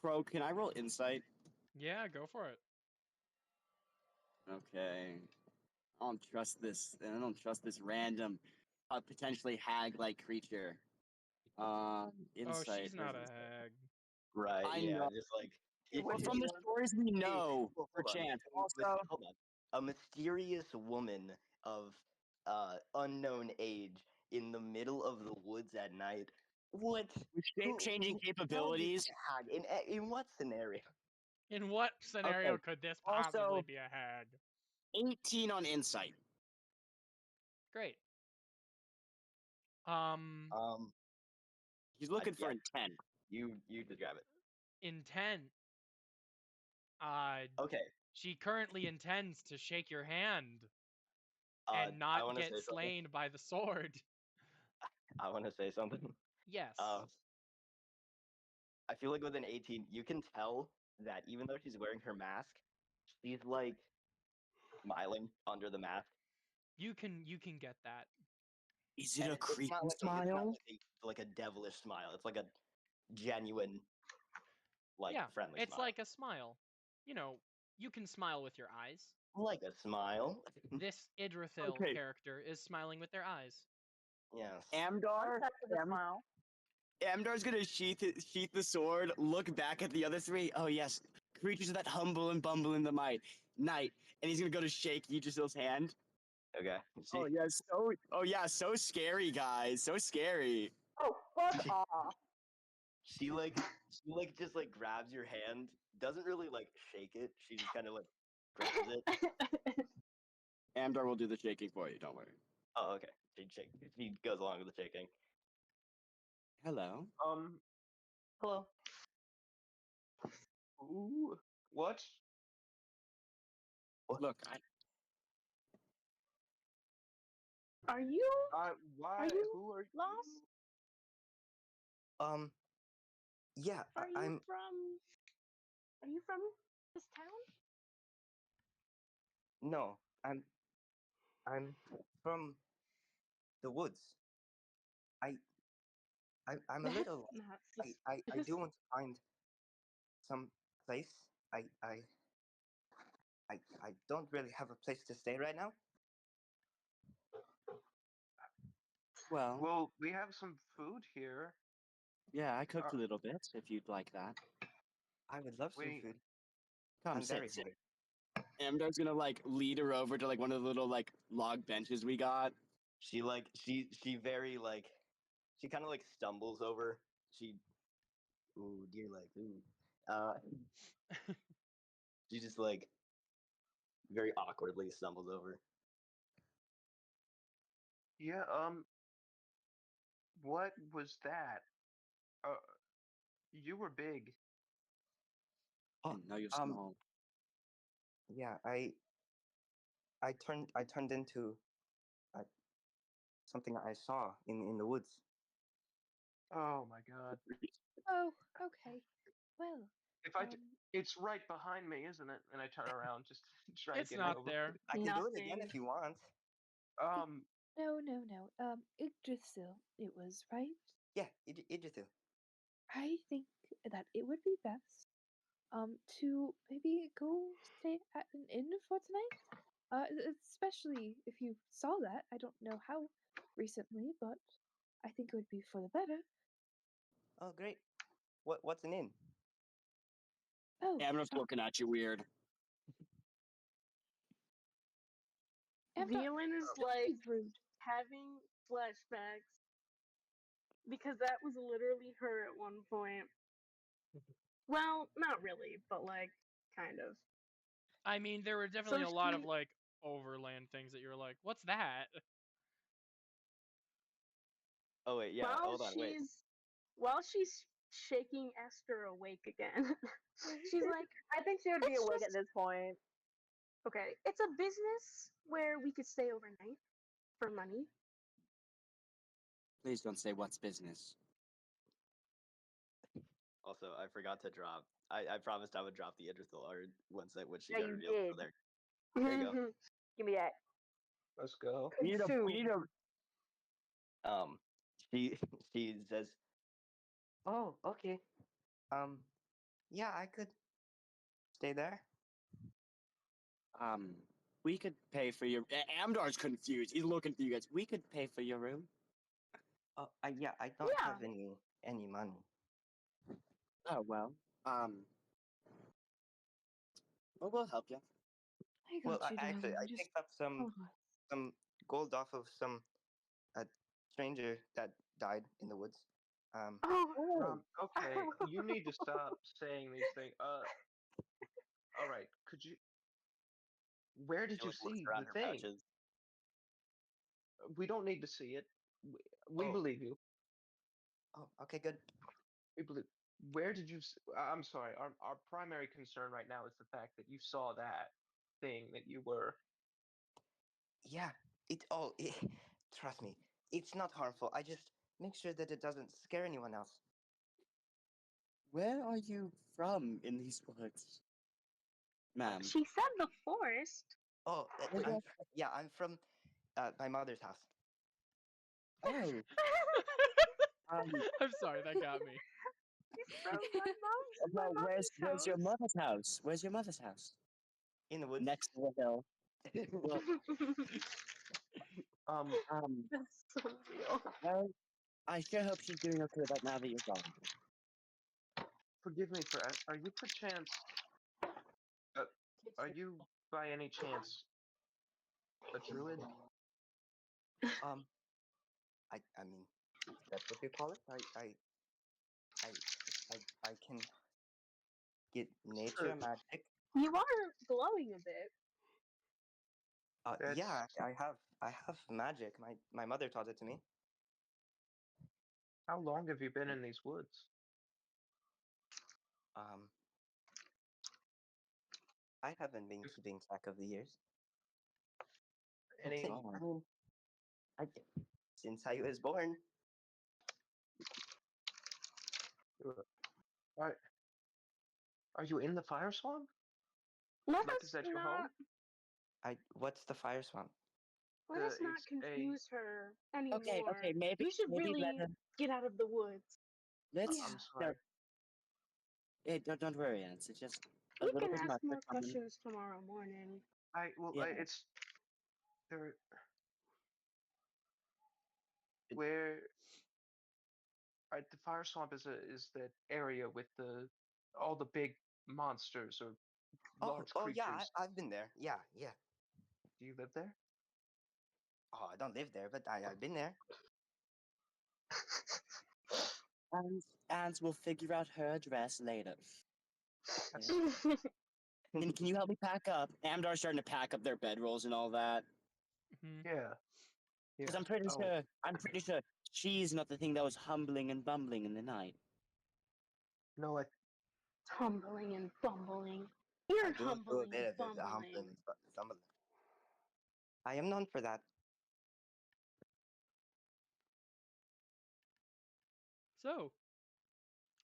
Pro, can I roll insight? Yeah, go for it. Okay. I don't trust this. I don't trust this random, potentially hag-like creature. Insight. Oh, she's not where's a insight? hag. Right. I yeah. know. Just like Well, if from the anyone- stories we know, Well, for hold on. chance. Hold on. A mysterious woman of unknown age in the middle of the woods at night. What? With shape-changing capabilities. In what scenario? In what scenario Okay, could this also- possibly be a hag? 18 on insight. Great. He's looking for yeah. intent. You just grab it. Intent. Okay. She currently intends to shake your hand I and not wanna get say something. slain by the sword. I want to say something. Yes. I feel like with an 18, you can tell that even though she's wearing her mask, she's like smiling under the mask. You can get that. Is it And a it's creepy not like smile? like a devilish smile. It's like a genuine, like Yeah, friendly it's smile. like a smile. You know, you can smile with your eyes. Like a smile. This Idrithil Okay. character is smiling with their eyes. Yes. Amdar? That's with a smile. Amdar's gonna sheath the sword, look back at the other three. Oh yes, creatures that humble and bumble in the night. And he's gonna go to shake Yggdrasil's hand. Okay. Oh yeah, so scary, guys. So scary. Oh, fuck off. She just like grabs your hand, doesn't really like shake it. She just kind of like grabs it. Amdar will do the shaking for you, don't worry. Oh, okay. She goes along with the shaking. Hello. Hello. Ooh. What? Look, Are you Why? Are you Who are lost? You? Yeah, Are you I'm. from this town? No, I'm from the woods. I'm a That's little. not I do want to find some place. I don't really have a place to stay right now. well, Well, we have some food here. yeah, I cooked a little bit if you'd like that. I would love some Wait. food. Come I'm very sit. hungry. Amdar's gonna like lead her over to like one of the little like log benches we got. She very like she kind of like stumbles over. Ooh, dear legs. Ooh. She just like very awkwardly stumbles over. Yeah. What was that? You were big. Oh, No, you're small. yeah, I turned into something I saw in the woods. Oh my god. Oh, okay. Well, If I, um, it's right behind me, isn't it? And I turn around just to try and It's get not over. there. I can do it again Nothing. if you want. no. Yggdrasil, it was, right? Yeah, Idrisu. I think that it would be best, to maybe go stay at an inn for tonight. Especially if you saw that. I don't know how recently, but I think it would be for the better. Oh, great. What's an inn? Oh, Amnor's looking at you weird. Amdar, Valen is don't like be rude. having flashbacks because that was literally her at one point. Well, not really, but like kind of. I mean, there were definitely So a lot of she- like overland things that you're like, what's that? Oh wait, yeah. Hold on, wait. While she's shaking Esther awake again, she's like, I think she would be It's awake just- at this point. okay, it's a business where we could stay overnight for money. Please don't say what's business. Also, I forgot to drop. I promised I would drop the Idrithil art once she Yeah, got you revealed. So did. there you go. Give me that. Let's go. We need a She she says, "Oh, okay. Yeah, I could stay there." we could pay for your. Amdar's confused. He's looking for you guys. We could pay for your room. Yeah, I don't Yeah. have any money. Oh well. Well, we'll help you. I got Well, you, actually, darling. I Just picked up hold on. some gold off of some stranger that died in the woods. Oh, Okay, you need to stop saying these things. All right, could you? Where did you Alex looks see around the her thing? pouches. We don't need to see it. We Oh. believe you. Oh, okay, good. We believe. Where did you? I'm sorry. Our primary concern right now is the fact that you saw that thing that you were. Yeah, trust me, it's not harmful. I just make sure that it doesn't scare anyone else. Where are you from in these woods, ma'am? she said the forest. Oh, Okay. I'm from my mother's house. Oh. I'm sorry, that got me. Well, where's your mother's house? Where's your mother's house? In the woods. Next to the hill. Well, That's so real. well, I sure hope she's doing okay right now that you're gone. Forgive me for. Are you perchance? Are you by any chance a druid? I mean, that's what you call it. I can get nature Sure. magic. You are glowing a bit. Yeah, I have magic. My mother taught it to me. How long have you been in these woods? I haven't been keeping track of the years. Any? Since I was born. Are you in the fire swamp? Let Like, us is that your not. home? What's the fire swamp? Let us not it's a- confuse her anymore. Okay, maybe We should maybe really let her. get out of the woods. Let's. Yeah. I'm sorry. Hey, don't worry, Ants. It's just a We little can bit ask much more for coming. questions tomorrow morning. Yeah. It's there. Where the fire swamp is that area with all the big monsters or large creatures. Yeah, I've been there. Yeah. Do you live there? Oh, I don't live there, but I've been there. And we'll figure out her address later. That's- Can you help me pack up? Amdar's starting to pack up their bedrolls and all that. Mhm. Yeah. Because Yeah. I'm pretty sure she's not the thing that was humbling and bumbling in the night. No, Humbling and bumbling. I You're do a humbling bit and of it, bumbling. humbling, but some of them. I am known for that. So,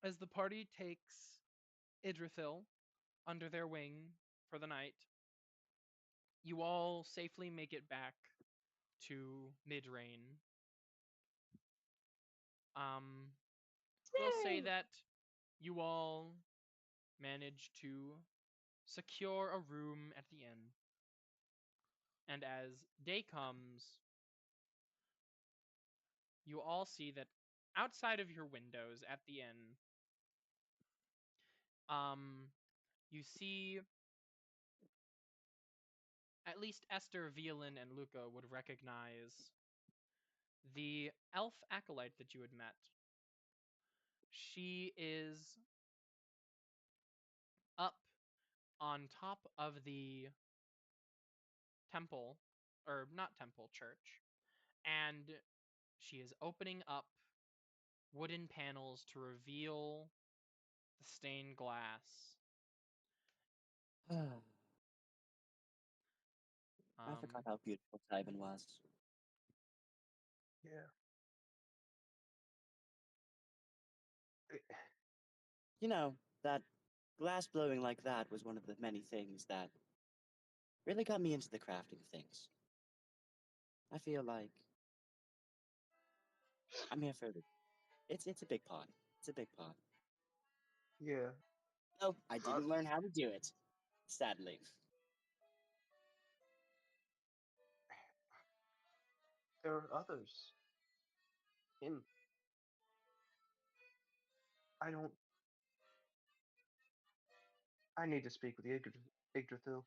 as the party takes Idrithil under their wing for the night, you all safely make it back to Midrain. We'll say Yay! that you all manage to secure a room at the inn. And as day comes, you all see that outside of your windows at the inn, you see at least Esther, Violin, and Luca would recognize the elf acolyte that you had met. She is up on top of the temple, or not temple, church, and she is opening up wooden panels to reveal the stained glass. I forgot how beautiful Tywin was. Yeah. You know, that glass blowing like that was one of the many things that really got me into the crafting of things. I feel like I'm here for it. It's a big pot. It's a big pot. Yeah. No, I didn't learn how to do it, sadly. There are others. Him. I don't. I need to speak with Yggdrasil.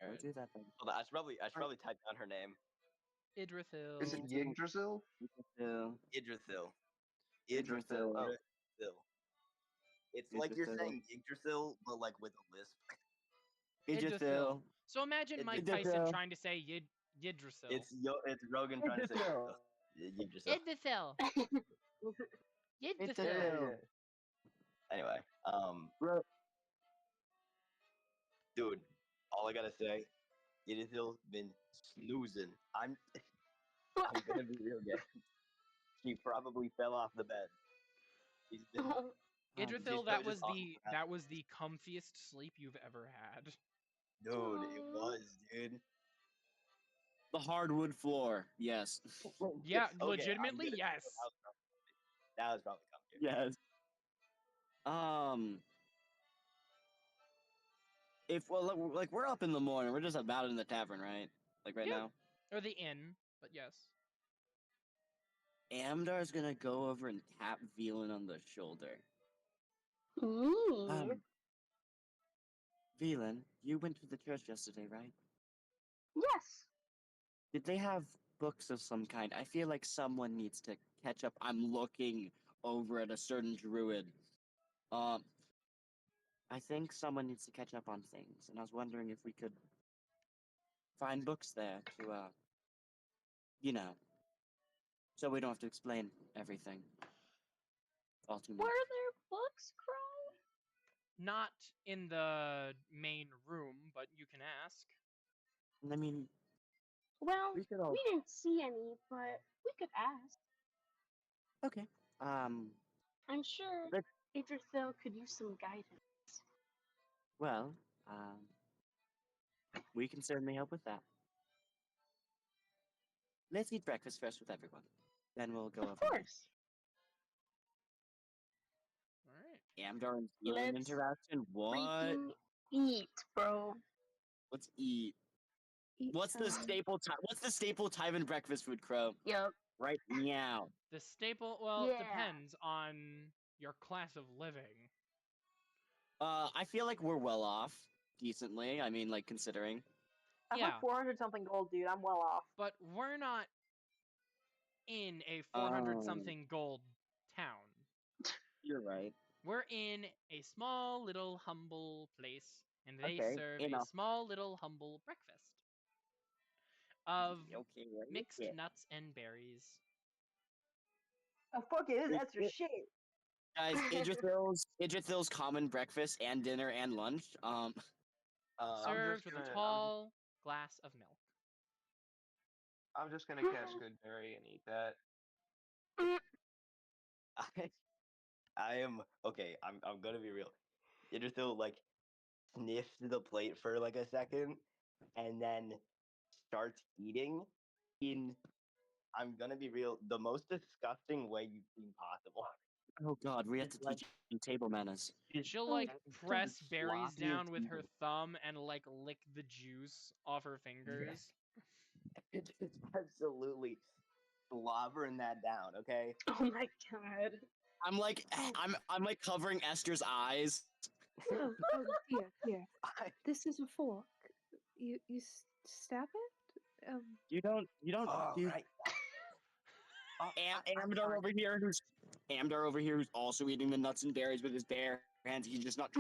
Go Alright. do that then. Hold on, I should probably type down her name. Idrithil. Is it Yggdrasil? Yggdrasil. Idrithil. Yggdrasil. Oh. Yggdrasil. It's like you're Yggdrasil. saying Yggdrasil, but like with a lisp. Yggdrasil. So imagine Mike Yggdrasil. Tyson trying to say Yggdrasil. It's Rogan trying to say Yggdrasil. Yggdrasil. Yggdrasil. Yggdrasil. Anyway, Bro, dude, all I gotta say, Yggdrasil's been snoozing. I'm gonna be real gay. She probably fell off the bed. She's been. Idrithil, she's that probably was just off the crap. that was the comfiest sleep you've ever had. Dude, it was, dude. the hardwood floor. Yes. Yeah, Okay, I'm legitimately, gonna- yes. That was probably comfy. Yes. If like we're up in the morning, we're just about in the tavern, right? Like right Yeah. now. Or the inn, but yes. Amdar's gonna go over and tap Velan on the shoulder. Me? Velan, you went to the church yesterday, right? Yes. Did they have books of some kind? I feel like someone needs to catch up. I'm looking over at a certain druid. I think someone needs to catch up on things, and I was wondering if we could find books there to, you know, so we don't have to explain everything all too much. Were there books, Crow? Not in the main room, but you can ask. I mean, Well, we could all. we didn't see any, but we could ask. Okay. I'm sure But- Yggdrasil could use some guidance. Well, we can certainly help with that. Let's eat breakfast first with everyone. Then we'll go over. Of course. All right. Amdar and Velan Let's interaction. What? Freaking eat, bro. Let's eat. Eat What's the some. staple Tywin breakfast food, Crow? Yup. Right now. The staple, well, it Yeah. depends on your class of living. I feel like we're well off decently. I mean, like considering. I have Yeah. like 400 something gold, dude. I'm well off. But we're not in a 400 something gold town. You're right. We're in a small little humble place, and they Okay, serve enough. a small little humble breakfast of Okay, right. mixed Yeah. nuts and berries. Oh, fuck it. This It- extra it- shit. Guys, Yggdrasil's common breakfast and dinner and lunch. I'm Served just with gonna. a tall glass of milk. I'm just gonna catch Goodberry and eat that. I am okay. I'm gonna be real. Yggdrasil like sniffs the plate for like a second, and then starts eating in. I'm gonna be real. The most disgusting way you've seen possible. Oh God, we have It's to like- teach you table manners. She'll like press so berries sloppy down and with her evil. thumb and like lick the juice off her fingers. It's just absolutely slobbering that down. Okay. Oh my god. I'm like I'm like covering Esther's eyes. Oh, here. I, This is a fork. You stab it? You don't oh, you right. Oh, I'm Amdar sorry. over here who's also eating the nuts and berries with his bare hands. He's just not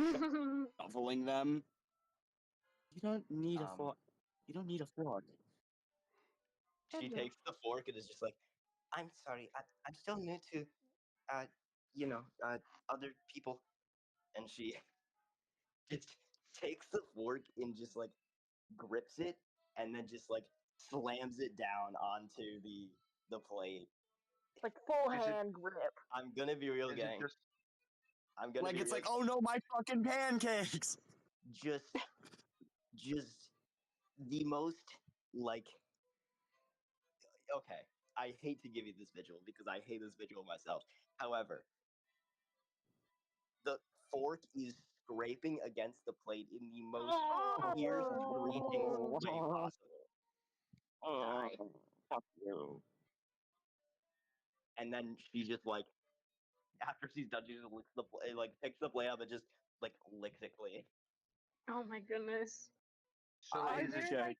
shoveling them. You don't need a Um, fork. You don't need a fork. She Edna. takes the fork and is just like, I'm sorry, I'm still new to, uh, other people. And she just takes the fork and just like grips it and then just like slams it down onto the plate. Like full Is it- hand grip. I'm gonna be real, Is it gang. just I'm gonna Like be it's real. like, oh no, my fucking pancakes. Just the most like. Okay, I hate to give you this visual because I hate this visual myself. However, the fork is scraping against the plate in the most tear-screeching way possible. Oh, fuck you. And then she just like, after she's done, she just licks the like picks the plate up and just like licks it clean. Oh my goodness. so? Are Is it there like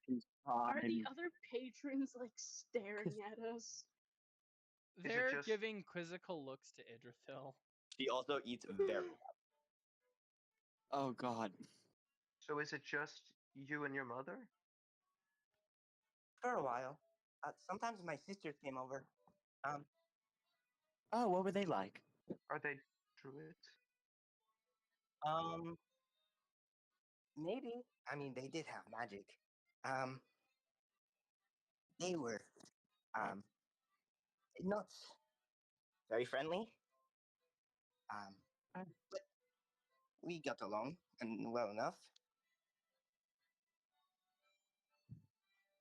are the other patrons like staring at us? it They're just- giving quizzical looks to Idrithil. She also eats very. Oh god. so? Is it just you and your mother? For a while. Sometimes my sister came over. Oh, what were they like? Are they druids? Um, maybe. I mean, they did have magic. They were, not very friendly. But we got along and well enough.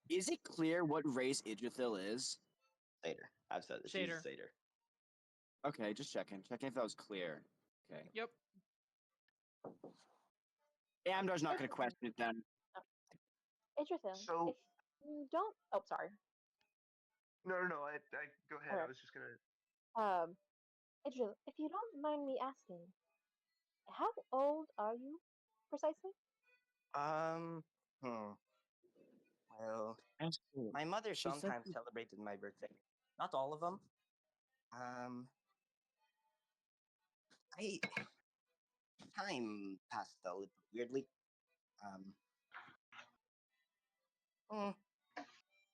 Is it clear what race Idrithil is? Satyr. I've said this. She's Satyr. a satyr. Okay, just checking. Checking if that was clear. Okay. Yep. Amdar's not gonna question it then. Interesting. So- If you don't. Oh, sorry. No. I go ahead. I Alright. was just gonna. Idril, if you don't mind me asking, how old are you precisely? Well, Esther, my mother she said sometimes she- celebrated my birthday. Not all of them. I time passed a little weirdly.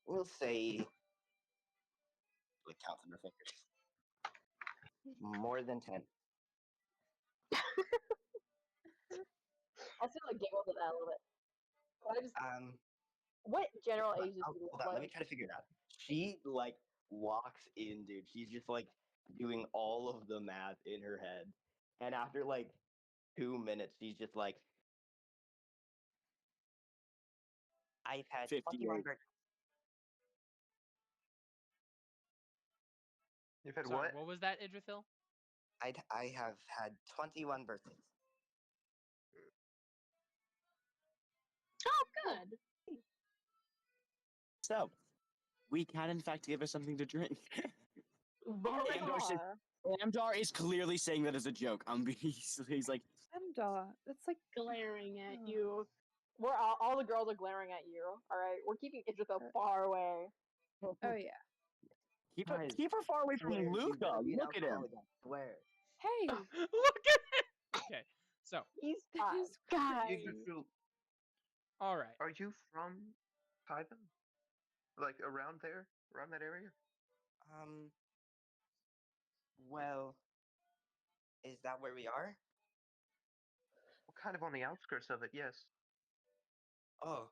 We'll say, like count on her fingers. More than 10. I still like giggled at that a little bit. But I just, Um, what general hold on, ages do you hold on, let me like? try to figure it out. She like walks in, dude. She's just like doing all of the math in her head, and after like 2 minutes, she's just like, "I've had 21 58. birthdays." You've had Sorry, what? what was that, Idrithil? I have had 21 birthdays. Oh, good. So, we can in fact give her something to drink. Very Amdar should- far. Amdar is clearly saying that as a joke. He's like, Emda. That's like Glaring at Oh. you. We're all the girls are glaring at you. All right, we're keeping Idrithil Uh, far away. oh yeah. Guys, keep her far away from Swear, she's Luca. gonna be an Look at him. alcoholic, I swear. Hey, Look at it! Okay, so, He's that fine. is Guys. crazy. alright. Are you from Tython? Like around there? Around that area? Well, is that where we are? Well, kind of on the outskirts of it, yes. Oh,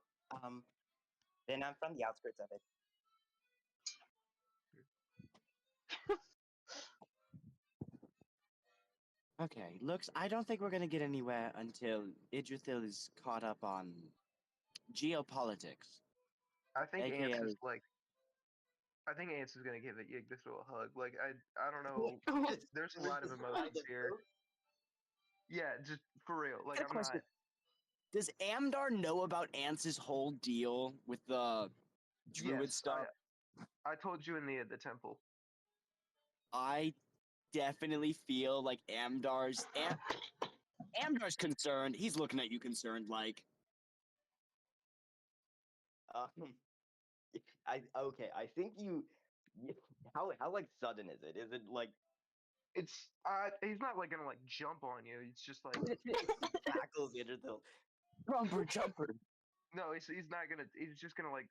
then I'm from the outskirts of it. Okay, looks. I don't think we're gonna get anywhere until Idrithil is caught up on geopolitics. I think Ants AKA is like. I think Ants is gonna give it Yggdrasil a hug. Like I don't know. There's a lot of emotions here. Yeah, just for real. Like Good I'm not. question. Does Amdar know about Ance's whole deal with the druid Yes, stuff? I told you in the temple. I definitely feel like Amdar's concerned. He's looking at you concerned, like. I think how like sudden is it? Is it like It's he's not like gonna like jump on you. It's just like tackles it or the Jumper. no, he's not gonna. He's just gonna like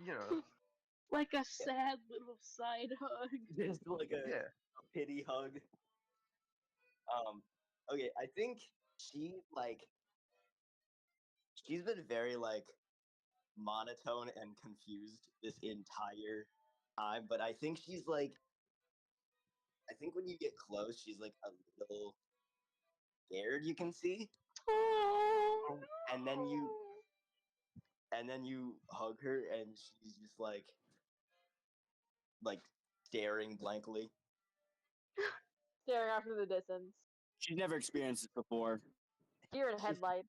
you know Like a sad little side hug. just like a yeah. pity hug. Okay, I think she's been very like monotone and confused this entire time, but I think she's like I think when you get close, she's like a little scared, you can see. Oh, And then you hug her and she's just like staring blankly. Staring off into the distance. She's never experienced this before. Deer in headlights.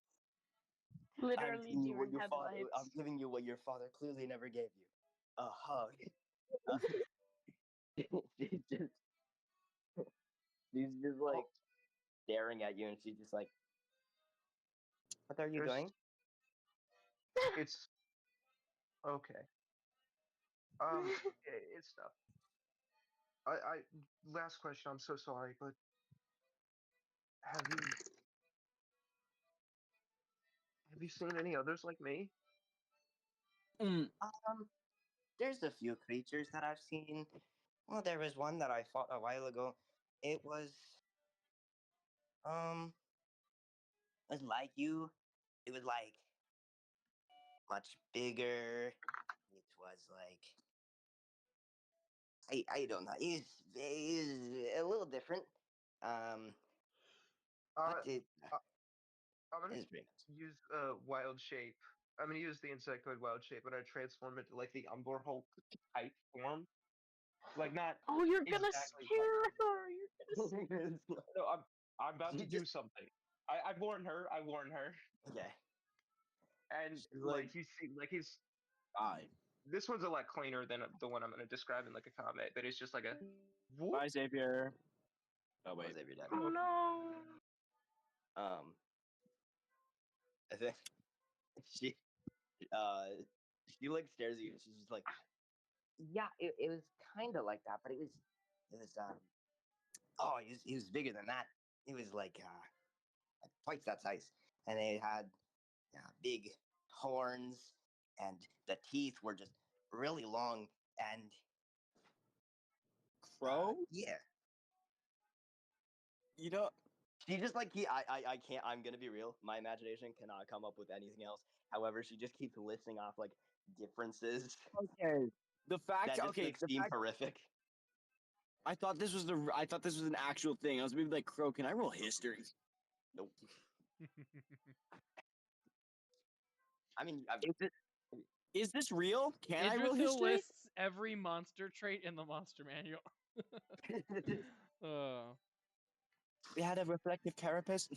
literally giving you deer in I'm headlights. giving you what your father clearly never gave you. A hug. She's just like staring at you and she's just like, what are you There's- doing? It's okay. It's stuff. I last question. I'm so sorry, but have you seen any others like me? There's a few creatures that I've seen. Well, there was one that I fought a while ago. It was like you. It was like much bigger. It was like I don't know. It's a little different. But it I'm gonna is pretty much. use wild shape. I'm gonna use the insectoid wild shape, but I transform it to like the Umbor Hulk type form. Like not. Oh, you're gonna exactly scare like her. You're gonna. No, I'm about to do something. I warned her. I warned her. Okay. And She's like like- you see, like he's Bye. this one's a lot cleaner than the one I'm gonna describe in like a comment. But it's just like a. whoop. Bye, Xavier. Oh wait. Was every day. Oh no. I think she like stares at you and she's just like, yeah, it was kind of like that, but it was oh, he was bigger than that. It was like twice that size, and it had big horns, and the teeth were just really long, and Crow? yeah, You know, she just like I can't. I'm gonna be real. My imagination cannot come up with anything else. However, she just keeps listing off like differences okay. The fact, that just okay, like, the seem fact, horrific. I thought this was an actual thing. I was maybe like, Crow, can I roll history? Nope. I mean, Is this real? Can I roll Idrisil history? lists every monster trait in the monster manual. Oh. We had a reflective carapace.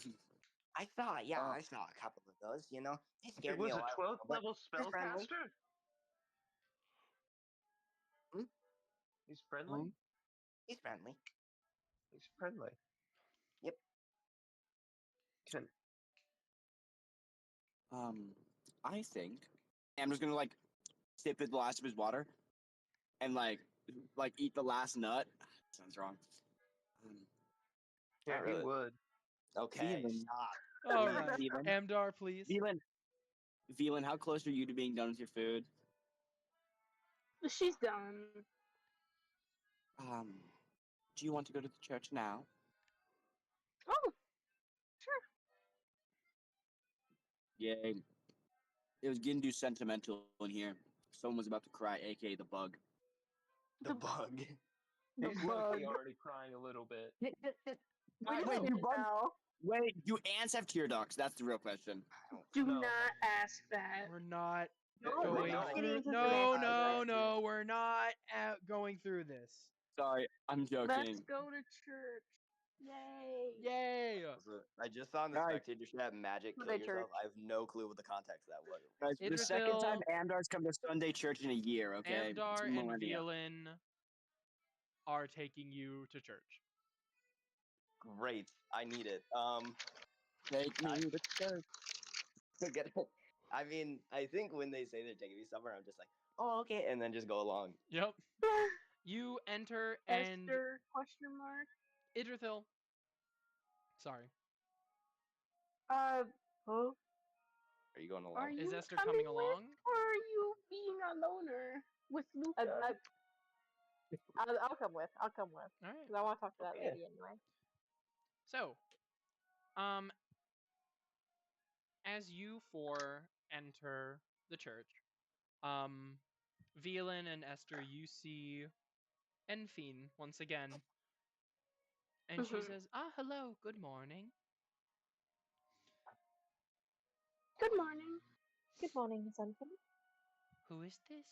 I saw, yeah, Oh. I saw a couple of those. You know, they It scared was me a a while. 12th level they're friendly. spellcaster. Hmm? He's friendly. He's friendly. He's friendly. Yep. Can I think I'm just gonna like sip the last of his water, and like eat the last nut. Sounds wrong. yeah, really. he would. Okay, Velan. stop. All right, Velan. Amdar, please. Velan, how close are you to being done with your food? She's done. Do you want to go to the church now? Oh, sure. Yay. It was getting too sentimental in here. Someone was about to cry, aka the bug. The bug. The He's bug. likely already crying a little bit. We Wait, just you did bug- now. Wait, do ants have tear ducts? That's the real question. Do No. not ask that. We're not No, going we're not through. getting into No, semantics no, today. no. We're not going through this. Sorry, I'm joking. Let's go to church. Yay. Yay! I just saw in the Guys. spectator chat magic kill Sunday yourself. church. I have no clue what the context of that was. Guys, for the second Idrisil, time, Amdar's come to Sunday church in a year, okay? It's Amdar a and millennia. Velan are taking you to church. Great. I need it. Take me to church. Get it. I mean, I think when they say they're taking me somewhere, I'm just like, oh, okay, and then just go along. Yep. You enter and Esther question mark. Idrithil. Sorry. Huh? Are you going along? Are Is you Esther coming with, along? or are you being a loner with Luca? I'll come with. I'll come with. All right. Because I want to talk to that Okay. lady anyway. So, as you four enter the church, Violin and Esther, you see Enfine once again, and she Mhm. says, "Ah, hello, good morning." Good morning. Good morning, Miss Uncle. Who is this?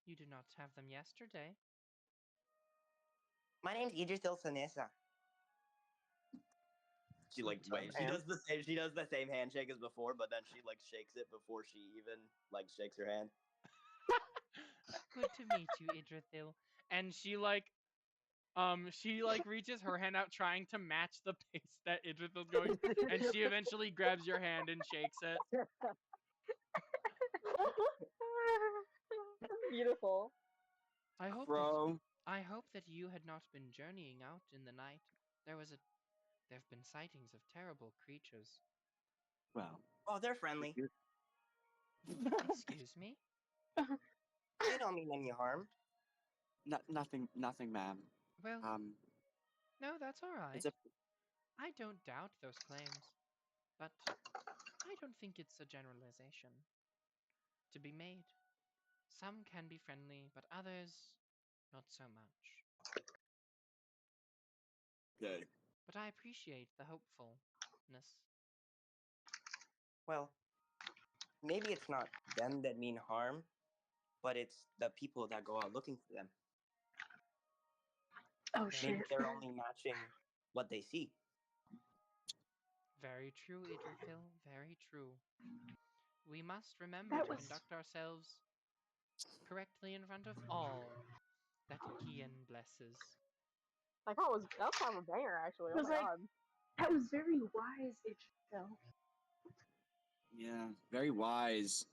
You did not have them yesterday. My name's Idrisil Sanessa. She like waves. She does the same. She does the same handshake as before, but then she like shakes it before she even like shakes her hand. Good to meet you, Idrithil. And she reaches her hand out trying to match the pace that Idrithil's going, and she eventually grabs your hand and shakes it. Beautiful. I hope Bro. that you had not been journeying out in the night. There have been sightings of terrible creatures. Well, Oh, they're friendly. Excuse me? They don't mean any harm. nothing, ma'am. Well, Um, no, that's all right. it's a I don't doubt those claims, but I don't think it's a generalization to be made. Some can be friendly, but others not so much. good. But I appreciate the hopefulness. Well, maybe it's not them that mean harm, but it's the people that go out looking for them. Oh Maybe shit. they're only matching what they see. Very true, Idrithil, very true. We must remember That to was- conduct ourselves correctly in front of all that Kian blesses. Like, that was kind of a banger, actually. It Oh was my like- god. That was very wise, Idrisil. Yeah, very wise.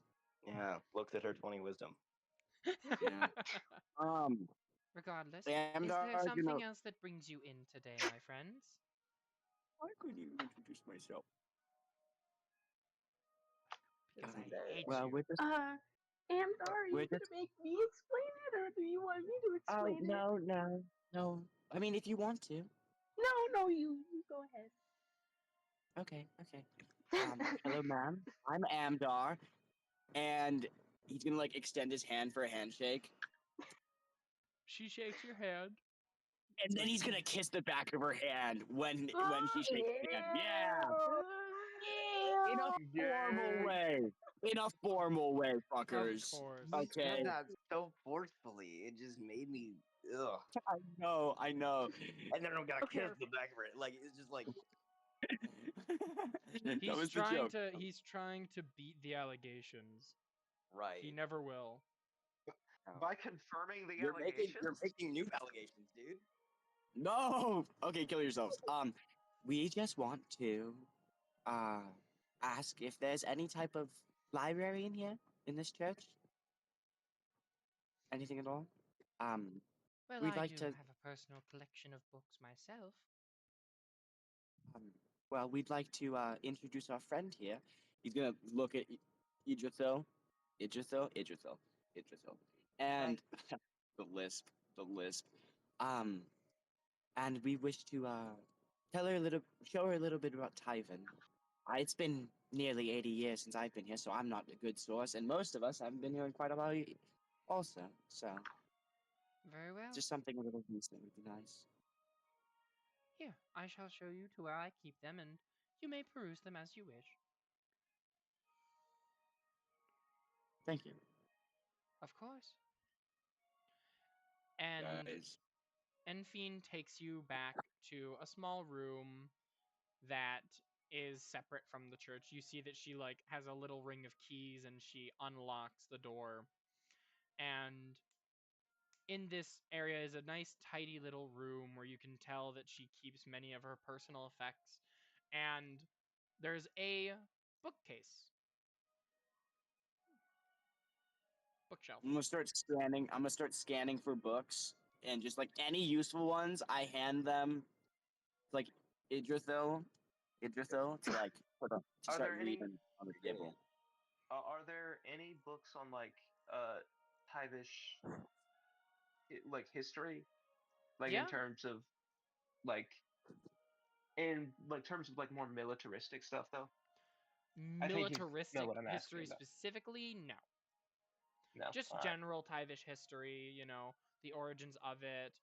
Yeah, looks at her 20 wisdom. Yeah. Regardless, And is there you something know, else that brings you in today, my friends? I couldn't even introduce myself. Because Okay. I hate Well, you. we're just. Amdar, are you We're gonna just- make me explain it, or do you want me to explain it? No. I mean, if you want to. No, you go ahead. Okay. Hello, ma'am. I'm Amdar, and he's gonna like extend his hand for a handshake, She shakes your hand. and then he's gonna kiss the back of her hand when she shakes his hand. Yeah. In a formal way. In a formal way, fuckers. Of course. You Okay. said that so forcefully. It just made me ugh. I know. And then I'm gonna Okay. kiss the back of it. Like it's just like That was He's the trying joke. to beat the allegations. right. He never will. By confirming the You're allegations. making new allegations, dude. No. Okay, kill yourselves. We just want to ask if there's any type of library in here in this church. Anything at all? Well, We'd I like do to- have a personal collection of books myself. Well, we'd like to introduce our friend here. He's gonna look at Idrithil, and the lisp. And we wish to show her a little bit about Tyven. It's been nearly 80 years since I've been here, so I'm not a good source, and most of us haven't been here in quite a while also. So Very well. just something a little decent would be nice. Here, I shall show you to where I keep them, and you may peruse them as you wish. Thank you. Of course. And Guys. Enfine takes you back to a small room that is separate from the church. You see that she like has a little ring of keys and she unlocks the door. And in this area is a nice tidy little room where you can tell that she keeps many of her personal effects, and there's a bookcase. Bookshelf. I'm gonna start scanning. I'm gonna start scanning for books, and just like any useful ones, I hand them like Idrithil to like put up to Are start there any- reading on the table. Are there any books on like Taivish like history, like Yeah. in terms of like more militaristic stuff though? I think you know Militaristic what I'm asking history about. specifically, no. No, Just alright. general Taivish history, the origins of it.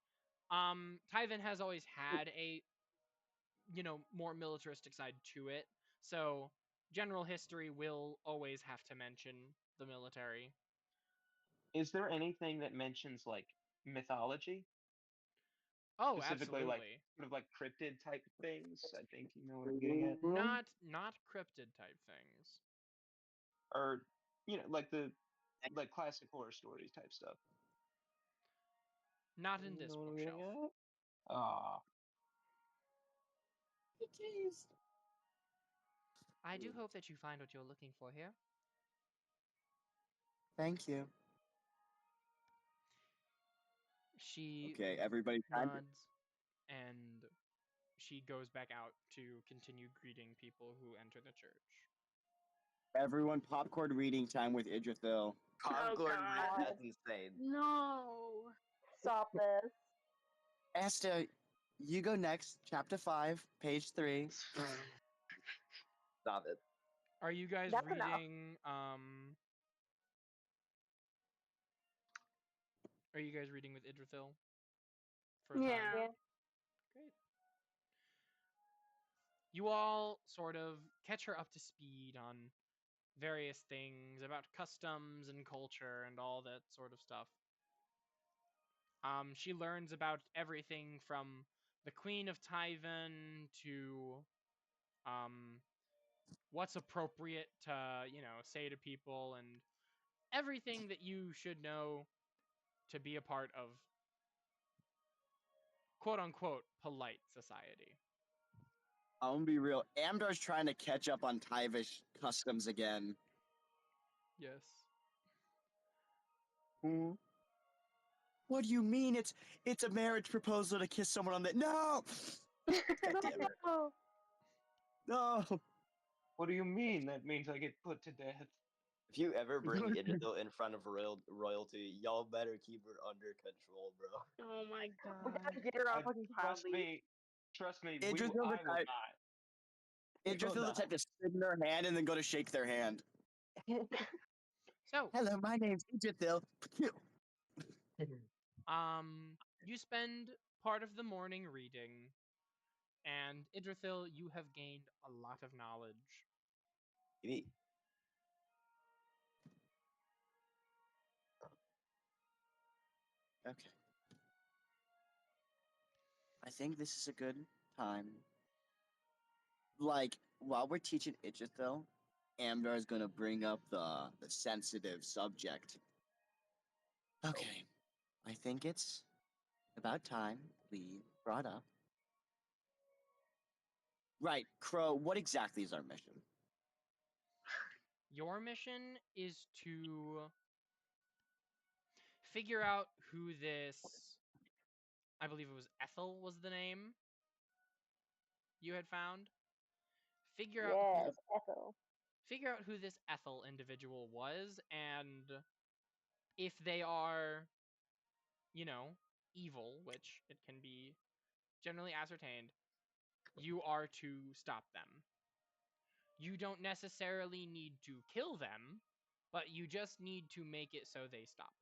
Tywin has always had a, more militaristic side to it. So general history will always have to mention the military. Is there anything that mentions like mythology? Oh, Specifically, like absolutely. sort of like cryptid type things. I think you know what I'm getting at. Not cryptid type things. Or like the classic horror stories type stuff. Not in this bookshelf. Ah, I do hope that you find what you're looking for here. Thank you. She Okay, everybody. nods, and she goes back out to continue greeting people who enter the church. Everyone, popcorn reading time with Idrithil. Popcorn God. read, that's insane. No. Stop this. Asta, you go next. Chapter 5, page 3. Stop it. Are you guys That's enough. reading Are you guys reading with Idrithil? For a Yeah. time? Yeah. Great. You all sort of catch her up to speed on various things about customs and culture and all that sort of stuff. She learns about everything from the Queen of Tywin to what's appropriate to, say to people, and everything that you should know to be a part of quote-unquote polite society. I'm gonna be real. Amdar's trying to catch up on Taivish customs again. Yes. What do you mean? It's a marriage proposal to kiss someone on the no. God damn it. No. No. what do you mean? That means I get put to death. If you ever bring Idrithil in front of royalty, y'all better keep her under control, bro. Oh my We god. gotta get her on fucking Trust proudly. me. Idrithil's I will the type. not. We will Idrithil's the not. type to stick in their hand and then go to shake their hand. So, Hello, my name's Idrithil. you spend part of the morning reading, and Idrithil, you have gained a lot of knowledge. Maybe. Okay. I think this is a good time. Like, while we're teaching Idrithil, Amdar is gonna bring up the sensitive subject. Okay. I think it's about time we brought up. Right, Crow, what exactly is our mission? Your mission is to figure out who this, I believe it was Ethel was the name you had found. Figure out Yes, Ethel. figure out who this Ethel individual was, and if they are, evil, which it can be generally ascertained, you are to stop them. You don't necessarily need to kill them, but you just need to make it so they stop.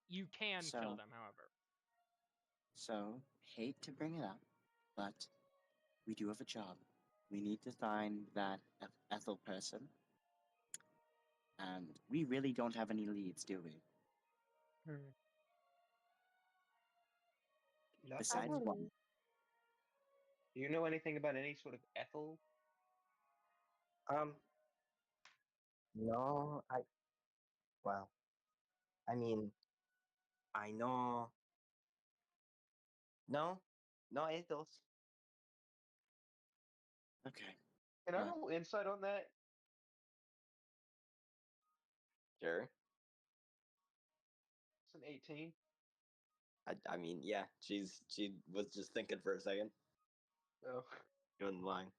You can kill So- them, however. So, hate to bring it up, but we do have a job. We need to find that Ethel person. And we really don't have any leads, do we? Not Besides really. one. Do you know anything about any sort of Ethel? No, well, I mean, I know. No, no ethos. Okay. Can I Well, roll insight on that? Sure. It's an 18. I mean, yeah. She was just thinking for a second. Oh. She wasn't lying.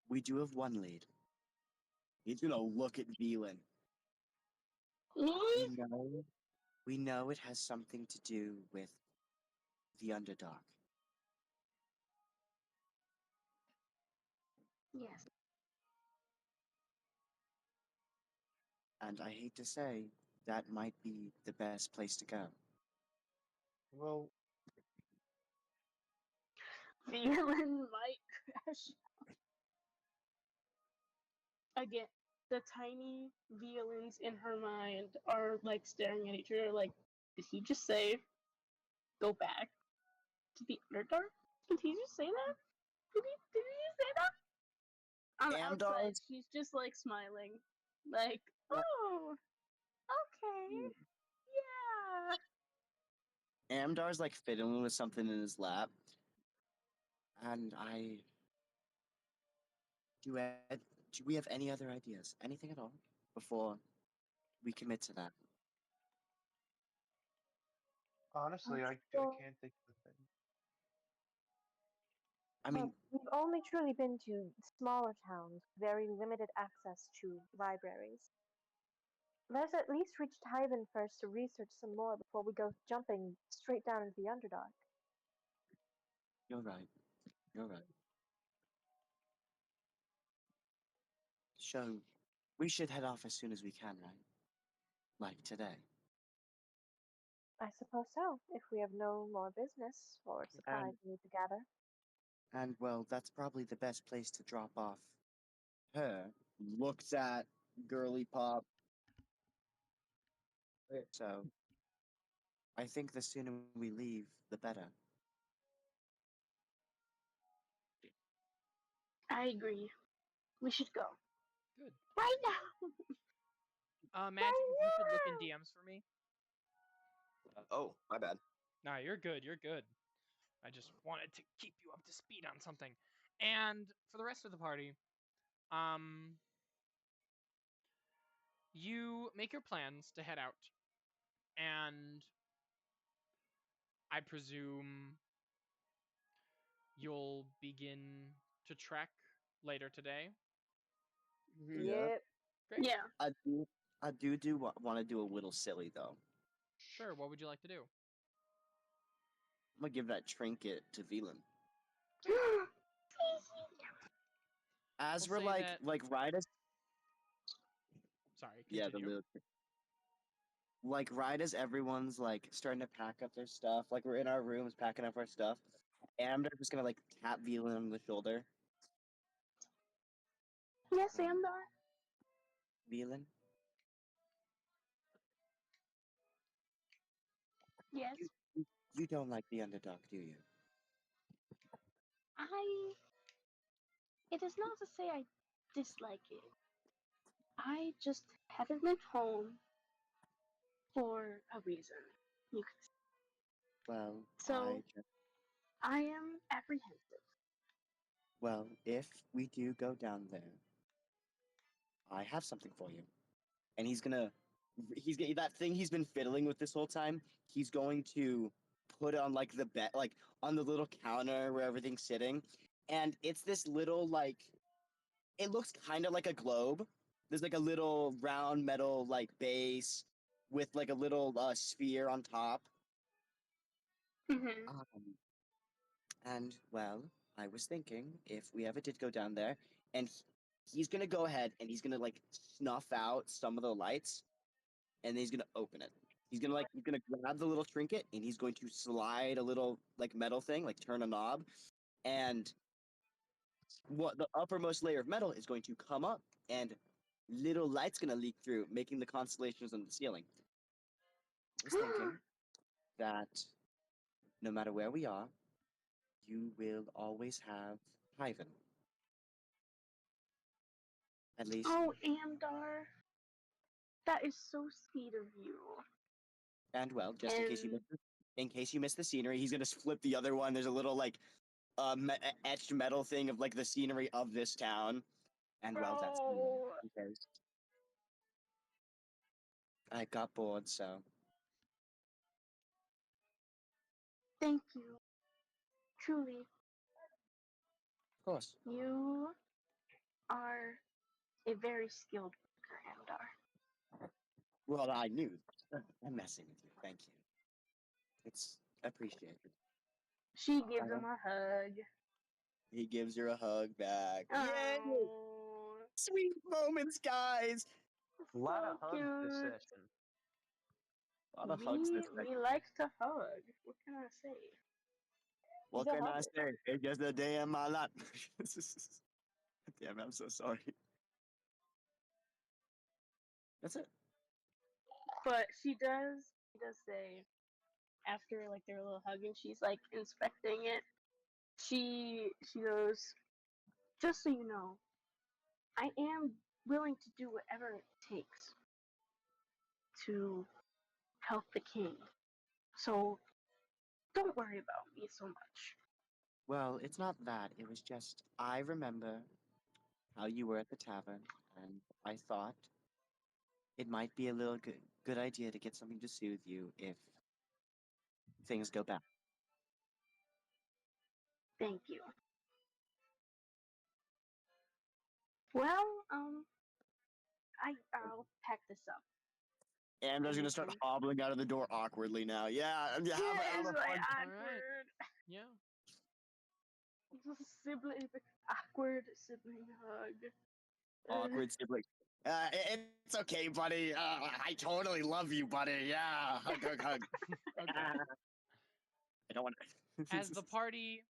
we do have one lead. He's gonna look at Velan. What? We know it has something to do with the Underdark. Yes. And I hate to say, that might be the best place to go. Well, Violin might crash. Again, the tiny violins in her mind are like staring at each other like, did he just say go back to the Underdark? Did he just say that? Did he just say that? On the outside, Amdar's she's just like smiling. Like, oh, okay. Yeah. Amdar's like fiddling with something in his lap, and do. Do we have any other ideas? Anything at all before we commit to that? honestly, I So, can't think of a thing. I mean, we've only truly been to smaller towns, very limited access to libraries. Let's at least reach Tyven first to research some more before we go jumping straight down into the Underdark. you're right. You're right. So, we should head off as soon as we can, right? Like today. I suppose so, if we have no more business or supplies we need to gather. And well, that's probably the best place to drop off her. Looks at Girly Pop. So, I think the sooner we leave, the better. I agree. We should go. Good. Right now! Magic, if you could look in DMs for me. Oh, my bad. Nah, you're good. You're good. I just wanted to keep you up to speed on something. And for the rest of the party, you make your plans to head out, and I presume you'll begin to trek later today. Yeah. Yep. Great. Yeah. I want to do a little silly though. Sure. What would you like to do? I'm gonna give that trinket to Velan. As We'll we're say that- like right as Sorry. yeah, the Continue. little like right as everyone's like starting to pack up their stuff, like we're in our rooms packing up our stuff, and I'm just gonna like tap Velan on the shoulder. Yes, Amdar. Velan, Yes. you don't like the Underdog, do you? It is not to say I dislike it. I just haven't been home for a reason. You could say. Well, So I am apprehensive. well, if we do go down there, I have something for you. And he's gonna that thing he's been fiddling with this whole time, he's going to put on like the bed, like on the little counter where everything's sitting. And it's this little like it looks kind of like a globe. There's like a little round metal like base with like a little sphere on top. Mm-hmm. And well, I was thinking if we ever did go down there, and he's gonna go ahead and he's gonna like snuff out some of the lights, and then he's gonna open it. He's gonna grab the little trinket and he's going to slide a little like metal thing, like turn a knob, and what the uppermost layer of metal is going to come up, and little light's gonna leak through, making the constellations on the ceiling. I was thinking that no matter where we are, you will always have Hyven. At least Oh, Amdar. That is so sweet of you. And well, just And in case you missed the scenery, he's gonna flip the other one. There's a little like etched metal thing of like the scenery of this town. And well, that's me, bro, because I got bored. So thank you. Truly, of course. you are a very skilled worker, Amdar. Well, I knew. I'm messing with you. Thank you. It's appreciated. She gives Uh-huh. him a hug. He gives her a hug back. Yay! Oh, Sweet moments, guys. A lot of so hugs this cute. session. A lot of hugs this We second. likes to hug. What can I say? What He's a can I hugger. say? It's just a day in my life. Damn, I'm so sorry. That's it. But she does say after like their little hug and she's like inspecting it. She goes, just so you know, I am willing to do whatever it takes to help the king. So don't worry about me so much. Well, it's not that. It was just I remember how you were at the tavern, and I thought it might be a little good idea to get something to soothe you if things go bad. Thank you. Well, I'll pack this up. And I was And gonna we start can- hobbling out of the door awkwardly now. Yeah, have Yeah, a it's like fun. awkward. Yeah. Sibling awkward sibling hug. Awkward sibling. It's okay, buddy. I totally love you, buddy. Yeah, hug, hug, hug. Okay. I don't want to. As the party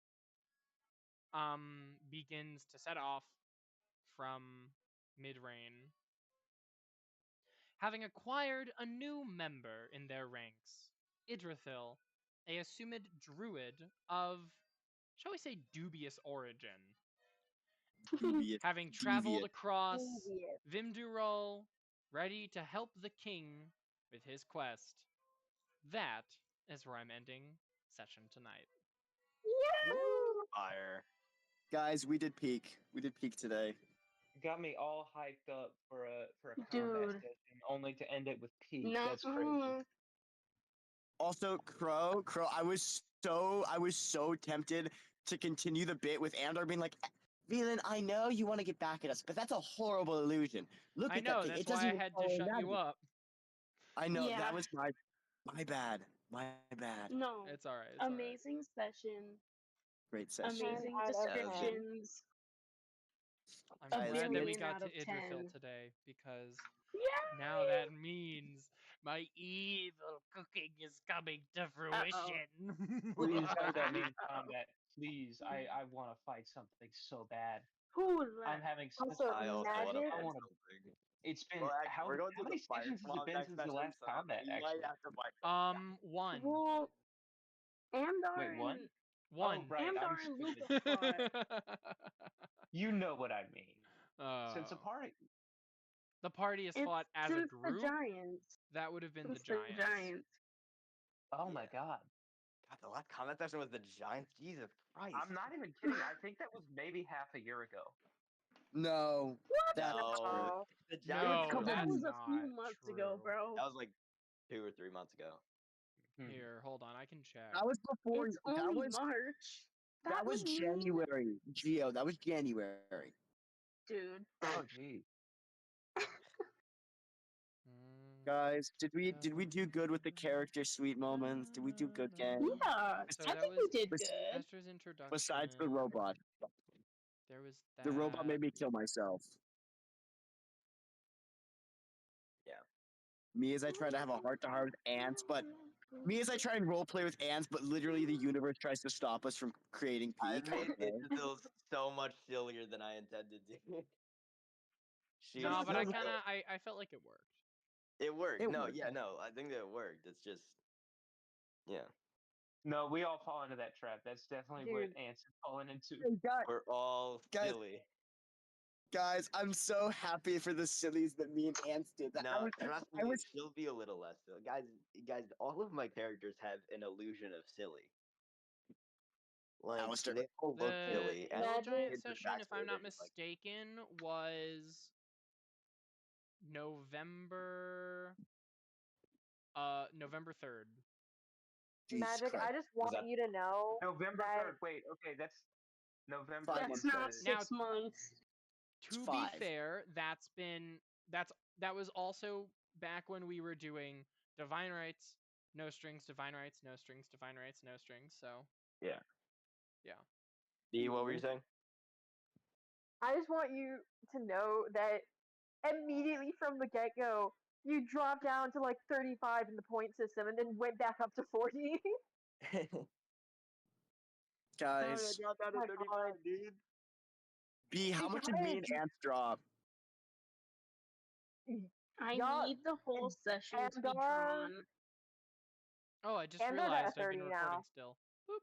begins to set off from Midrain, having acquired a new member in their ranks, Idrathil, a assumed druid of, shall we say, dubious origin, Devious, having traveled devious. across Devious. Vimdurol, ready to help the king with his quest. That is where I'm ending session tonight. Fire. Guys, we did peak. We did peak today. Got me all hyped up for a combat Dude. session, only to end it with peak. No. That's crazy. Also, Crow, I was so tempted to continue the bit with Andor being like, Velan, I know you want to get back at us, but that's a horrible illusion. Look I at know, that thing. that's It doesn't why I even had to follow shut you magic." up. I know, Yeah. that was my bad. My bad. No. It's alright. It's alright. Amazing session. Great session. Amazing out of 10. descriptions. I'm Guys, glad that we billion got out to of Idrifil 10. today because Yeah. now that means my evil cooking is coming to fruition. Please put that in combat. Please. I want to fight something so bad. Who I'm left? having such Also, I also want to magic. I fight wanna- something. It's been Well, actually, how we're going to many the fire sessions has it swamp been next since the session, last so combat? we Actually, might have to fight. One. Well, Amdar Wait, what? and One. Oh, right. I'm Amdar and stupid. Luca fought. You know what I mean. Since a Oh. party. The party has It's fought as a since group. the Giants. That would have been Since the Giants. Oh my god. God, the last comment session was the Giants. Jesus Christ. I'm not even kidding. I think that was maybe half a year ago. No. What? That's No. true. The No, Giants. couple That of was that's a few not months ago, true. bro. That was like 2 or 3 months ago. Here, hold on, I can check. That was before. It's That only was March. that was would mean- January. Geo, that was January. Dude. Oh geez. Guys, did we do good with the character sweet moments? Did we do good, gang? Yeah, So I that think was we did bes- good. Esther's introduction. Besides the robot. There was that. The robot made me kill myself. Yeah. Me as I try to have a heart-to-heart with ants, but me as I try and roleplay with ants, but literally the universe tries to stop us from creating I peak. made Okay. it feel so much sillier than I intended to. She No, was but I so- kind of I felt like it worked. It worked. It No, worked. yeah, no. I think that it worked. It's just, yeah. No, we all fall into that trap. That's definitely what Dude. ants are falling into. Hey, guys, We're all Guys, silly. Guys, I'm so happy for the sillies that me and Ants did. That No, trust me, I was she'll be a little less silly. Guys, all of my characters have an illusion of silly. Like Alistair. they all look The silly, and Yellow Magic- Giant kids' session, if backstory, I'm not they're just like, mistaken, was November November 3rd. Jesus Magic, Christ. I just Was want that- you to know November that 3rd. Wait, okay, that's November. 5 That's months not later. Now- 6 months. To be five. fair, that was also back when we were doing divine rights, no strings, divine rights, no strings, divine rights, no strings. So Yeah. Yeah. D, what were you saying? I just want you to know that immediately from the get go, you dropped down to like 35 in the point system and then went back up to 40. Guys, dropped out My of 35, God. dude. B, how much did me and Ants drop? I Y'all- need the whole session to be Amdar- drawn. Oh, I just And they're at realized I've been 30 recording now. still. Boop.